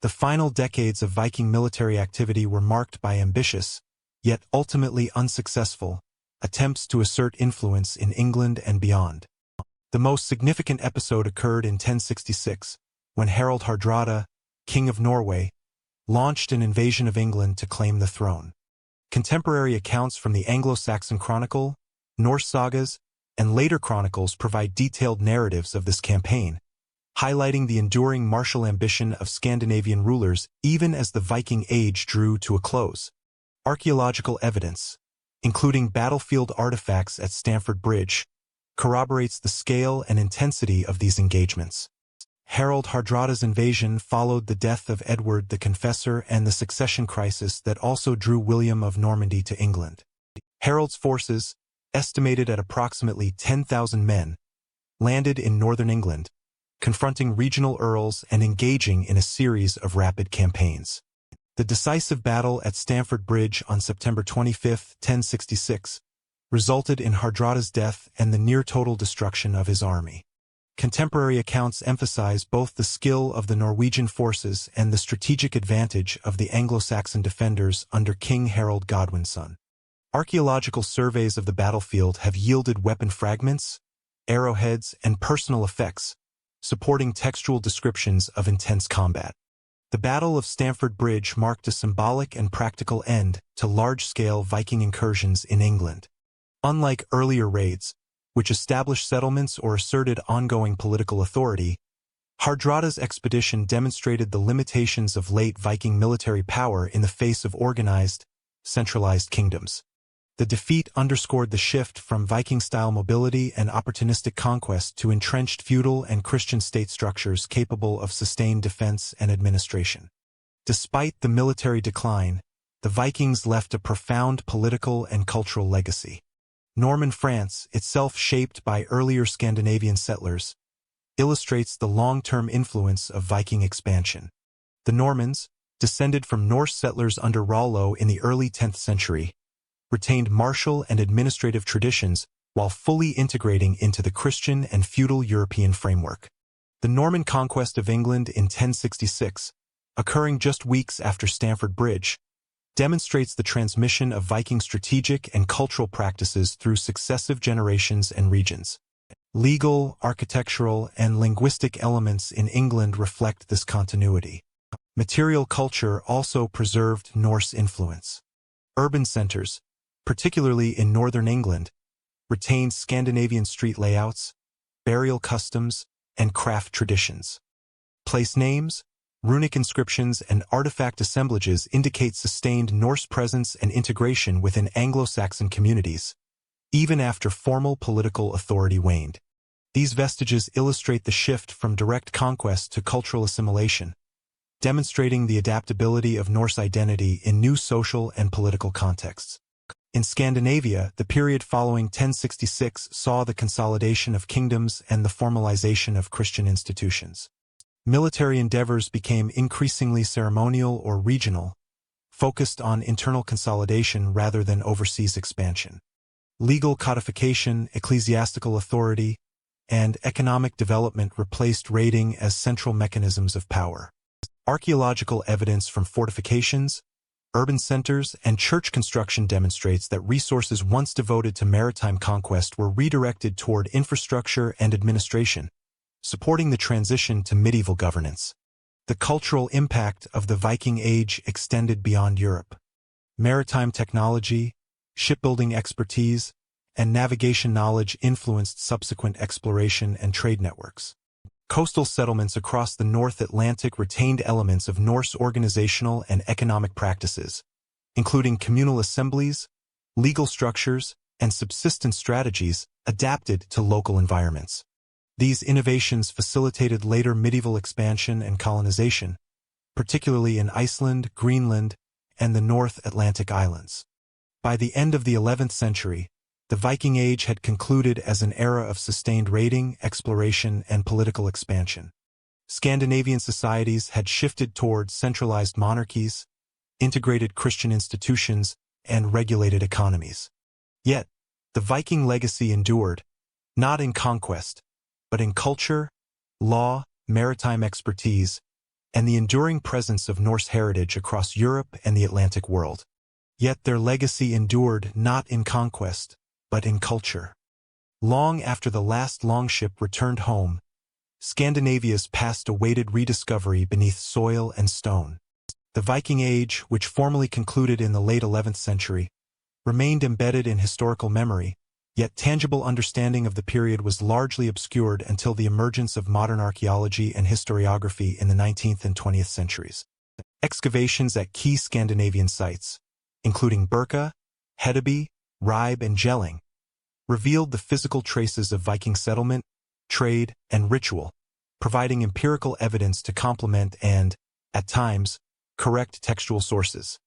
The final decades of Viking military activity were marked by ambitious, yet ultimately unsuccessful, attempts to assert influence in England and beyond. The most significant episode occurred in 1066, when Harald Hardrada, King of Norway, launched an invasion of England to claim the throne. Contemporary accounts from the Anglo-Saxon Chronicle, Norse sagas, and later chronicles provide detailed narratives of this campaign, highlighting the enduring martial ambition of Scandinavian rulers even as the Viking Age drew to a close. Archaeological evidence, including battlefield artifacts at Stamford Bridge, corroborates the scale and intensity of these engagements. Harald Hardrada's invasion followed the death of Edward the Confessor and the succession crisis that also drew William of Normandy to England. Harold's forces, estimated at approximately 10,000 men, landed in northern England, confronting regional earls and engaging in a series of rapid campaigns. The decisive battle at Stamford Bridge on September 25, 1066, resulted in Hardrada's death and the near-total destruction of his army. contemporary accounts emphasize both the skill of the Norwegian forces and the strategic advantage of the Anglo-Saxon defenders under King Harold Godwinson. Archaeological surveys of the battlefield have yielded weapon fragments, arrowheads, and personal effects, supporting textual descriptions of intense combat. The Battle of Stamford Bridge marked a symbolic and practical end to large-scale Viking incursions in England. Unlike earlier raids, which established settlements or asserted ongoing political authority, Hardrada's expedition demonstrated the limitations of late Viking military power in the face of organized, centralized kingdoms. The defeat underscored the shift from Viking-style mobility and opportunistic conquest to entrenched feudal and Christian state structures capable of sustained defense and administration. Despite the military decline, the Vikings left a profound political and cultural legacy. Norman France, itself shaped by earlier Scandinavian settlers, illustrates the long-term influence of Viking expansion. The Normans, descended from Norse settlers under Rollo in the early 10th century, retained martial and administrative traditions while fully integrating into the Christian and feudal European framework. The Norman conquest of England in 1066, occurring just weeks after Stamford Bridge, demonstrates the transmission of Viking strategic and cultural practices through successive generations and regions. Legal, architectural, and linguistic elements in England reflect this continuity. Material culture also preserved Norse influence. Urban centers, particularly in northern England, retained Scandinavian street layouts, burial customs, and craft traditions. Place names, runic inscriptions, and artifact assemblages indicate sustained Norse presence and integration within Anglo-Saxon communities, even after formal political authority waned. These vestiges illustrate the shift from direct conquest to cultural assimilation, demonstrating the adaptability of Norse identity in new social and political contexts. In Scandinavia, the period following 1066 saw the consolidation of kingdoms and the formalization of Christian institutions. Military endeavors became increasingly ceremonial or regional, focused on internal consolidation rather than overseas expansion. Legal codification, ecclesiastical authority, and economic development replaced raiding as central mechanisms of power. Archaeological evidence from fortifications, urban centers, and church construction demonstrates that resources once devoted to maritime conquest were redirected toward infrastructure and administration, supporting the transition to medieval governance. The cultural impact of the Viking Age extended beyond Europe. Maritime technology, shipbuilding expertise, and navigation knowledge influenced subsequent exploration and trade networks. Coastal settlements across the North Atlantic retained elements of Norse organizational and economic practices, including communal assemblies, legal structures, and subsistence strategies adapted to local environments. These innovations facilitated later medieval expansion and colonization, particularly in Iceland, Greenland, and the North Atlantic islands. By the end of the 11th century, the Viking Age had concluded as an era of sustained raiding, exploration, and political expansion. Scandinavian societies had shifted toward centralized monarchies, integrated Christian institutions, and regulated economies. Yet, the Viking legacy endured, not in conquest, but in culture, law, maritime expertise, and the enduring presence of Norse heritage across Europe and the Atlantic world. Yet their legacy endured not in conquest, but in culture. Long after the last longship returned home, Scandinavia's past awaited rediscovery beneath soil and stone. The Viking Age, which formally concluded in the late 11th century, remained embedded in historical memory, yet tangible understanding of the period was largely obscured until the emergence of modern archaeology and historiography in the 19th and 20th centuries. Excavations at key Scandinavian sites, including Birka, Hedeby, Ribe, and Jelling, revealed the physical traces of Viking settlement, trade, and ritual, providing empirical evidence to complement and, at times, correct textual sources.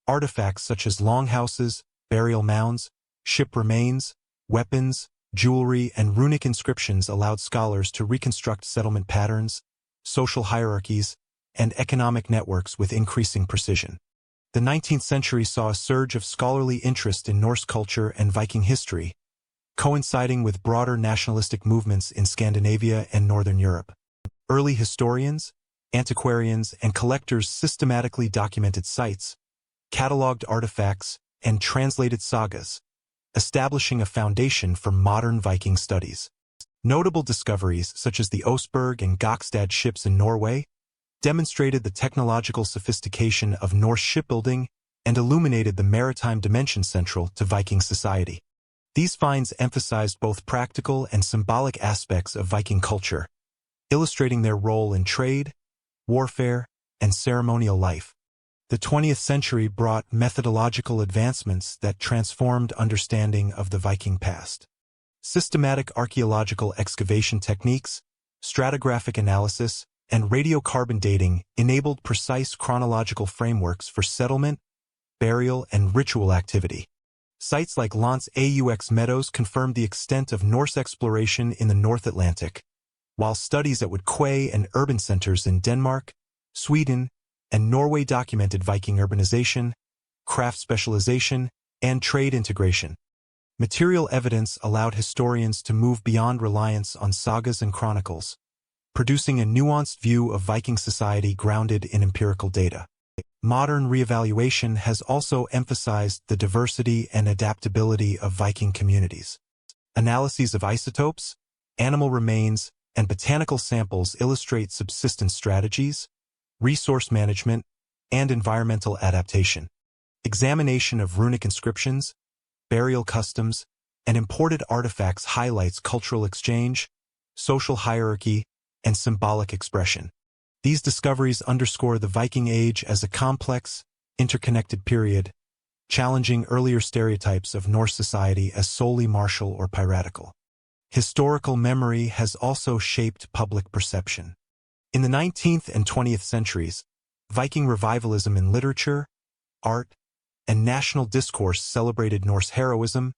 Artifacts such as longhouses, burial mounds, ship remains, weapons, jewelry, and runic inscriptions allowed scholars to reconstruct settlement patterns, social hierarchies, and economic networks with increasing precision. The 19th century saw a surge of scholarly interest in Norse culture and Viking history, coinciding with broader nationalistic movements in Scandinavia and Northern Europe. Early historians, antiquarians, and collectors systematically documented sites, cataloged artifacts, and translated sagas, establishing a foundation for modern Viking studies. Notable discoveries such as the Oseberg and Gokstad ships in Norway demonstrated the technological sophistication of Norse shipbuilding and illuminated the maritime dimension central to Viking society. These finds emphasized both practical and symbolic aspects of Viking culture, illustrating their role in trade, warfare, and ceremonial life. The 20th century brought methodological advancements that transformed understanding of the Viking past. Systematic archaeological excavation techniques, stratigraphic analysis, and radiocarbon dating enabled precise chronological frameworks for settlement, burial, and ritual activity. Sites like Lance Aux Meadows confirmed the extent of Norse exploration in the North Atlantic, while studies at Quay and urban centers in Denmark, Sweden, and Norway documented Viking urbanization, craft specialization, and trade integration. Material evidence allowed historians to move beyond reliance on sagas and chronicles, producing a nuanced view of Viking society grounded in empirical data. Modern reevaluation has also emphasized the diversity and adaptability of Viking communities. Analyses of isotopes, animal remains, and botanical samples illustrate subsistence strategies, resource management, and environmental adaptation. Examination of runic inscriptions, burial customs, and imported artifacts highlights cultural exchange, social hierarchy, and symbolic expression. These discoveries underscore the Viking Age as a complex, interconnected period, challenging earlier stereotypes of Norse society as solely martial or piratical. Historical memory has also shaped public perception. In the 19th and 20th centuries, Viking revivalism in literature, art, and national discourse celebrated Norse heroism,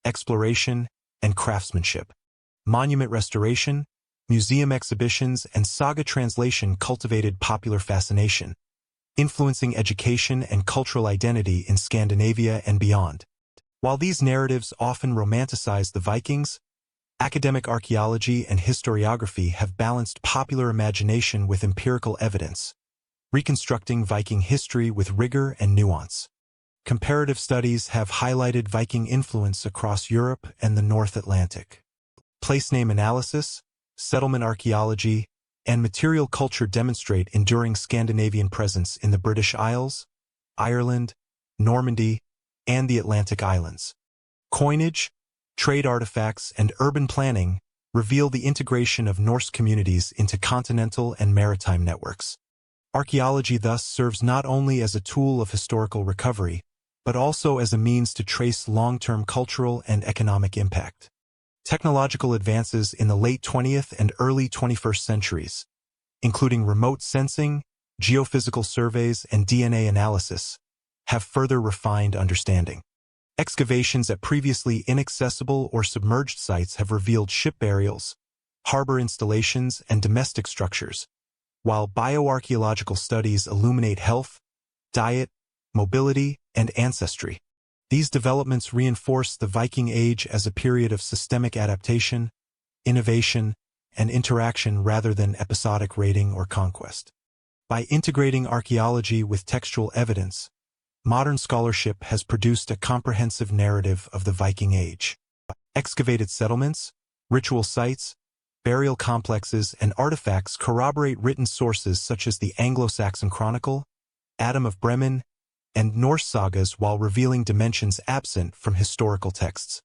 exploration, and craftsmanship. Monument restoration, museum exhibitions, and saga translation cultivated popular fascination, influencing education and cultural identity in Scandinavia and beyond. While these narratives often romanticize the Vikings, academic archaeology and historiography have balanced popular imagination with empirical evidence, reconstructing Viking history with rigor and nuance. Comparative studies have highlighted Viking influence across Europe and the North Atlantic. Place name analysis, settlement archaeology, and material culture demonstrate enduring Scandinavian presence in the British Isles, Ireland, Normandy, and the Atlantic Islands. Coinage, trade artifacts, and urban planning reveal the integration of Norse communities into continental and maritime networks. Archaeology thus serves not only as a tool of historical recovery, but also as a means to trace long-term cultural and economic impact. Technological advances in the late 20th and early 21st centuries, including remote sensing, geophysical surveys, and DNA analysis, have further refined understanding. Excavations at previously inaccessible or submerged sites have revealed ship burials, harbor installations, and domestic structures, while bioarchaeological studies illuminate health, diet, mobility, and ancestry. These developments reinforce the Viking Age as a period of systemic adaptation, innovation, and interaction rather than episodic raiding or conquest. By integrating archaeology with textual evidence, modern scholarship has produced a comprehensive narrative of the Viking Age. Excavated settlements, ritual sites, burial complexes, and artifacts corroborate written sources such as the Anglo-Saxon Chronicle, Adam of Bremen, and Norse sagas while revealing dimensions absent from historical texts.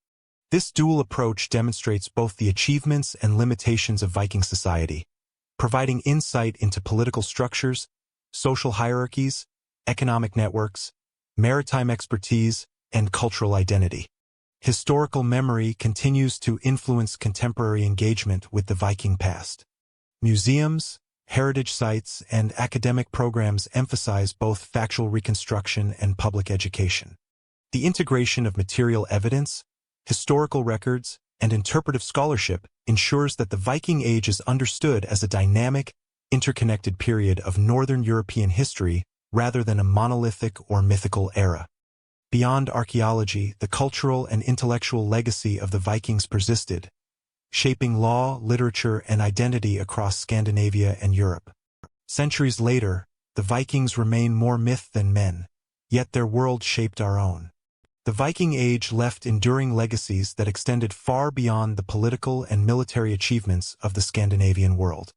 This dual approach demonstrates both the achievements and limitations of Viking society, providing insight into political structures, social hierarchies, economic networks, maritime expertise, and cultural identity. Historical memory continues to influence contemporary engagement with the Viking past. Museums, heritage sites, and academic programs emphasize both factual reconstruction and public education. The integration of material evidence, historical records, and interpretive scholarship ensures that the Viking Age is understood as a dynamic, interconnected period of Northern European history rather than a monolithic or mythical era. Beyond archaeology, the cultural and intellectual legacy of the Vikings persisted, shaping law, literature, and identity across Scandinavia and Europe. Centuries later, the Vikings remain more myth than men, yet their world shaped our own. The Viking Age left enduring legacies that extended far beyond the political and military achievements of the Scandinavian world.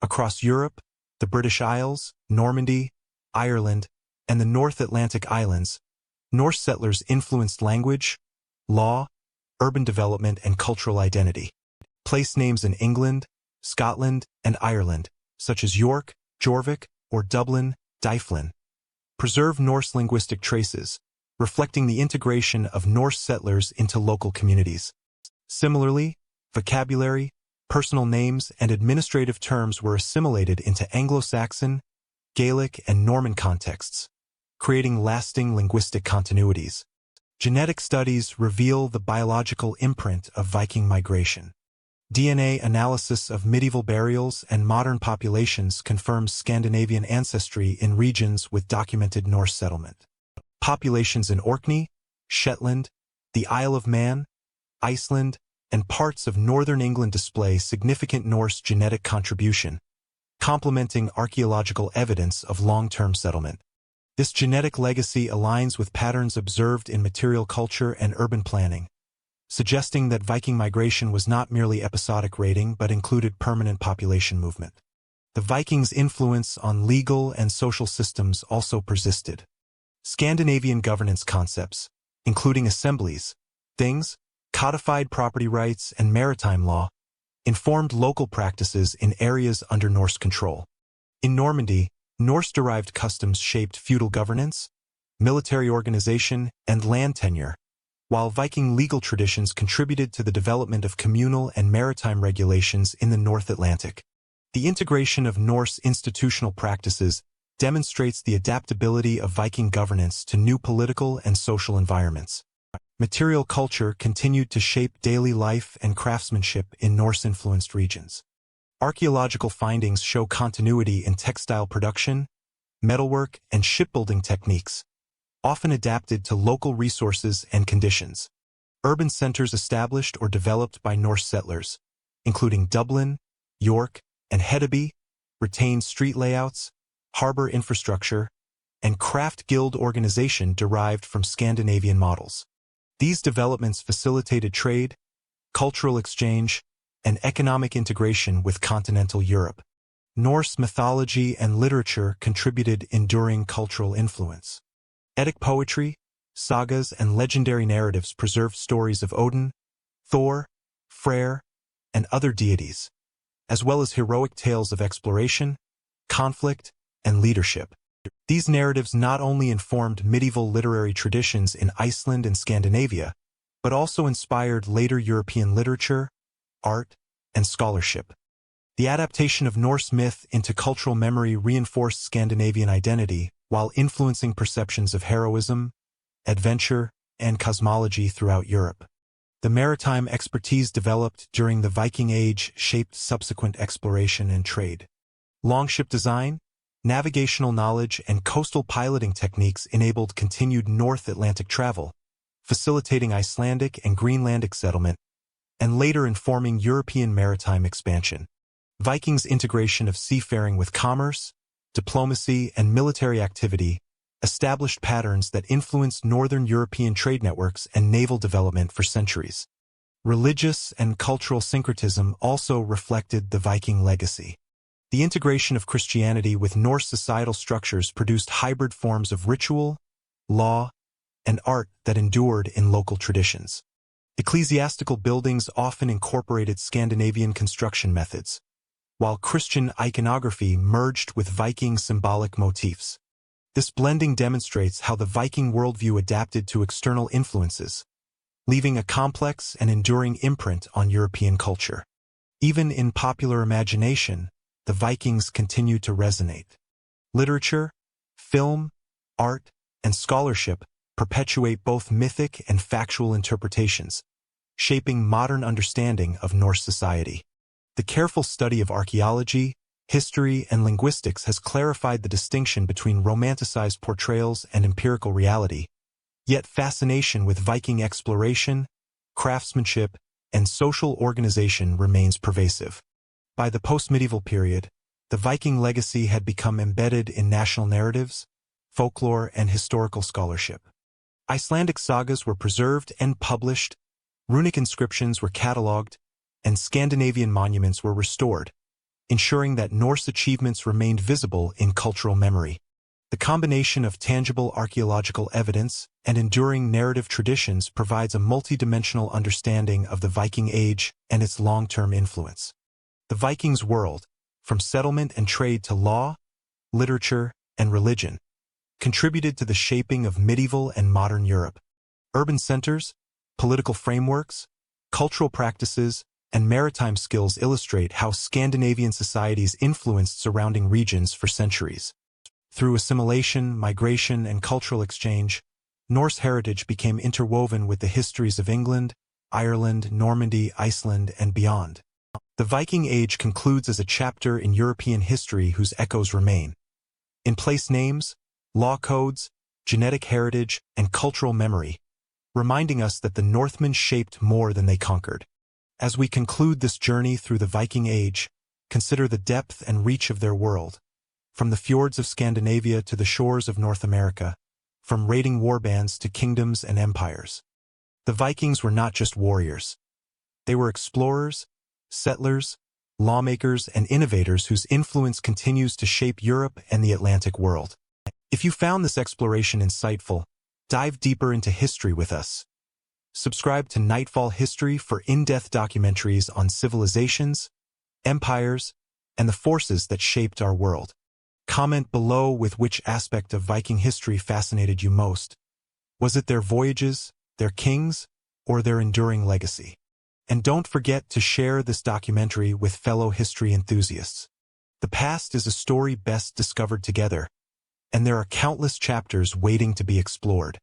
Across Europe, the British Isles, Normandy, Ireland, and the North Atlantic Islands, Norse settlers influenced language, law, urban development, and cultural identity. Place names in England, Scotland, and Ireland, such as York, Jorvik, or Dublin, Dyflin, preserve Norse linguistic traces, reflecting the integration of Norse settlers into local communities. Similarly, vocabulary, personal names, and administrative terms were assimilated into Anglo-Saxon, Gaelic, and Norman contexts, creating lasting linguistic continuities. Genetic studies reveal the biological imprint of Viking migration. DNA analysis of medieval burials and modern populations confirms Scandinavian ancestry in regions with documented Norse settlement. Populations in Orkney, Shetland, the Isle of Man, Iceland, and parts of northern England display significant Norse genetic contribution, complementing archaeological evidence of long-term settlement. This genetic legacy aligns with patterns observed in material culture and urban planning, suggesting that Viking migration was not merely episodic raiding but included permanent population movement. The Vikings' influence on legal and social systems also persisted. Scandinavian governance concepts, including assemblies, things, codified property rights, and maritime law, informed local practices in areas under Norse control. In Normandy, Norse-derived customs shaped feudal governance, military organization, and land tenure, while Viking legal traditions contributed to the development of communal and maritime regulations in the North Atlantic. The integration of Norse institutional practices demonstrates the adaptability of Viking governance to new political and social environments. Material culture continued to shape daily life and craftsmanship in Norse-influenced regions. Archaeological findings show continuity in textile production, metalwork, and shipbuilding techniques, often adapted to local resources and conditions. Urban centers established or developed by Norse settlers, including Dublin, York, and Hedeby, retained street layouts, harbor infrastructure, and craft guild organization derived from Scandinavian models. These developments facilitated trade, cultural exchange, and economic integration with continental Europe. Norse mythology and literature contributed enduring cultural influence. Eddic poetry, sagas, and legendary narratives preserved stories of Odin, Thor, Freyr, and other deities, as well as heroic tales of exploration, conflict, and leadership. These narratives not only informed medieval literary traditions in Iceland and Scandinavia, but also inspired later European literature, art, and scholarship. The adaptation of Norse myth into cultural memory reinforced Scandinavian identity while influencing perceptions of heroism, adventure, and cosmology throughout Europe. The maritime expertise developed during the Viking Age shaped subsequent exploration and trade. Longship design, navigational knowledge, and coastal piloting techniques enabled continued North Atlantic travel, facilitating Icelandic and Greenlandic settlement, and later informing European maritime expansion. Vikings' integration of seafaring with commerce, diplomacy, and military activity established patterns that influenced northern European trade networks and naval development for centuries. Religious and cultural syncretism also reflected the Viking legacy. The integration of Christianity with Norse societal structures produced hybrid forms of ritual, law, and art that endured in local traditions. Ecclesiastical buildings often incorporated Scandinavian construction methods, while Christian iconography merged with Viking symbolic motifs. This blending demonstrates how the Viking worldview adapted to external influences, leaving a complex and enduring imprint on European culture. Even in popular imagination, the Vikings continue to resonate. Literature, film, art, and scholarship perpetuate both mythic and factual interpretations, shaping modern understanding of Norse society. The careful study of archaeology, history, and linguistics has clarified the distinction between romanticized portrayals and empirical reality, Yet fascination with Viking exploration, craftsmanship, and social organization remains pervasive. By the post-medieval period, the Viking legacy had become embedded in national narratives, folklore, and historical scholarship. Icelandic sagas were preserved and published, runic inscriptions were catalogued, and Scandinavian monuments were restored, ensuring that Norse achievements remained visible in cultural memory. The combination of tangible archaeological evidence and enduring narrative traditions provides a multidimensional understanding of the Viking Age and its long-term influence. The Vikings' world, from settlement and trade to law, literature, and religion, contributed to the shaping of medieval and modern Europe. Urban centers, political frameworks, cultural practices, and maritime skills illustrate how Scandinavian societies influenced surrounding regions for centuries. Through assimilation, migration, and cultural exchange, Norse heritage became interwoven with the histories of England, Ireland, Normandy, Iceland, and beyond. The Viking Age concludes as a chapter in European history whose echoes remain. In place names, law codes, genetic heritage, and cultural memory, reminding us that the Northmen shaped more than they conquered. As we conclude this journey through the Viking Age, consider the depth and reach of their world. From the fjords of Scandinavia to the shores of North America, from raiding warbands to kingdoms and empires. The Vikings were not just warriors. They were explorers, settlers, lawmakers, and innovators whose influence continues to shape Europe and the Atlantic world. If you found this exploration insightful, dive deeper into history with us. Subscribe to Nightfall History for in-depth documentaries on civilizations, empires, and the forces that shaped our world. Comment below with which aspect of Viking history fascinated you most. Was it their voyages, their kings, or their enduring legacy? And don't forget to share this documentary with fellow history enthusiasts. The past is a story best discovered together, and there are countless chapters waiting to be explored.